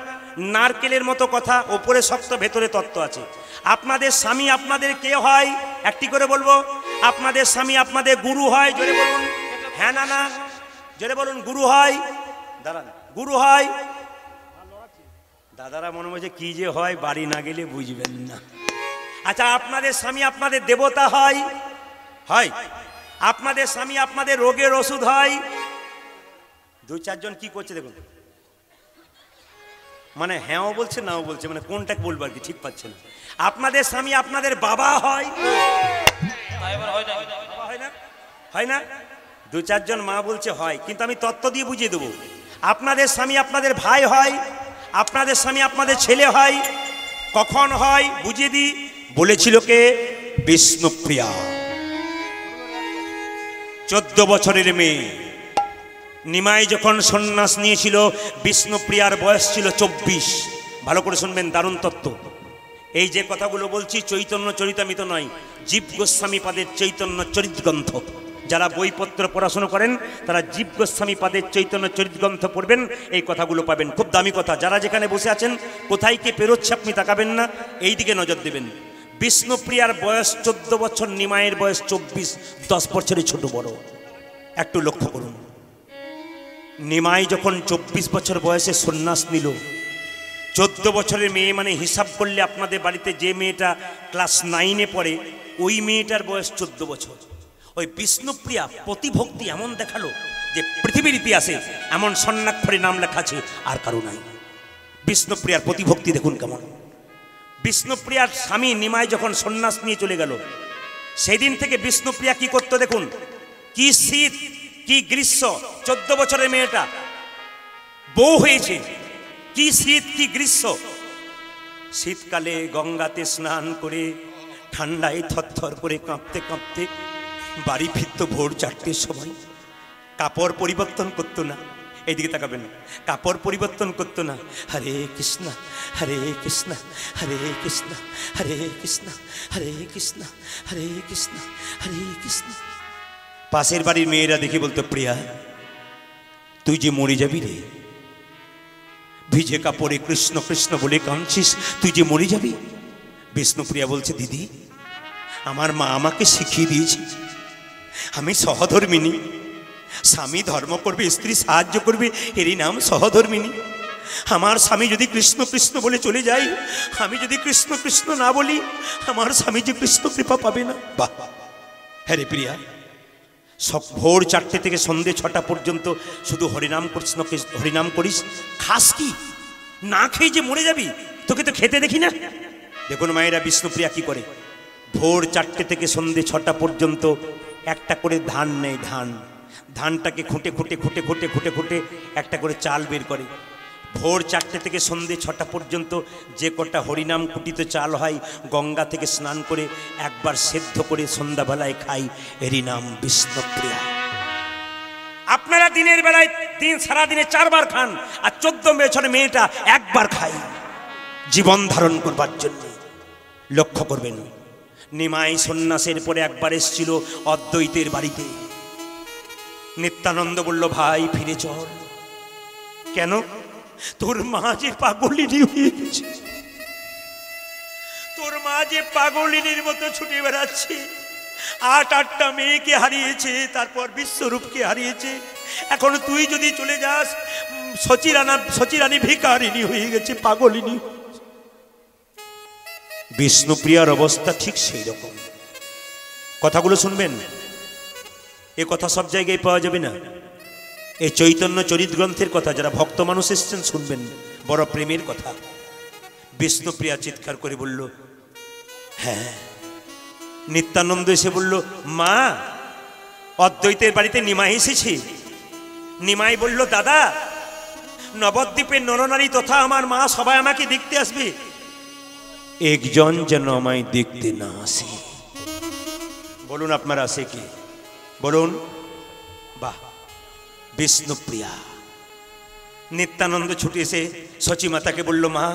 নারকেলের মতো কথা, ওপরে শক্ত ভেতরে তত্ত্ব আছে। আপনাদের স্বামী আপনাদের কে হয়? একটি করে বলবো। আপনাদের স্বামী আপনাদের গুরু হয়, জোরে বলুন। হ্যাঁ না না, জোরে বলুন। গুরু হয়, দাঁড়ান, গুরু হয়। দাদারা মনে হচ্ছে কি যে হয়, বাড়ি না গেলে বুঝবেন না। আচ্ছা, আপনাদের স্বামী আপনাদের দেবতা হয়, হয়। আপনাদের স্বামী আপনাদের রোগের ওষুধ হয়। 2-4 জন কি করছে দেখুন, মানে হ্যাঁও বলছে নাও বলছে, মানে কোনটা বলবো আর কি ঠিক পাচ্ছে না। আপনাদের স্বামী আপনাদের বাবা হয়, হয় না? হয় না? 2-4 জন মা বলছে হয়, কিন্তু আমি তত্ত্ব দিয়ে বুঝিয়ে দেবো। আপনাদের স্বামী আপনাদের ভাই হয়, আপনাদের স্বামী আপনাদের ছেলে হয়। কখন হয় বুঝিয়ে দিই। বলেছিল কে? বিষ্ণুপ্রিয়া। 14 বছরের মেয়ে নিমাই যখন সন্ন্যাস নিয়েছিল, বিষ্ণুপ্রিয়ার বয়স ছিল 24। ভালো করে শুনবেন, দারুণ তত্ত্ব। এই যে কথাগুলো বলছি চৈতন্য চরিতামৃত নয়, জীব গোস্বামী পাদের চৈতন্য চরিত গ্রন্থ। যারা বইপত্র পড়াশোনা করেন তারা জীব গোস্বামী পাদের চৈতন্য চরিত গ্রন্থ পড়বেন, এই কথাগুলো পাবেন। খুব দামি কথা। যারা যেখানে বসে আছেন, কোথায় কে পেরোচ্ছে আপনি তাকাবেন না, এই দিকে নজর দেবেন। বিষ্ণুপ্রিয়ার বয়স 14 বছর, নিমাইয়ের বয়স 24, 10 বছরের ছোট বড়। একটু লক্ষ্য করুন। নিমাই যখন 24 বছর বয়সে সন্ন্যাস নিল, 14 বছরের মেয়ে মানে হিসাব করলে আপনাদের বাড়িতে যে মেয়েটা ক্লাস 9-এ পড়ে, ওই মেয়েটার বয়স 14 বছর। ওই বিষ্ণুপ্রিয়া প্রতিভক্তি এমন দেখালো যে পৃথিবীর ইতিহাসে এমন স্বর্ণাক্ষরে নাম লেখা আছে আর কারো নাই। বিষ্ণুপ্রিয়ার প্রতিভক্তি দেখুন কেমন। বিষ্ণুপ্রিয়ার স্বামী নিমাই যখন সন্ন্যাস নিয়ে চলে গেল, সেদিন থেকে বিষ্ণুপ্রিয়া কি করতো দেখুন। কি শীত, কি গ্রীষ্ম, 14 বছরের মেয়েটা বউ হয়েছে, কি শীত কি গ্রীষ্ম। শীতকালে গঙ্গাতে স্নান করে ঠান্ডায় থরথর করে কাঁপতে কাঁপতে বাড়ি ফিরত ভোর 4টের সময়। কাপড় পরিবর্তন করতো না, এইদিকে তাকাবেন, কাপড় পরিবর্তন করতো না। হরে কৃষ্ণ হরে কৃষ্ণ হরে কৃষ্ণ হরে কৃষ্ণ হরে কৃষ্ণ হরে কৃষ্ণ হরে কৃষ্ণ। পাশের বাড়ির মেয়েরা দেখে বলতো, প্রিয়া তুই যে মরে যাবি রে, ভিজে কাপড়ে কৃষ্ণ কৃষ্ণ বলে কাঁদছিস, তুই যে মরে যাবি। বিষ্ণুপ্রিয়া বলছে, দিদি আমার মা আমাকে শিখিয়ে দিয়েছে, আমি সহধর্মিনী। স্বামী ধর্ম করবে, স্ত্রী সাহায্য করবে, এরই নাম সহধর্মিনী। আমার স্বামী যদি কৃষ্ণ কৃষ্ণ বলে চলে যায়, আমি যদি কৃষ্ণ কৃষ্ণ না বলি, আমার স্বামী যে কৃষ্ণ কৃপা পাবে না। বাহ, হ্যাঁ রে প্রিয়া, সব ভোর 4টে থেকে সন্ধে 6টা পর্যন্ত শুধু হরিনাম কৃষ্ণকে হরিনাম করিস। খাস কি? না খেয়ে যে মরে যাবি, তোকে তো খেতে দেখি না। দেখুন মায়েরা, বিষ্ণুপ্রিয়া কি করে, ভোর 4টে থেকে সন্ধে 6টা পর্যন্ত একটা করে ধান নেয়। ধানটাকে খুঁটে খুঁটে খুঁটে খুঁটে খুঁটে খুঁটে একটা করে চাল বের করে। ভোর 4টে থেকে সন্ধে 6টা পর্যন্ত যে কটা হরিনাম কুটিত চাল হয়, গঙ্গা থেকে স্নান করে একবার সেদ্ধ করে সন্ধ্যাবেলায় খাই, এরই নাম বিষ্ণুপ্রিয়া। আপনারা দিনের বেলায় সারাদিনে 4 বার খান, আর 14 বছরের মেয়েটা একবার খাই জীবন ধারণ করবার জন্য। লক্ষ্য করবেন, নিমাই সন্ন্যাসের পরে একবার এসেছিল অদ্বৈতের বাড়িতে। নিত্যানন্দ বলল, ভাই ফিরে চল। কেন? তোর মা যে পাগলিনী হয়ে গেছে, তোর মা যে পাগলিনীর মতো ছুটে বেড়াচ্ছে, 8-8টা মেয়েকে হারিয়েছে, তারপর বিশ্বরূপকে হারিয়েছে। এখন তুই যদি চলে যাস, সচিরানী ভিখারিনী হয়ে গেছে, পাগলিনী। বিষ্ণুপ্রিয়ার অবস্থা ঠিক সেই রকম। কথাগুলো শুনবেন, এ কথা সব জায়গায় পাওয়া যাবে না। এই চৈতন্য চরিত গ্রন্থের কথা, যারা ভক্ত মানুষ এসছেন শুনবেন, বড় প্রেমের কথা। বিষ্ণুপ্রিয়া চিৎকার করে বলল, হ্যাঁ। নিত্যানন্দ এসে বলল, মা অদ্বৈতের বাড়িতে নিমাই এসেছে। নিমাই বলল, দাদা নবদ্বীপের নরনারী তথা আমার মা সবাই আমাকে দেখতে আসবে। একজন যেন আমায় দেখতে না আসে। বলুন আপনারা আসে কি? বলুন। বাহ, বিষ্ণুপ্রিয়া। নিত্যানন্দ ছুটে এসে সচিমাতাকে বলল, মা,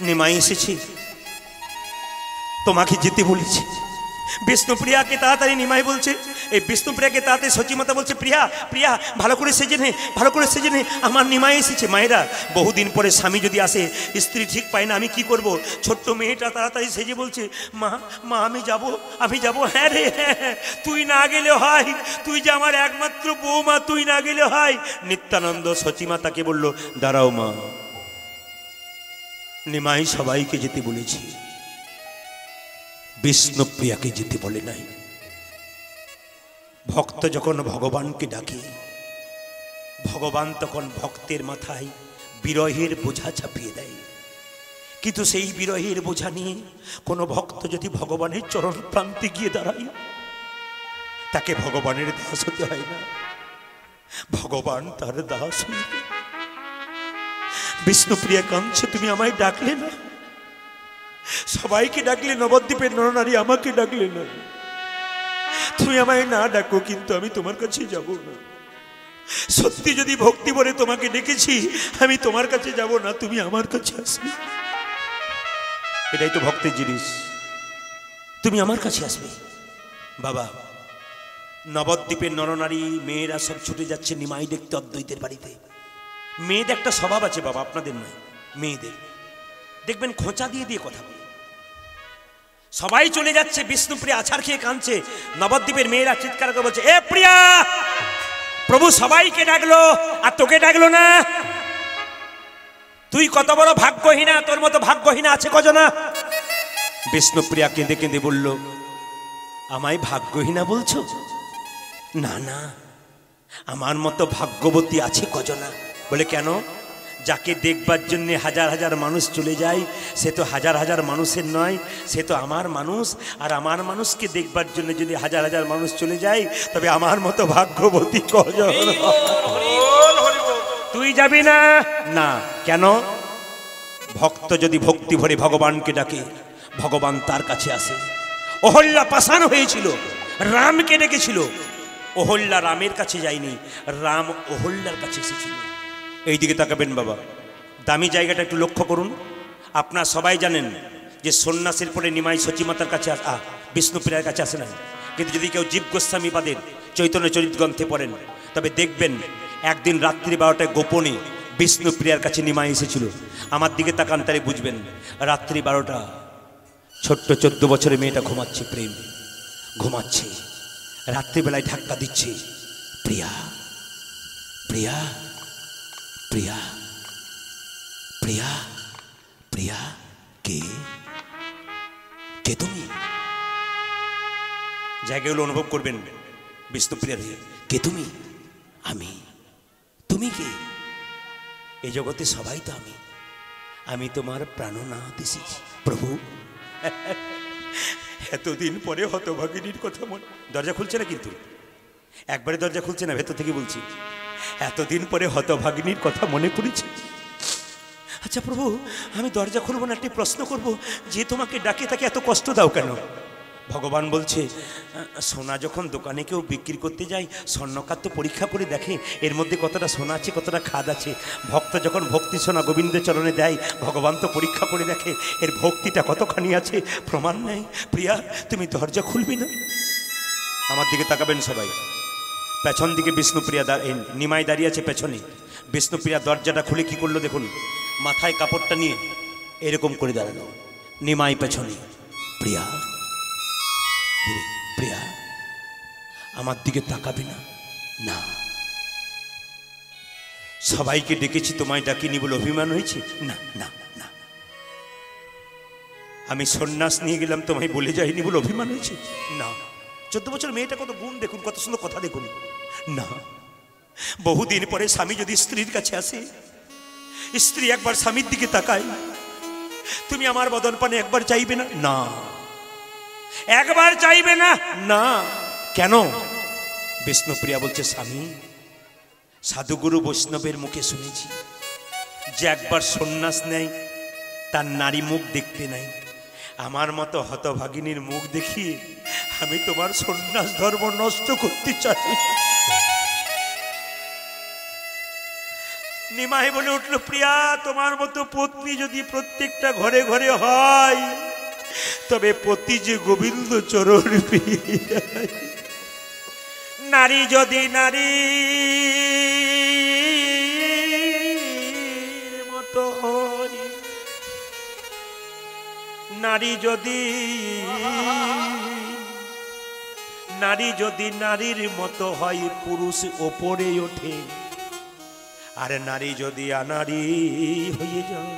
নিমাই এসেছি, তোমাকে যেতে বলেছি। বিষ্ণুপ্রিয়াকে তাড়াতাড়ি নিমাই বলছে, এই বিষ্ণুপ্রিয়াকে তাড়াতাড়ি সচিমাতা বলছে, প্রিয়া প্রিয়া ভালো করে সেজে নে, ভালো করে সেজে নে, আমার নিমাই এসেছে। মায়েরা, বহুদিন পরে স্বামী যদি আসে, স্ত্রী ঠিক পায় না, আমি কি করব? ছোট্ট মেয়েটা তাড়াতাড়ি সেজে বলছে, মা মা আমি যাব। হ্যাঁ রে হ্যাঁ, তুই না গেলে হয়, তুই যে আমার একমাত্র বৌমা, তুই না গেলে হয়। নিত্যানন্দ সচিমাতাকে বলল, দাঁড়াও মা, নিমাই সবাইকে যেতে বলেছি, বিষ্ণুপ্রিয়াকে যেতে বলে নাই। ভক্ত যখন ভগবানকে ডাকে, ভগবান তখন ভক্তের মাথায় বিরহের বোঝা চাপিয়ে দেয়। কিন্তু সেই বিরহের বোঝা নিয়ে কোনো ভক্ত যদি ভগবানের চরণ প্রান্তে গিয়ে দাঁড়ায়, তাকে ভগবানের দাস হতে হয় না, ভগবান তার দাস হইবে। বিষ্ণুপ্রিয়া কাঁদছে, তুমি আমায় ডাকলে না, সবাইকে ডাকলে, নবদ্বীপের নরনারী, আমাকে ডাকলে না। তুমি আমায় না ডাকো, কিন্তু আমি তোমার কাছে যাব না। সত্যি যদি ভক্তি ভরে তোমাকে ডেকেছি, আমি তোমার কাছে যাব না, তুমি আমার কাছে আসবে। এটাই তো ভক্তের জিনিস, তুমি আমার কাছে আসবে। বাবা, নবদ্বীপের নরনারী মেয়েরা সব ছুটে যাচ্ছে নিমাই দেখতে অদ্বৈতের বাড়িতে। মেয়েদের একটা স্বভাব আছে বাবা, আপনাদের নয়, মেয়েদের দেখবেন খোঁচা দিয়ে দিয়ে কথা বলে। সবাই চলে যাচ্ছে, বিষ্ণুপ্রিয়া আছাড় খেয়ে কাঁদছে। নবদ্বীপের মেয়েরা চিৎকার করে বলছে, এ প্রিয়া, প্রভু সবাইকে ডাকলো আর তোকে ডাকলো না, তুই কত বড় ভাগ্যহীনা, তোর মতো ভাগ্যহীনা আছে কজনা? বিষ্ণুপ্রিয়া কেঁদে কেঁদে বলল, আমায় ভাগ্যহীনা বলছো? না না, আমার মতো ভাগ্যবতী আছে কজনা। বলে কেন? যাকে দেখবার জন্য হাজার হাজার মানুষ চলে যায়, সে তো হাজার হাজার মানুষের নয়, সে তো আমার মানুষ। আর আমার মানুষকে দেখবার জন্য যদি হাজার হাজার মানুষ চলে যায়, তবে আমার মতো ভাগ্যবতী কজন? তুই যাবি না? না। কেন? ভক্ত যদি ভক্তি ভরে ভগবানকে ডাকে, ভগবান তার কাছে আসে। অহল্যা পাষাণ হয়েছিল, রামকে ডেকেছিল, অহল্যা রামের কাছে যায়নি, রাম অহল্যার কাছে এসেছিল। এই দিকে তাকাবেন বাবা, দামি জায়গাটা একটু লক্ষ্য করুন। আপনারা সবাই জানেন যে সন্ন্যাসের পরে নিমাই সচিমাতার কাছে বিষ্ণুপ্রিয়ার কাছে আসে না। কিন্তু যদি কেউ জীব গোস্বামী পাদের চৈতন্য চরিত গ্রন্থে পড়েন, তবে দেখবেন একদিন রাত্রি 12টায় গোপনে বিষ্ণুপ্রিয়ার কাছে নিমাই এসেছিল। আমার দিকে তাকান, তাহলে বুঝবেন। রাত্রি 12টা, ছোট্ট 14 বছরের মেয়েটা ঘুমাচ্ছে, প্রেম ঘুমাচ্ছে, রাত্রিবেলায় ধাক্কা দিচ্ছে, প্রিয়া প্রিয়া প্রিয়া প্রিয়া প্রিয়া, কে কে তুমি? জায়গাগুলো অনুভব করবেন বিষ্ণুপ্রিয়ার হয়ে। কে তুমি? আমি। তুমি কে? এই জগতে সবাই তো আমি, আমি তোমার প্রাণনাথ এসেছি প্রভু। এতদিন পরে হতভাগিনীর কথা মনে, দরজা খুলছে না কিন্তু, একবারে দরজা খুলছে না, ভেতর থেকে বলছি, এতদিন পরে হতভাগিনীর কথা মনে পড়েছে। আচ্ছা প্রভু, আমি দরজা খুলবো না, একটি প্রশ্ন করব, যে তোমাকে ডাকে তাকে এত কষ্ট দাও কেন? ভগবান বলছে, সোনা যখন দোকানে কেউ বিক্রি করতে যায়, স্বর্ণকার তো পরীক্ষা করে দেখে এর মধ্যে কতটা সোনা আছে, কতটা খাদ আছে। ভক্ত যখন ভক্তি সোনা গোবিন্দ চরণে দেয়, ভগবান তো পরীক্ষা করে দেখে এর ভক্তিটা কতখানি আছে, প্রমাণ নেই। প্রিয়া, তুমি দরজা খুলবি না? আমার দিকে তাকাবেন সবাই। পেছন দিকে বিষ্ণুপ্রিয়া নিমাই দাঁড়িয়ে আছে পেছনে। বিষ্ণুপ্রিয়া দরজাটা খুলে কি করলো দেখুন, মাথায় কাপড়টা নিয়ে এরকম করে দাঁড়ালো, নিমাই পেছনে। প্রিয়া, প্রিয়া, আমার দিকে তাকাবি না? না। সবাইকে ডেকেছি, তোমায় ডাকিনি বলে অভিমান হয়েছে? না না না। আমি সন্ন্যাস নিয়ে গেলাম, তোমায় বলে যাইনি বলে অভিমান হয়েছে? না। 14 বছর মেয়েটা কত গুণ দেখুন, কত সুন্দর কথা দেখুন। না। বহুদিন পরে স্বামী যদি স্ত্রীর কাছে আসে, স্ত্রী একবার স্বামীর দিকে তাকায়, তুমি আমার বদন পানে একবার চাইবে না? না। একবার চাইবে না? না। কেন? বিষ্ণুপ্রিয়া বলছে, স্বামী, সাধুগুরু বৈষ্ণবের মুখে শুনেছি যে একবার সন্ন্যাস নেয় তার নারী মুখ দেখতে নাই, আমার মতো হতভাগিনীর মুখ দেখিয়ে আমি তোমার সন্ন্যাস ধর্ম নষ্ট করতে চাই। নিমাই বলে উঠল, প্রিয়া, তোমার মতো পত্নী যদি প্রত্যেকটা ঘরে ঘরে হয়, তবে পতি যে গোবিন্দ চরণ পেয়ে যায়। নারী যদি নারী মতো হয়, নারী যদি নারীর মতো হয়, পুরুষ ওপরে ওঠে, আর নারী যদি আনারী হয়ে যায়,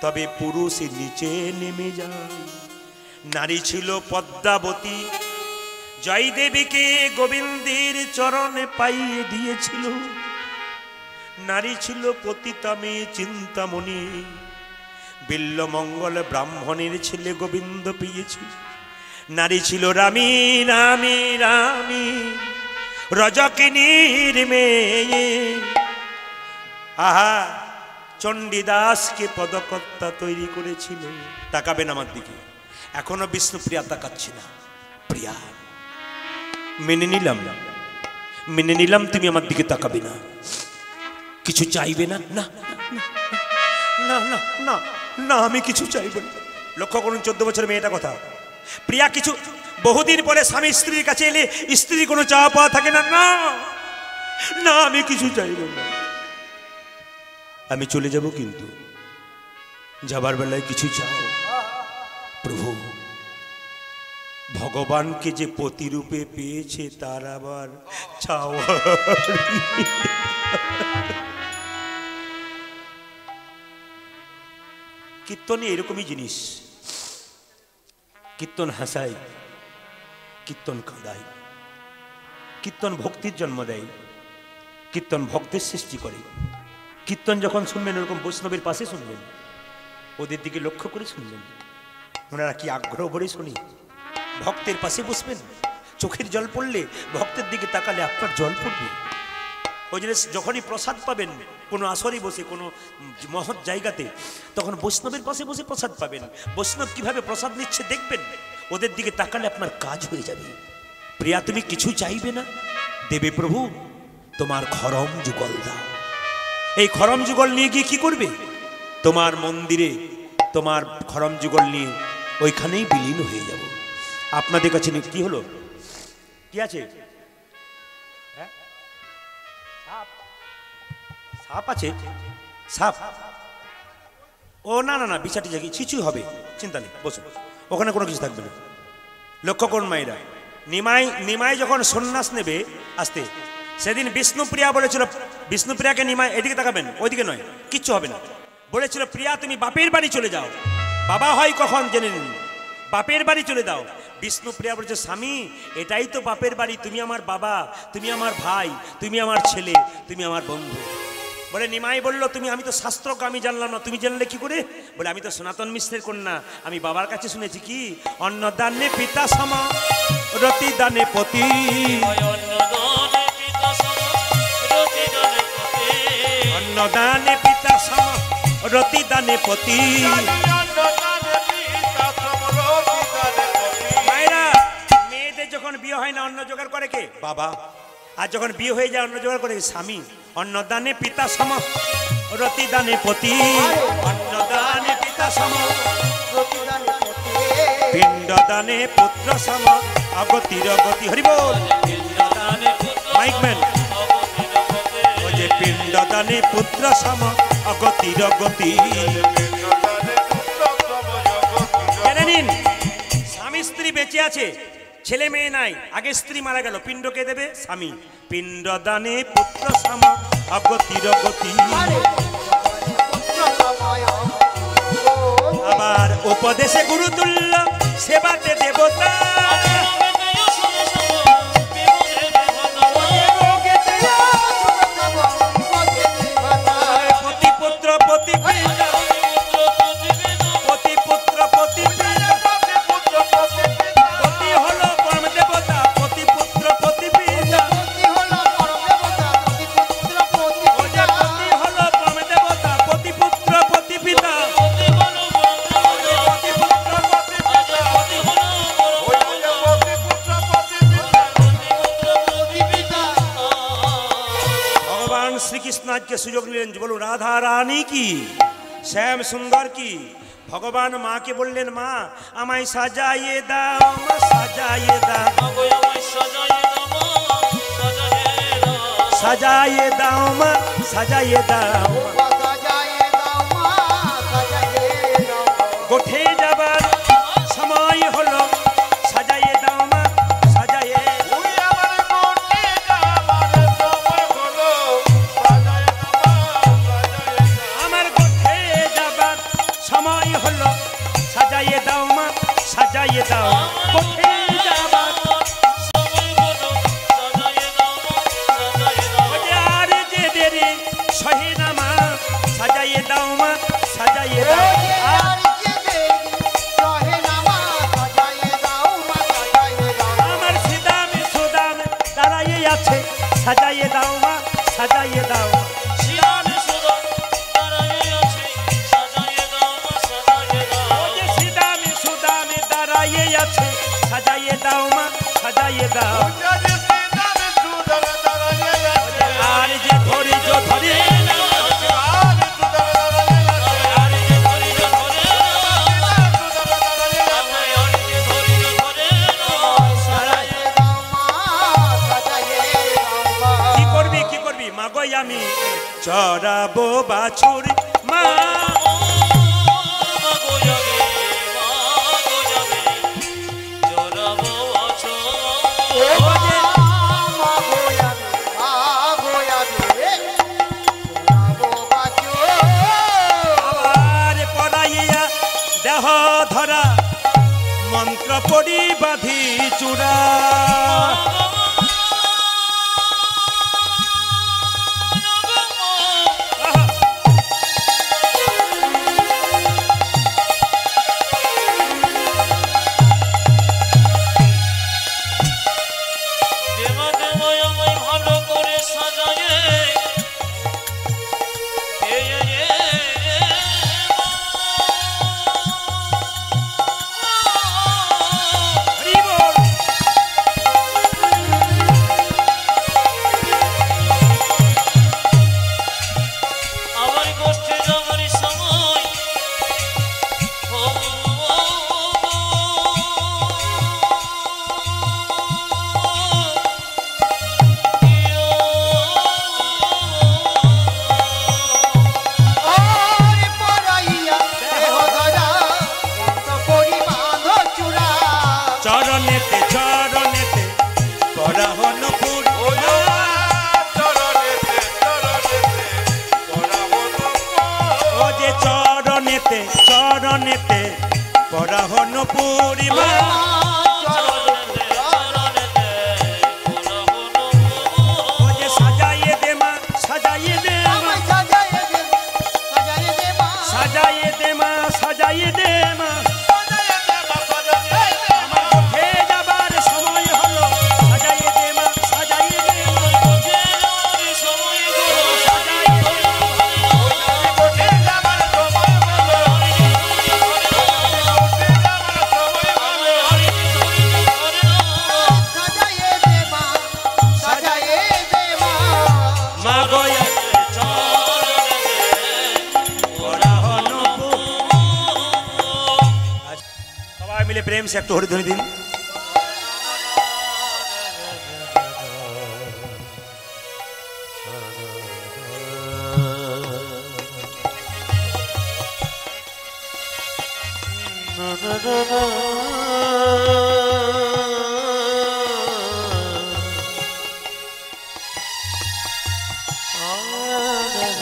তবে পুরুষ নিচে নেমে যায়। নারী ছিল পদ্মাবতী, জয়দেবীকে গোবিন্দের চরণে পাইয়ে দিয়েছিল। নারী ছিল পতিতা মেয়ে চিন্তামণি, বিল্লমঙ্গল ব্রাহ্মণের ছেলে গোবিন্দ পেয়েছিল। নারী ছিল রামী রামী রামী, রজকিনীর মেয়ে। আহা, চণ্ডীদাসকে পদকর্তা তৈরি করেছিল। তাকাবেন আমার দিকে, এখনো বিষ্ণুপ্রিয়া তাকাচ্ছি না। প্রিয়া, মেনে নিলাম তুমি আমার দিকে তাকাবে না, কিছু চাইবে না। না না না না না, আমি কিছু চাইব না। লক্ষ্য করুন 14 বছরের মেয়েটা কথা। প্রিয়া কিছু, বহুদিন পরে স্বামী স্ত্রীর কাছে এলে স্ত্রী কোনো চাওয়া পাওয়া থাকে না। না না, আমি কিছু চাইব না। আমি চলে যাব, কিন্তু যাবার বেলায় কিছু চাও। প্রভু, ভগবানকে যে পতিরূপে পেয়েছে তার আবার চাওয়া। কীর্তনে এরকমই জিনিস। কীর্তন হাসায়, কীর্তন কাঁদায়, কীর্তন ভক্তির জন্ম দেয়, কীর্তন ভক্তের সৃষ্টি করে। কীর্তন যখন শুনবেন, ওরকম বৈষ্ণবের পাশে শুনবেন, ওদের দিকে লক্ষ্য করে শুনবেন। ওনারা কি আগ্রহ ভরে শুনি, ভক্তের পাশে বসবেন। চোখের জল পড়লে ভক্তের দিকে তাকালে আপনার জল পড়বে। ওই জন্য যখনই প্রসাদ পাবেন কোনো আসরে বসে, কোনো মহৎ জায়গাতে, তখন বৈষ্ণবের পাশে বসে প্রসাদ পাবেন। বৈষ্ণব কিভাবে প্রসাদ নিচ্ছে দেখবেন, ওদের দিকে তাকালে আপনার কাজ হয়ে যাবে। প্রিয়া, তুমি কিছু চাইবে না, দেবে প্রভু। তোমার খরম যুগল দাও। এই খরম যুগল নিয়ে গিয়ে কি করবে? তোমার মন্দিরে তোমার খরম যুগল নিয়ে ওইখানেই বিলীন হয়ে যাব। আপনাদের কাছে কি হলো? কি আছে? সাপ আছে? সাপ? ও না না না, বিচারটি জায়গায় কিছুই হবে, চিন্তা নেই, বসুন, ওখানে কোনো কিছু থাকবে না। লক্ষ্য করুন মায়েরা, নিমাই যখন সন্ন্যাস নেবে আসতে, সেদিন বিষ্ণুপ্রিয়া বলেছিল, বিষ্ণুপ্রিয়াকে নিমাই, এদিকে তাকাবেন, ওইদিকে নয়, কিচ্ছু হবে না, বলেছিল, প্রিয়া তুমি বাপের বাড়ি চলে যাও। বাবা হয় কখন জেনে নিন, বাপের বাড়ি চলে দাও। বিষ্ণুপ্রিয়া বলেছে, স্বামী, এটাই তো বাপের বাড়ি, তুমি আমার বাবা, তুমি আমার ভাই, তুমি আমার ছেলে, তুমি আমার বন্ধু। বলে নিমাই বললো, আমি তো শাস্ত্রকে আমি জানলাম না, তুমি জানলে কি করে? বলে, আমি তো সনাতন মিশ্রের কন্যা, আমি বাবার কাছে শুনেছি কি, অন্নদানে পিতা সম, রতি দানে পতি। অন্নদানে পিতা সম, রতি দানে পতি। মায়েরা, মেয়েদের যখন বিয়ে হয় না, অন্ন জোগাড় করে কে? বাবা। আর যখন বিয়ে হয়ে যায়, অন্ন জোগাড় করে স্বামী। অন্নদানে পিতা সম, রতি দানে পতি। অন্নদানে পিতা সম, পিণ্ডদানে পুত্র সম, অগতির গতি। হরি বল। মাইকম্যান, ওই যে পিণ্ডদানে পুত্র সম, অগতির গতি। জেনে নিন, স্বামী স্ত্রী বেঁচে আছে, ছেলে মেয়ে নাই, আগে স্ত্রী মারা গেল, পিণ্ড কে দেবে? স্বামী। পিণ্ডদানে পুত্র সম, অগতির গতি। আবার উপদেশে গুরুতুল্য, সেবাতে দেবতা। পতিপুত্র পতিপিতা, পতিপুত্র পতিপিতা, পতি হলো পরম দেবতা, পতিপুত্র পতিপিতা। পতি হলো পরম দেবতা, পতিপুত্র পতিপিতা। পতিপুত্র আজকে সুযোগ নিলেন, বলুন রাধা রানী কি, শ্যাম সুন্দর কি। ভগবান মাকে বললেন, মা আমায় সাজাইয়ে দাও, মা সাজাইয়ে দাও, সাজাইয়ে দাও মা, সাজাইয়ে দাও। গোঠে যাবার সময় হলো, সাজাইয়ে দাও মা, সাজাইয়ে। আমার গোঠে যাবার সময় হলো, সাজাইয়ে দাও মা, সাজাইয়ে দাও। গোঠে যাবার আর যে দেরি সহে না মা, সাজাইয়ে দাও মা, সাজাইয়ে দাও। আমার সিদামে সুদামে দাঁড়াইয়ে আছে, সাজাইয়ে দাও মা, সাজাইয়ে দাও। সিদামে সুদামে দাঁড়াইয়ে আছে, সাজাইয়ে দাও মা, সাজাইয়ে দাও। আর যে ধৈর্য ধরে কি করবি মা গো, আমি চড়াবো বাছুর মা, দেহ ধরা মন্ত্র পড়ি বাঁধি চূড়া। চরণেতে চরণেতে পরাহন পুর, ও যে চরণেতে চরণেতে পরাহন পূর্ণিমা। ও যে সাজাইয়ে দে মা, সাজাইয়ে দে মা, সাজাইয়ে দে মা, সাজাইয়ে দে মা। प्रेम से एक तो हरिध्वनि दिन।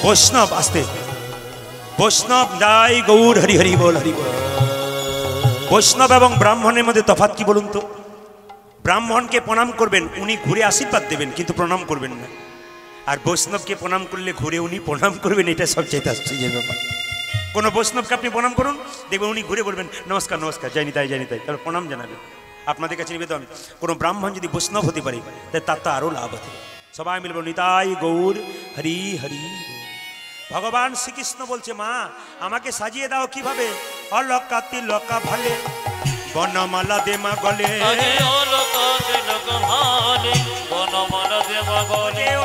वैष्णव आस्ते वैष्णव जय गौर हरि हरि बोल हरि बोल। वैष्णव एवं ब्राह्मणের মধ্যে তফাৎ কি বলুন তো? ব্রাহ্মণকে প্রণাম করবেন, উনি ঘুরে আশীর্বাদ দেবেন কিন্তু প্রণাম করবেন না। আর বৈষ্ণবকে প্রণাম করলে ঘুরে উনি প্রণাম করবেন, এটা সবচেয়ে আশ্চর্যের ব্যাপার। কোন বৈষ্ণবকে আপনি প্রণাম করুন, দেখবেন উনি ঘুরে বলবেন নমস্কার নমস্কার, জয় নিতাই জয় নিতাই, তারপর প্রণাম জানাবেন। আপনাদের কাছে নিবেদন, কোন ব্রাহ্মণ যদি বৈষ্ণব হতে পারে তার তো আরো লাভ হবে। সবাই মিলব নিতাই গৌর হরি হরি। ভগবান শ্রীকৃষ্ণ বলছে, মা আমাকে সাজিয়ে দাও কিভাবে? অলকা তিলকা ভালে বনমালা দে মা গলে,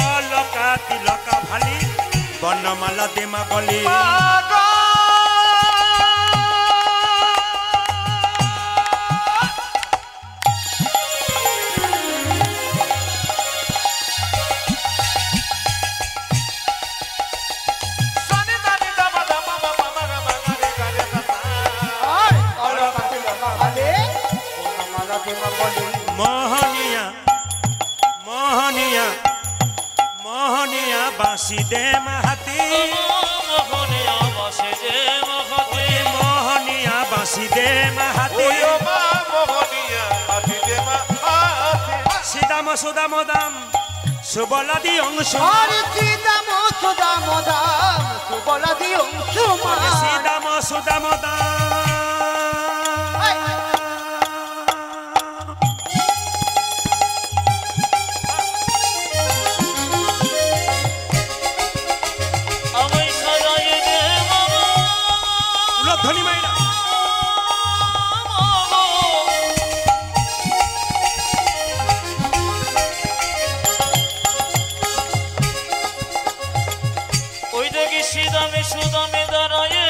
অলকা তিলকা ভালে বর্ণমালা দে মা গলে মোহনিয়া মোহনিয়া মোহনিয়া বাঁশি দে মাহাতি মোহনিয়া বাসে যে মহাতে মোহনিয়া বাঁশি দে মাহাতি সীতাম সুদাম দাম সুবলাদি অংশ সীতাম সুদাম দাম সুবলাদি অংশ সীতাম সুদাম দাম ধনী মাইরা ওই দেখি সুদামে সুদামে দাঁড়ায়ে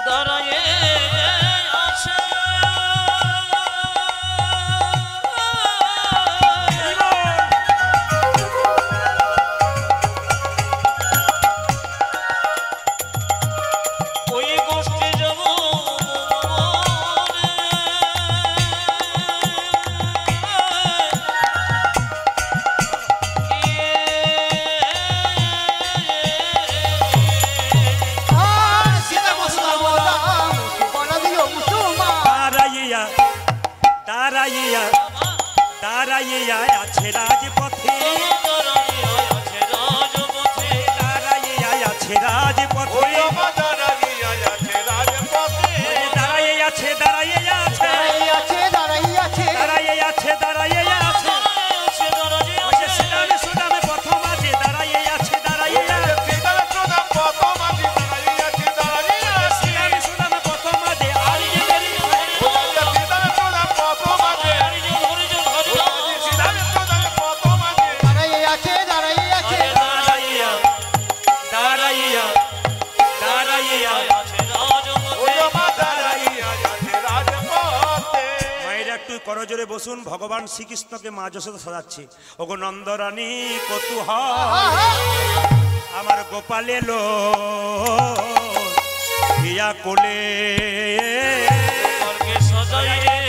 দাঁড়ায়ে আছে ওই গোষ্ঠী যাব তারাইয়া তারাইয়া আছে রাজপথে তারাইয়া আছে রাজপথে দাঁড়াইয়া আছে দাঁড়াইয়া আছে দাঁড়াইয়া আছে দাঁড়াইয়া আছে সুদামে সুদামে প্রথম আছে দাঁড়াইয়া আছে দাঁড়াইয়া সুদামে সুদামে প্রথম আছে আর যে দেরি করজোরে বসুন ভগবান শ্রীকৃষ্ণকে মা যশোদা সাজাচ্ছে ওগো নন্দরানী কৌতূহল আমার গোপাল এলো ইয়া কোলে সজাই রে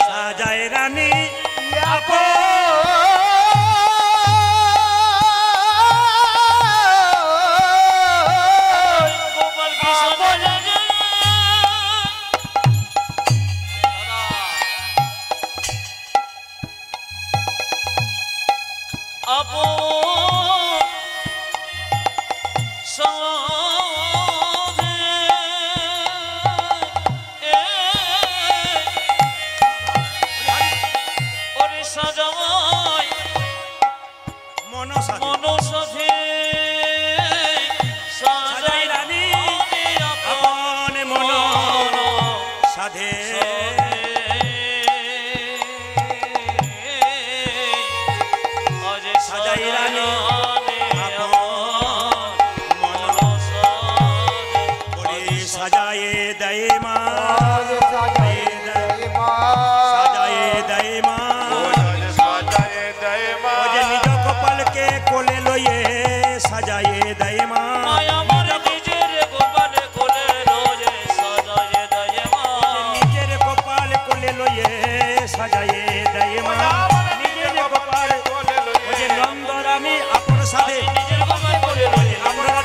সাজায় রানী আমরা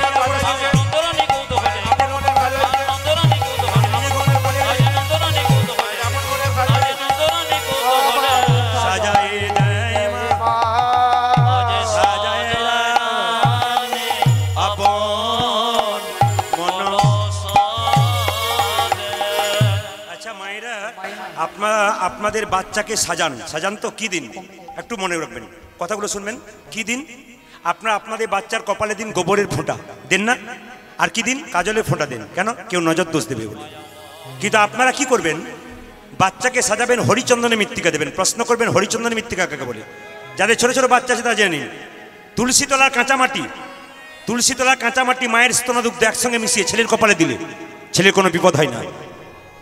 আপনাদের বাচ্চাকে সাজান তো কি দিন একটু মনে রাখবেন, কথাগুলো শুনবেন। কি দিন? আপনাদের বাচ্চার কপালে দিন গোবরের ফোঁটা দেন না, আর কি দিন? কাজলের ফোঁটা দেন। কেন? কেউ নজর দোষ দেবে বলে। কিন্তু আপনারা কি করবেন? বাচ্চাকে সাজাবেন, হরিচন্দনের মৃত্তিকা দেবেন। প্রশ্ন করবেন হরিচন্দনের মৃত্তিকা কাকে বলে? যাদের ছোট ছোট বাচ্চা আছে তারা জেনে নিন। তুলসী তলার কাঁচা মাটি মায়ের স্তনদুগ্ধ একসঙ্গে মিশিয়ে ছেলের কপালে দিলে ছেলের কোনো বিপদ হয় না।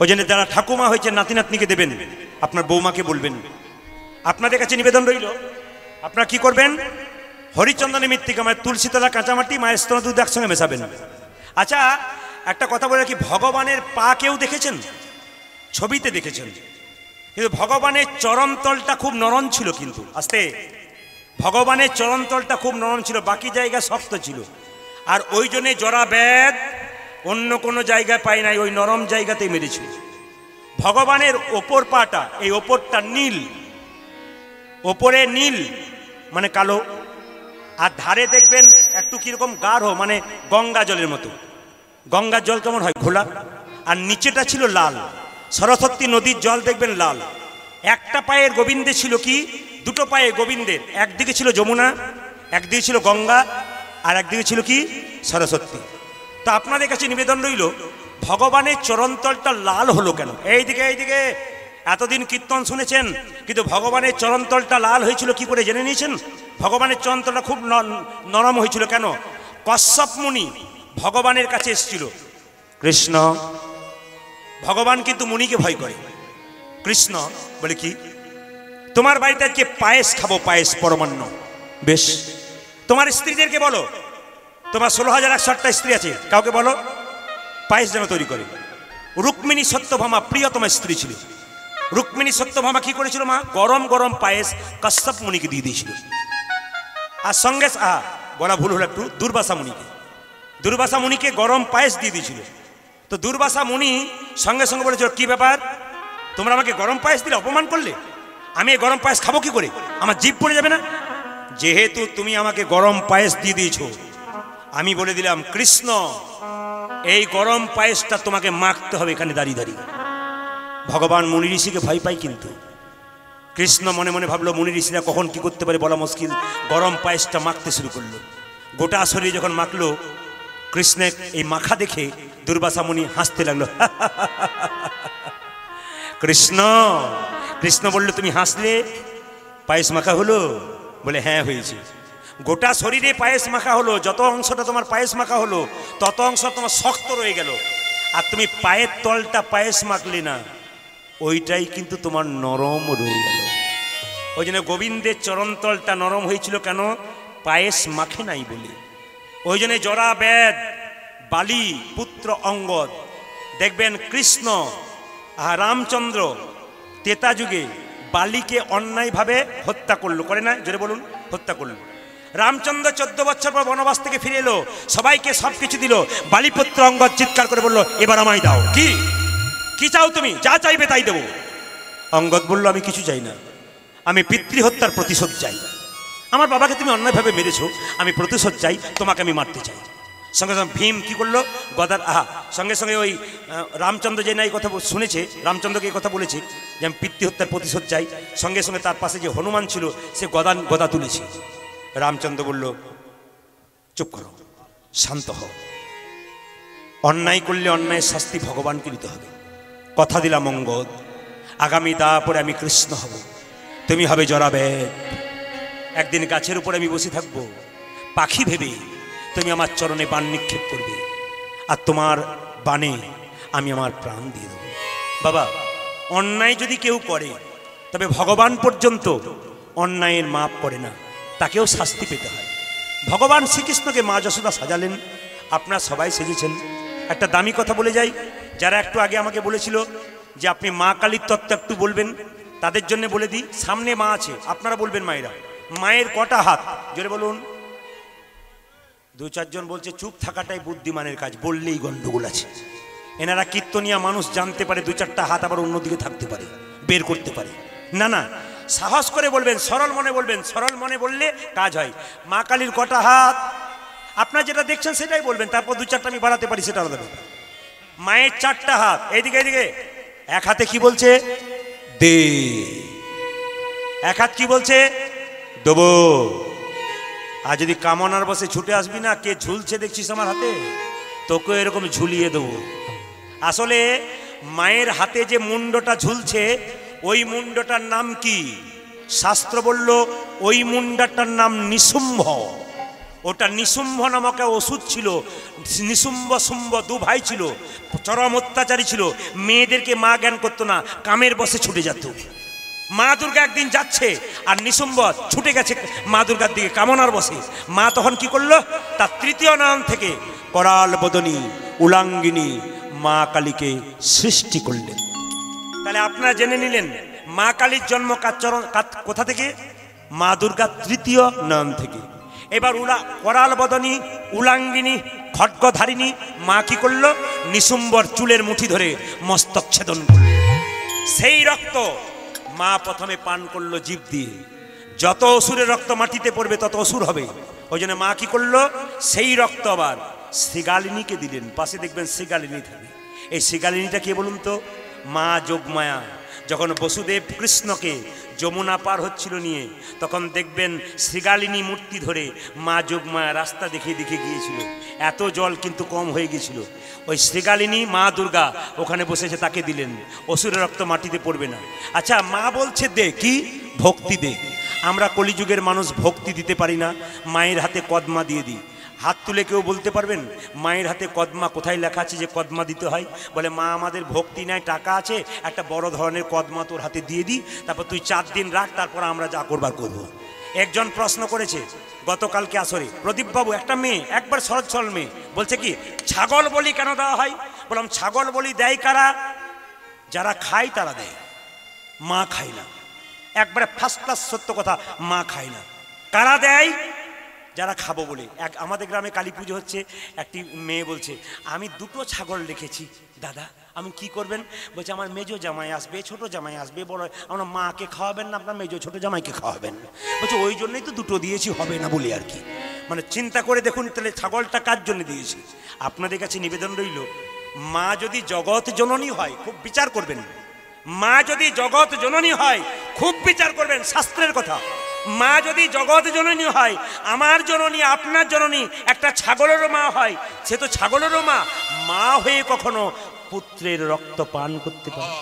ওই জন্য যারা ঠাকুমা হয়েছে নাতি নাতনিকে দেবেন, আপনার বৌমাকে বলবেন। আপনাদের কাছে নিবেদন রইল, আপনারা কি করবেন? হরিচন্দনের মৃত্তিকা মানে তুলসী তলা কাঁচা মাটি মায়ের স্তনদুগ্ধ একসঙ্গে মেশাবেন। আচ্ছা, একটা কথা বলে রাখি, ভগবানের পা কেউ দেখেছেন? ছবিতে দেখেছেন, কিন্তু ভগবানের চরণতলটা খুব নরম ছিল। কিন্তু আস্তে, ভগবানের চরণতলটা খুব নরম ছিল, বাকি জায়গা শক্ত ছিল। আর ওই জন্যে জরা ব্যাধ অন্য কোনো জায়গায় পায় নাই, ওই নরম জায়গাতেই মেরেছিল। ভগবানের ওপর পাটা, এই ওপরটা নীল, ওপরে নীল মানে কালো, আর ধারে দেখবেন একটু কিরকম গাঢ় মানে গঙ্গা জলের মতো। গঙ্গার জল কেমন হয়? ঘোলা। আর নিচেটা ছিল লাল। সরস্বতী নদীর জল দেখবেন লাল। একটা পায়ের গোবিন্দে ছিল কি? দুটো পায়ে গোবিন্দের, একদিকে ছিল যমুনা, একদিকে ছিল গঙ্গা, আর একদিকে ছিল কি? সরস্বতী। তো আপনাদের কাছে নিবেদন রইল, ভগবানের চরণতলটা লাল হলো কেন? এইদিকে এতদিন কীর্তন শুনেছেন, কিন্তু ভগবানের চরণতলটা লাল হয়েছিল কি করে জেনে নিয়েছেন? ভগবানের চরণতলটা খুব নরম হয়েছিল কেন? কশ্যপ মুনি ভগবানের কাছে এসেছিল। কৃষ্ণ, ভগবান কিন্তু মুনিকে ভয় করে। কৃষ্ণ বলে কি, তোমার বাড়িতে আজকে পায়েস খাবো, পায়েস পরমান্ন। বেশ, তোমার স্ত্রীদেরকে বলো, তোমার 16,108টা স্ত্রী আছে, কাউকে বলো পায়েস যেন তৈরি করে। রুক্মিণী সত্যভামা প্রিয়তমা স্ত্রী ছিল। রুক্মিণী সত্যভামা কি করেছিল? মা গরম গরম পায়েস কশ্যপ মুনিকে দিয়ে দিয়েছিল। আর সঙ্গে বলা ভুল হলো একটু, দুর্বাসা মুনিকে গরম পায়েস দিয়ে দিয়েছিল। তো দুর্বাসা মুনি সঙ্গে সঙ্গে বলেছিল, কি ব্যাপার, তোমরা আমাকে গরম পায়েস দিলে, অপমান করলে, আমি এই গরম পায়েস খাবো কি করে? আমার জিভ পড়ে যাবে না? যেহেতু তুমি আমাকে গরম পায়েস দিয়ে দিয়েছো, আমি বলে দিলাম কৃষ্ণ, এই গরম পায়েসটা তোমাকে মাখতে হবে এখানে দাঁড়িয়ে দাঁড়িয়ে। ভগবান মুনি ঋষিকে ভয় পায়, কিন্তু কৃষ্ণ মনে মনে ভাবলো মুনি ঋষিরা কখন কি করতে পারে বলা মুশকিল। গরম পায়েসটা মাখতে শুরু করলো। গোটা শরীরে যখন মাখলো, কৃষ্ণের এই মাখা দেখে দুর্বাসা মুনি হাসতে লাগলো। কৃষ্ণ বলল, তুমি হাসলে, পায়েস মাখা হলো? বলে হ্যাঁ হয়েছে। গোটা শরীরে পায়েস মাখা হলো, যত অংশটা তোমার পায়েস মাখা হলো তত অংশ তোমার শক্ত রয়ে গেল। আর তুমি পায়ের তলটা পায়েস মাখলে না, ওইটাই কিন্তু তোমার নরম রয়ে গেল। ওই জন্য গোবিন্দের চরণতলটা নরম হয়েছিল কেন? পায়েস মাখে নাই বলে। ওই জন্য জরা ব্যাধ, বালি পুত্র অঙ্গদ, দেখবেন কৃষ্ণ আর রামচন্দ্র ত্রেতা যুগে বালিকে অন্যায়ভাবে হত্যা করলো, করে না? জোরে বলুন, হত্যা করলো। রামচন্দ্র 14 বছর পর বনবাস থেকে ফিরে এলো, সবাইকে সবকিছু দিল। বালিপুত্র অঙ্গদ চিৎকার করে বলল, এবার আমায় দাও। কি চাও তুমি? যা চাইবে তাই দেবো। অঙ্গদ বলল, আমি কিছু চাই না, আমি পিতৃহত্যার প্রতিশোধ চাই। আমার বাবাকে তুমি অন্যায়ভাবে মেরেছো, আমি প্রতিশোধ চাই, তোমাকে আমি মারতে চাই। সঙ্গে সঙ্গে ভীম কি করলো? গদার সঙ্গে সঙ্গে ওই রামচন্দ্র যে না এই কথা শুনেছে, রামচন্দ্রকে এই কথা বলেছে যে আমি পিতৃহত্যার প্রতিশোধ চাই, সঙ্গে সঙ্গে তার পাশে যে হনুমান ছিল সে গদা তুলেছে। রামচন্দ্র বলল, চুপ করো, শান্ত হও। অন্যায় করলে অন্যায়ের শাস্তি ভগবানকে দিতে হবে। কথা দিলাম অঙ্গদ, আগামী তারপরে আমি কৃষ্ণ হব, তুমি হবে জরাবেদ। একদিন গাছের উপরে আমি বসে থাকবো, পাখি ভেবে তুমি আমার চরণে বাণ নিক্ষেপ করবে, আর তোমার বাণে আমি আমার প্রাণ দিয়ে দেবো। বাবা, অন্যায় যদি কেউ করে, তবে ভগবান পর্যন্ত অন্যায়ের মাপ করে না, তাকেও শাস্তি পেতে হয়। ভগবান শ্রীকৃষ্ণকে মা যশোদা সাজালেন, আপনারা সবাই সেজেছেন। একটা দামি কথা বলে যাই, যারা একটু আগে আমাকে বলেছিল যে আপনি মা কালীর তত্ত্ব একটু বলবেন, তাদের জন্য বলে দিই, সামনে মা আছে, আপনারা বলবেন মায়েরা, মায়ের কটা হাত? জোরে বলুন। 2-4 জন বলছে চুপ থাকাটাই বুদ্ধিমানের কাজ, বললেই গন্ডগোল আছে। এনারা কীর্তনিয়া মানুষ, জানতে পারে 2-4টা হাত আবার অন্যদিকে থাকতে পারে, বের করতে পারে না। সাহস করে বলবেন, সরল মনে বলবেন, সরল মনে বললে কাজ হয়। মা কালীর কটা হাত? আপনারা যেটা দেখছেন সেটাই বলবেন, তারপর 2-4টা আমি বাড়াতে পারি, সেটা আলাদা ব্যাপার। মায়ের 4টা হাত, এইদিকে এক হাতে কি বলছে? দে। এক হাত কি বলছে? দেবো। আর যদি কামনার বসে ছুটে আসবি না, কে ঝুলছে দেখছিস আমার হাতে, তোকে এরকম ঝুলিয়ে দেবো। আসলে মায়ের হাতে যে মুন্ডটা ঝুলছে, ওই মুন্ডটার নাম কি? শাস্ত্র বলল ওই মুন্ডাটার নাম নিশুম্ভ। ওটা নিশুম্ভ নামক ওষুধ ছিল। নিশুম্ভ শুম্ভ দু ভাই ছিল, চরম অত্যাচারী ছিল। মেয়েদেরকে মা জ্ঞান করতো না, কামের বসে ছুটে যেত। মা দুর্গা একদিন যাচ্ছে আর নিশুম্ভ ছুটে গেছে মা দুর্গার দিকে কামনার বসে। মা তখন কি করলো? তার তৃতীয় নাম থেকে করাল বদনী উলাঙ্গিনী মা কালীকে সৃষ্টি করলেন। তাহলে আপনারা জেনে নিলেন মা কালীর জন্ম কোথা থেকে? মা দুর্গার তৃতীয় নাম থেকে। এবার করাল বদনী উলাঙ্গিনী খड्गধারিণী মা কি করলো? নিশুম্বর চুলের মুঠি ধরে মস্তক ছেদন করল। সেই রক্ত মা প্রথমে পান করলো জিভ দিয়ে। যত অসুরের রক্ত মাটিতে পড়বে তত অসুর হবে। ওই জন্য মা কি করলো? সেই রক্ত আবার শ্রীগালিনীকে দিলেন। পাশে দেখবেন শ্রীগালিনী থাকে। এই শ্রীগালিনীটা কে বলুন তো? মা যোগমায়া। যখন বসুদেব কৃষ্ণকে যমুনা পার হচ্ছিল নিয়ে, তখন দেখবেন শ্রীগালিনী মূর্তি ধরে মা যোগমায়া রাস্তা দেখিয়ে দেখিয়ে গিয়েছিল। এত জল কিন্তু কম হয়ে গিয়েছিল। ওই শ্রীগালিনী মা দুর্গা ওখানে বসেছে, তাকে দিলেন। অসুরের রক্ত মাটিতে পড়বে না। আচ্ছা, মা বলছে দে কি? ভক্তি দে। আমরা কলিযুগের মানুষ ভক্তি দিতে পারি না, মায়ের হাতে কদমা দিয়ে দিই। হাত তুলে কেউ বলতে পারবেন মায়ের হাতে কদমা কোথায় লেখা আছে যে কদমা দিতে হয়? বলে মা আমাদের ভক্তি নাই, টাকা আছে, একটা বড় ধরনের কদমা তোর হাতে দিয়ে দিই, তারপর তুই 4 দিন রাখ, তারপর আমরা যা করবার করবো। একজন প্রশ্ন করেছে গতকালকে আসরে, প্রদীপবাবু একটা মেয়ে, একবার সরল সরল মেয়ে, বলছে কি ছাগল বলি কেন দেওয়া হয়? বললাম ছাগল বলি দেয় কারা? যারা খায় তারা দেয়, মা খায় না। একবারে ফার্স্ট ক্লাস সত্য কথা, মা খায় না। কারা দেয়? যারা খাবো বলে। আমাদের গ্রামে কালী পুজো হচ্ছে, একটি মেয়ে বলছে আমি 2টো ছাগল রেখেছি দাদা, আমি কি করবেন? বলছে আমার মেজো জামাই আসবে, ছোট জামাই আসবে, বড়। আমরা মাকে খাওয়াবেন না, আপনার মেজো ছোট জামাইকে খাওয়াবেন। বলছে ওই জন্যই তো 2টো দিয়েছি, হবে না বলে আর কি। মানে চিন্তা করে দেখুন তাহলে ছাগলটা কার জন্য দিয়েছি। আপনাদের কাছে নিবেদন রইল, মা যদি জগৎ জননী হয় খুব বিচার করবেন। মা যদি জগৎ জননী হয় খুব বিচার করবেন, শাস্ত্রের কথা। মা যদি জগৎ জননী হয়, আমার জননী আপনার জননী একটা ছাগলেরও মা হয়, সে তো ছাগলেরও মা। মা হয়ে কখনো পুত্রের রক্ত পান করতে পারে?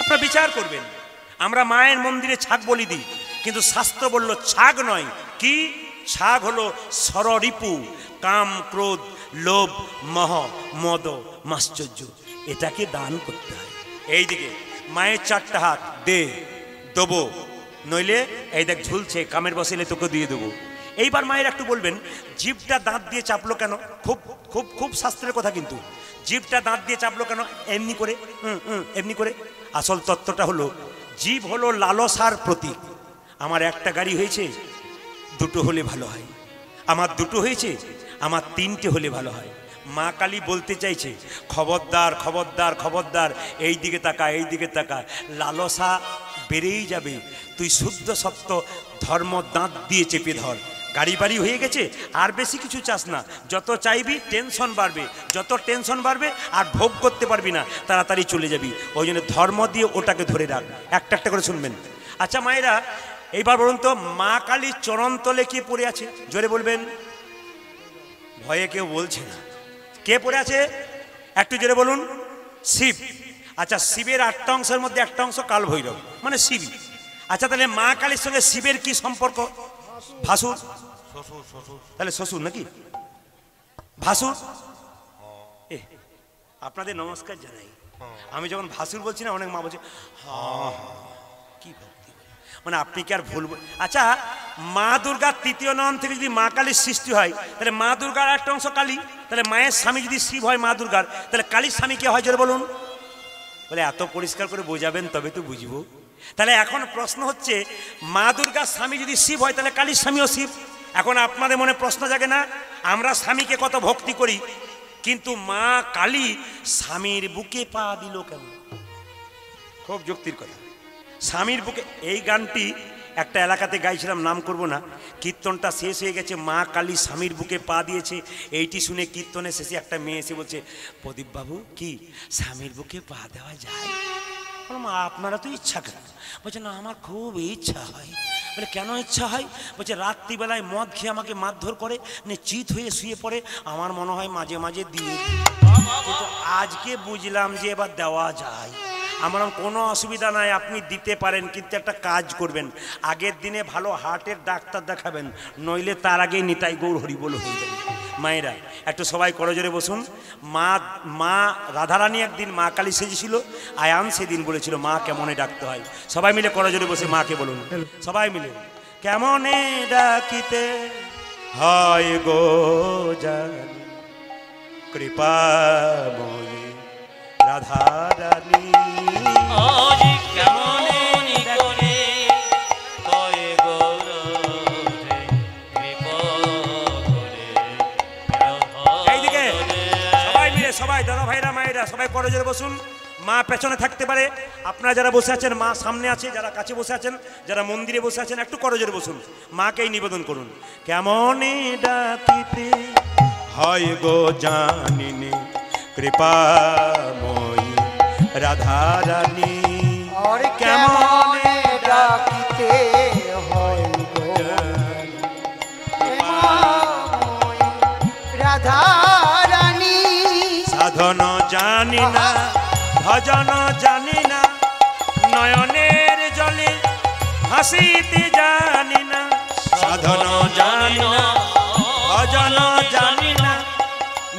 আপনারা বিচার করবেন। আমরা মায়ের মন্দিরে ছাগ বলি দিই, কিন্তু শাস্ত্র বলল ছাগ নয়। কি? ছাগ হলো সররিপু, কাম ক্রোধ লোভ মহ মদ মাশ্চর্য, এটাকে দান করতে হয়। এইদিকে মায়ের 4টা হাত দে, দেবো, নইলে এই দেখ ঝুলছে, কামের বসেলে তোকে দিয়ে দেবো। এইবার মায়ের একটু বলবেন জিভটা দাঁত দিয়ে চাপলো কেন? খুব খুব খুব শাস্ত্রের কথা, কিন্তু জিভটা দাঁত দিয়ে চাপলো কেন? এমনি করে এমনি করে। আসল তত্ত্বটা হলো জিভ হলো লালসার প্রতীক। আমার একটা গাড়ি হয়েছে, 2টো হলে ভালো হয়। আমার 2টো হয়েছে, আমার 3টে হলে ভালো হয়। মা কালী বলতে চাইছে খবরদার খবরদার খবরদার, এই দিকে তাকা, এই দিকে তাকা। লালসা বেড়েই যাবে। তুই শুদ্ধ সত্য ধর্ম দাঁত দিয়ে চেপে ধর। গাড়ি বাড়ি হয়ে গেছে, আর বেশি কিছু চাস না। যত চাইবি টেনশন বাড়বে, যত টেনশন বাড়বে আর ভোগ করতে পারবি না, তাড়াতাড়ি চলে যাবি। ওই জন্য ধর্ম দিয়ে ওটাকে ধরে রাখ। একটা একটা করে শুনবেন। আচ্ছা মায়েরা, এইবার বলুন তো মা কালীর চরণতলে কে পড়ে আছে? জোরে বলবেন। ভয়ে কেউ বলছে না। কে পড়ে আছে? একটু জোরে বলুন। শিব। আচ্ছা, শিবের 8টা অংশের মধ্যে একটা অংশ কাল ভৈরব, মানে শিব। আচ্ছা, তাহলে মা কালীর সঙ্গে শিবের কি সম্পর্ক? ভাসুর। তাহলে শ্বশুর নাকি? ভাসুর। আপনাদের নমস্কার জানাই। আমি যখন ভাসুর বলছি না, অনেক মা বলছে হ্যাঁ কি ভক্তি, মানে আপনি কি আর ভুল। আচ্ছা, মা দুর্গার 3য় নাম থেকে যদি মা কালীর সৃষ্টি হয়, তাহলে মা দুর্গার একটা অংশ কালী। তাহলে মায়ের স্বামী যদি শিব হয় মা দুর্গার, তাহলে কালীর স্বামী কে হয় জোরে বলুন? বলে এত পরিষ্কার করে বোঝাবেন তবে তো বুঝবো। তাহলে এখন প্রশ্ন হচ্ছে, মা দুর্গার স্বামী যদি শিব হয়, তাহলে কালীর স্বামীও শিব। এখন আপনাদের মনে প্রশ্ন জাগে না, আমরা স্বামীকে কত ভক্তি করি, কিন্তু মা কালী স্বামীর বুকে পা দিল কেন? খুব যুক্তির কথা। স্বামীর বুকে। এই গানটি একটা এলাকাতে গাইছিলাম, নাম করব না, কীর্তনটা শেষ হয়ে গেছে, মা কালী স্বামীর বুকে পা দিয়েছে। এইটি শুনে কীর্তনের শেষে একটা মেয়ে এসে বলছে, প্রদীপবাবু কি স্বামীর বুকে পা দেওয়া যায়? বললাম আপনারা তো ইচ্ছা করেন। বলছে না আমার খুব ইচ্ছা হয়। বলে কেন ইচ্ছা হয়? বলছে রাত্রিবেলায় মদ খেয়ে আমাকে মারধর করে, চিত হয়ে শুয়ে পড়ে, আমার মনে হয় মাঝে মাঝে দিয়ে দিই। কিন্তু আজকে বুঝলাম যে এবার দেওয়া যায়। আমার কোনো অসুবিধা নাই, আপনি দিতে পারেন, কিন্তু একটা কাজ করবেন, আগের দিনে ভালো হার্টের ডাক্তার দেখাবেন, নইলে তার আগেই নিতাই গৌর হরিবোল হয়ে যাবে। মায়েরা একটু সবাই করজোরে বসুন। মা রাধারানী একদিন মা কালী সেজেছিল, আয়ান সেদিন বলেছিল মা কেমনে ডাকতে হয়। সবাই মিলে করজোরে বসে মাকে বলুন, সবাই মিলে কেমনে ডাকিতে হয় গো জানি কৃপাময়ী রাধারানী। আজ কেমন করে কয় গৌরবে কৃপা করে এইদিকে সবাই মিলে, সবাই দাদা ভাইরা মায়েরা সবাই করজোরে বসুন। মা পেছনে থাকতে পারে, আপনারা যারা বসে আছেন মা সামনে আছে, যারা কাছে বসে আছেন, যারা মন্দিরে বসে আছেন একটু করজোরে বসুন, মাকেই নিবেদন করুন। কেমনে ডাকিতে হয় গো জানিনি কৃপাময়ী রাধারানী। আর কেমনে ডাকিতে হয় গো প্রেমময়ী রাধারানী। সাধন জানি না ভজন জানি না, নয়নের জলে হাসিতে জানি না। সাধন জানি না ভজন জানি না,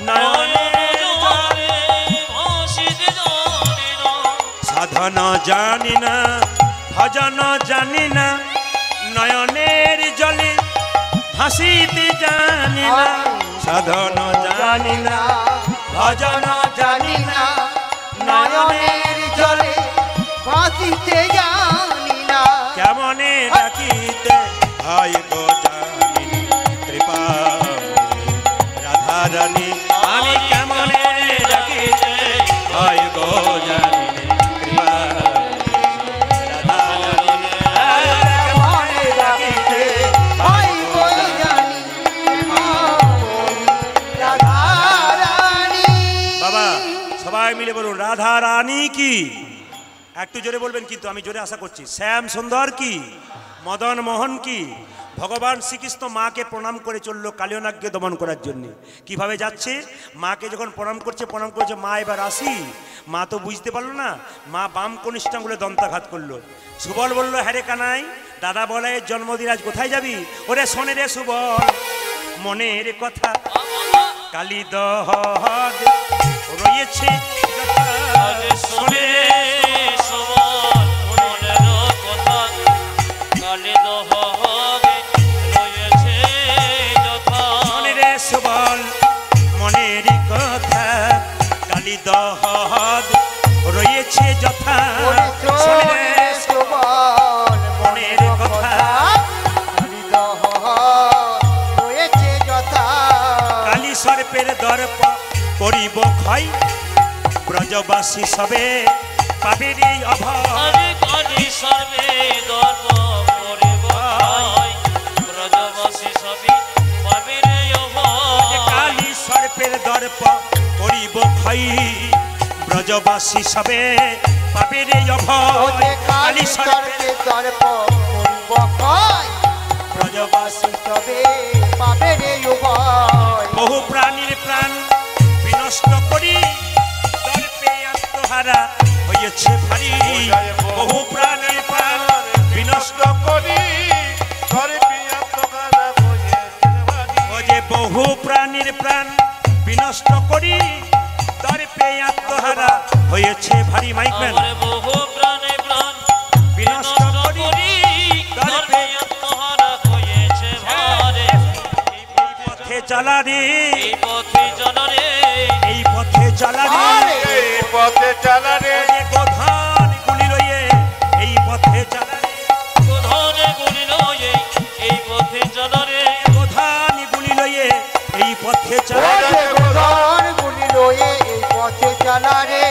নয়নের জলে সাধন জানি না ভজন জানি না, নয়নের জলে হাসিতে জানি না। সাধন জানি না ভজন জানি না, নয়নের জলে ভাসিতে জানি না। কেমনে ডাকিতে হয় গো জানিনি কৃপাময়ী রাধারানী। আমি কেমনে ডাকিতে হয় গো জানিনি কৃপাময়ী রাধারানী। কেমনে ডাকিতে হয় গো জানি প্রেমময়ী রাধারানী। বাবা সবাই মিলে বলুন রাধা রানী কি। একটু জোরে বলবেন কিন্তু, আমি জোরে আশা করছি। শ্যাম সুন্দর কি, মদন মোহন কি। ভগবান শ্রীকৃষ্ণ মাকে প্রণাম করে চললো কালিয়নাগকে দমন করার জন্য। কিভাবে যাচ্ছে, মাকে যখন প্রণাম করেছে মা এবার আসি। মা তো বুঝতে পারলো না, মা বাম কনিষ্ঠাঙ্গুলে দন্তাঘাত করলো। সুবল বলল হ্যাঁ রে কানাই, দাদা বলে জন্মদিন আজ কোথায় যাবি? ওরে শোনে রে সুবল মনের কথা, কালী দহদ রয়েছে শোনে সবার মনের কথা, কালে দহবে রয়েছে যথা। শোনে রে সুবল মনের কথা, কালী দহদ রয়েছে যথা। ওরে শোনে শোনে রে সুবল মনের কথা, কালী দহদ রয়েছে যথা। কালী সর্পের দর্প করিব ক্ষয়, ব্রজবাসী সবে পাবে রে অভয়। আরে কালী সর্বে দর্প করিব ক্ষয়, ব্রজবাসী সবে পাবে রে অভয়। কালী সর্পের দর্প করিব ক্ষয়, ব্রজবাসী সবে পাবে রে অভয়। ওরে কালী সর্পের সর্পে দর্প করিব ক্ষয়, ব্রজবাসী তবে পাবে রে উভয়। বহু প্রাণীর প্রাণ বিনষ্ট করি, দর্পে আত্মহারা হয়েছে ভারী। বহু প্রাণীর প্রাণ বিনষ্ট করি ঘরে পিয়া তোকারা হয়েছে ভারী। ও যে বহু প্রাণীর প্রাণ বিনষ্ট করি, দর্পে আত্মহারা হয়েছে ভারী। মাইকম্যান আমার বহু প্রাণে প্রাণ বিনষ্ট করি, দর্পে আত্মহারা হয়েছে ভারে। পথে চলা রে, এই পথে জনরে, এই পথে চলা রে। এই পথে চালা রে ও যে গোধান গুলি লইয়ে এই পথে চলা রে। কোধনে গুলি লয়ে এই পথে জনরে। গোধান গুলি লইয়ে এই পথে চলা রে। ওরে গোধন গুলি লয়ে এই পথে চালা রে।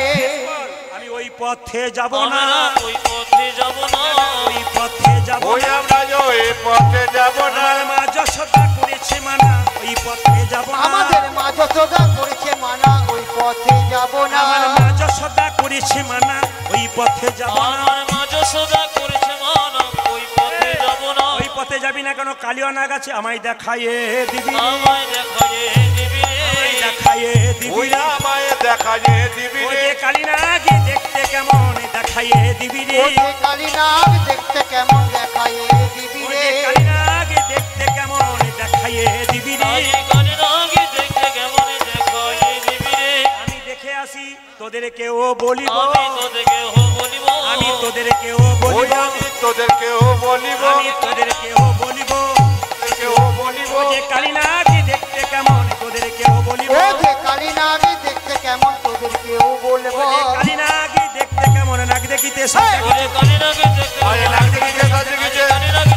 আমি ওই পথে যাব না, ওই পথে যাব না, ওই পথে যাব ওই না। আমরা ওই পথে যাব না। আমার মা যশোদা করেছে মানা, ওই পথে যাব না। আমাদের মা যশোদা করেছে মানা, ওই পথে যাব না। আমার মা যশোদা করেছে মানা, ওই পথে যাব না। আমার মা যশোদা করেছে মানা, ওই পথে যাব না। ওই পথে যাবি না কেন? কালিয়া নাগ আছে, আমায় দেখাইয়ে দিবি রে, আমায় দেখায়ে দিবি রে, আমায় দেখাইয়ে দিবি ওই রে। আমায় দেখা যে দিবি ওই রে। যে কালী নাগি দেখতে কেমন, দেখাইয়ে দিবি রে। ওই যে কালী নাগ দেখতে কেমন, দেখাইয়ে দিবি ওই রে। যে কালী নাগি দেখতে কেমন, দেখাইয়ে দিবি রে। আজ কানে নাগি দেখতে কেমন, দেখায়ে দিবি রে। আমি দেখে আসি তোদেরকেও বলিব, আমি তোদেরকে বলিব, আমি তোদেরকেও ওই বলিব, আমি তোদেরকেও বলিব, আমি তোদেরকেও বলিব। তোদেরকেও বলিব। ওই যে কালী নাগি দেখতে কেমন, তোদেরকেও বলিব। ও যে কালী নাগ দেখতে কেমন, তোদেরকেও বলবো। ওই যে কালী নাগি দেখতে কেমন, নাক দেখিতে সব ওরে কানে নাগি দেখতে আরে নাক দেখিতে, নাক দেখিতে। কানে নাগি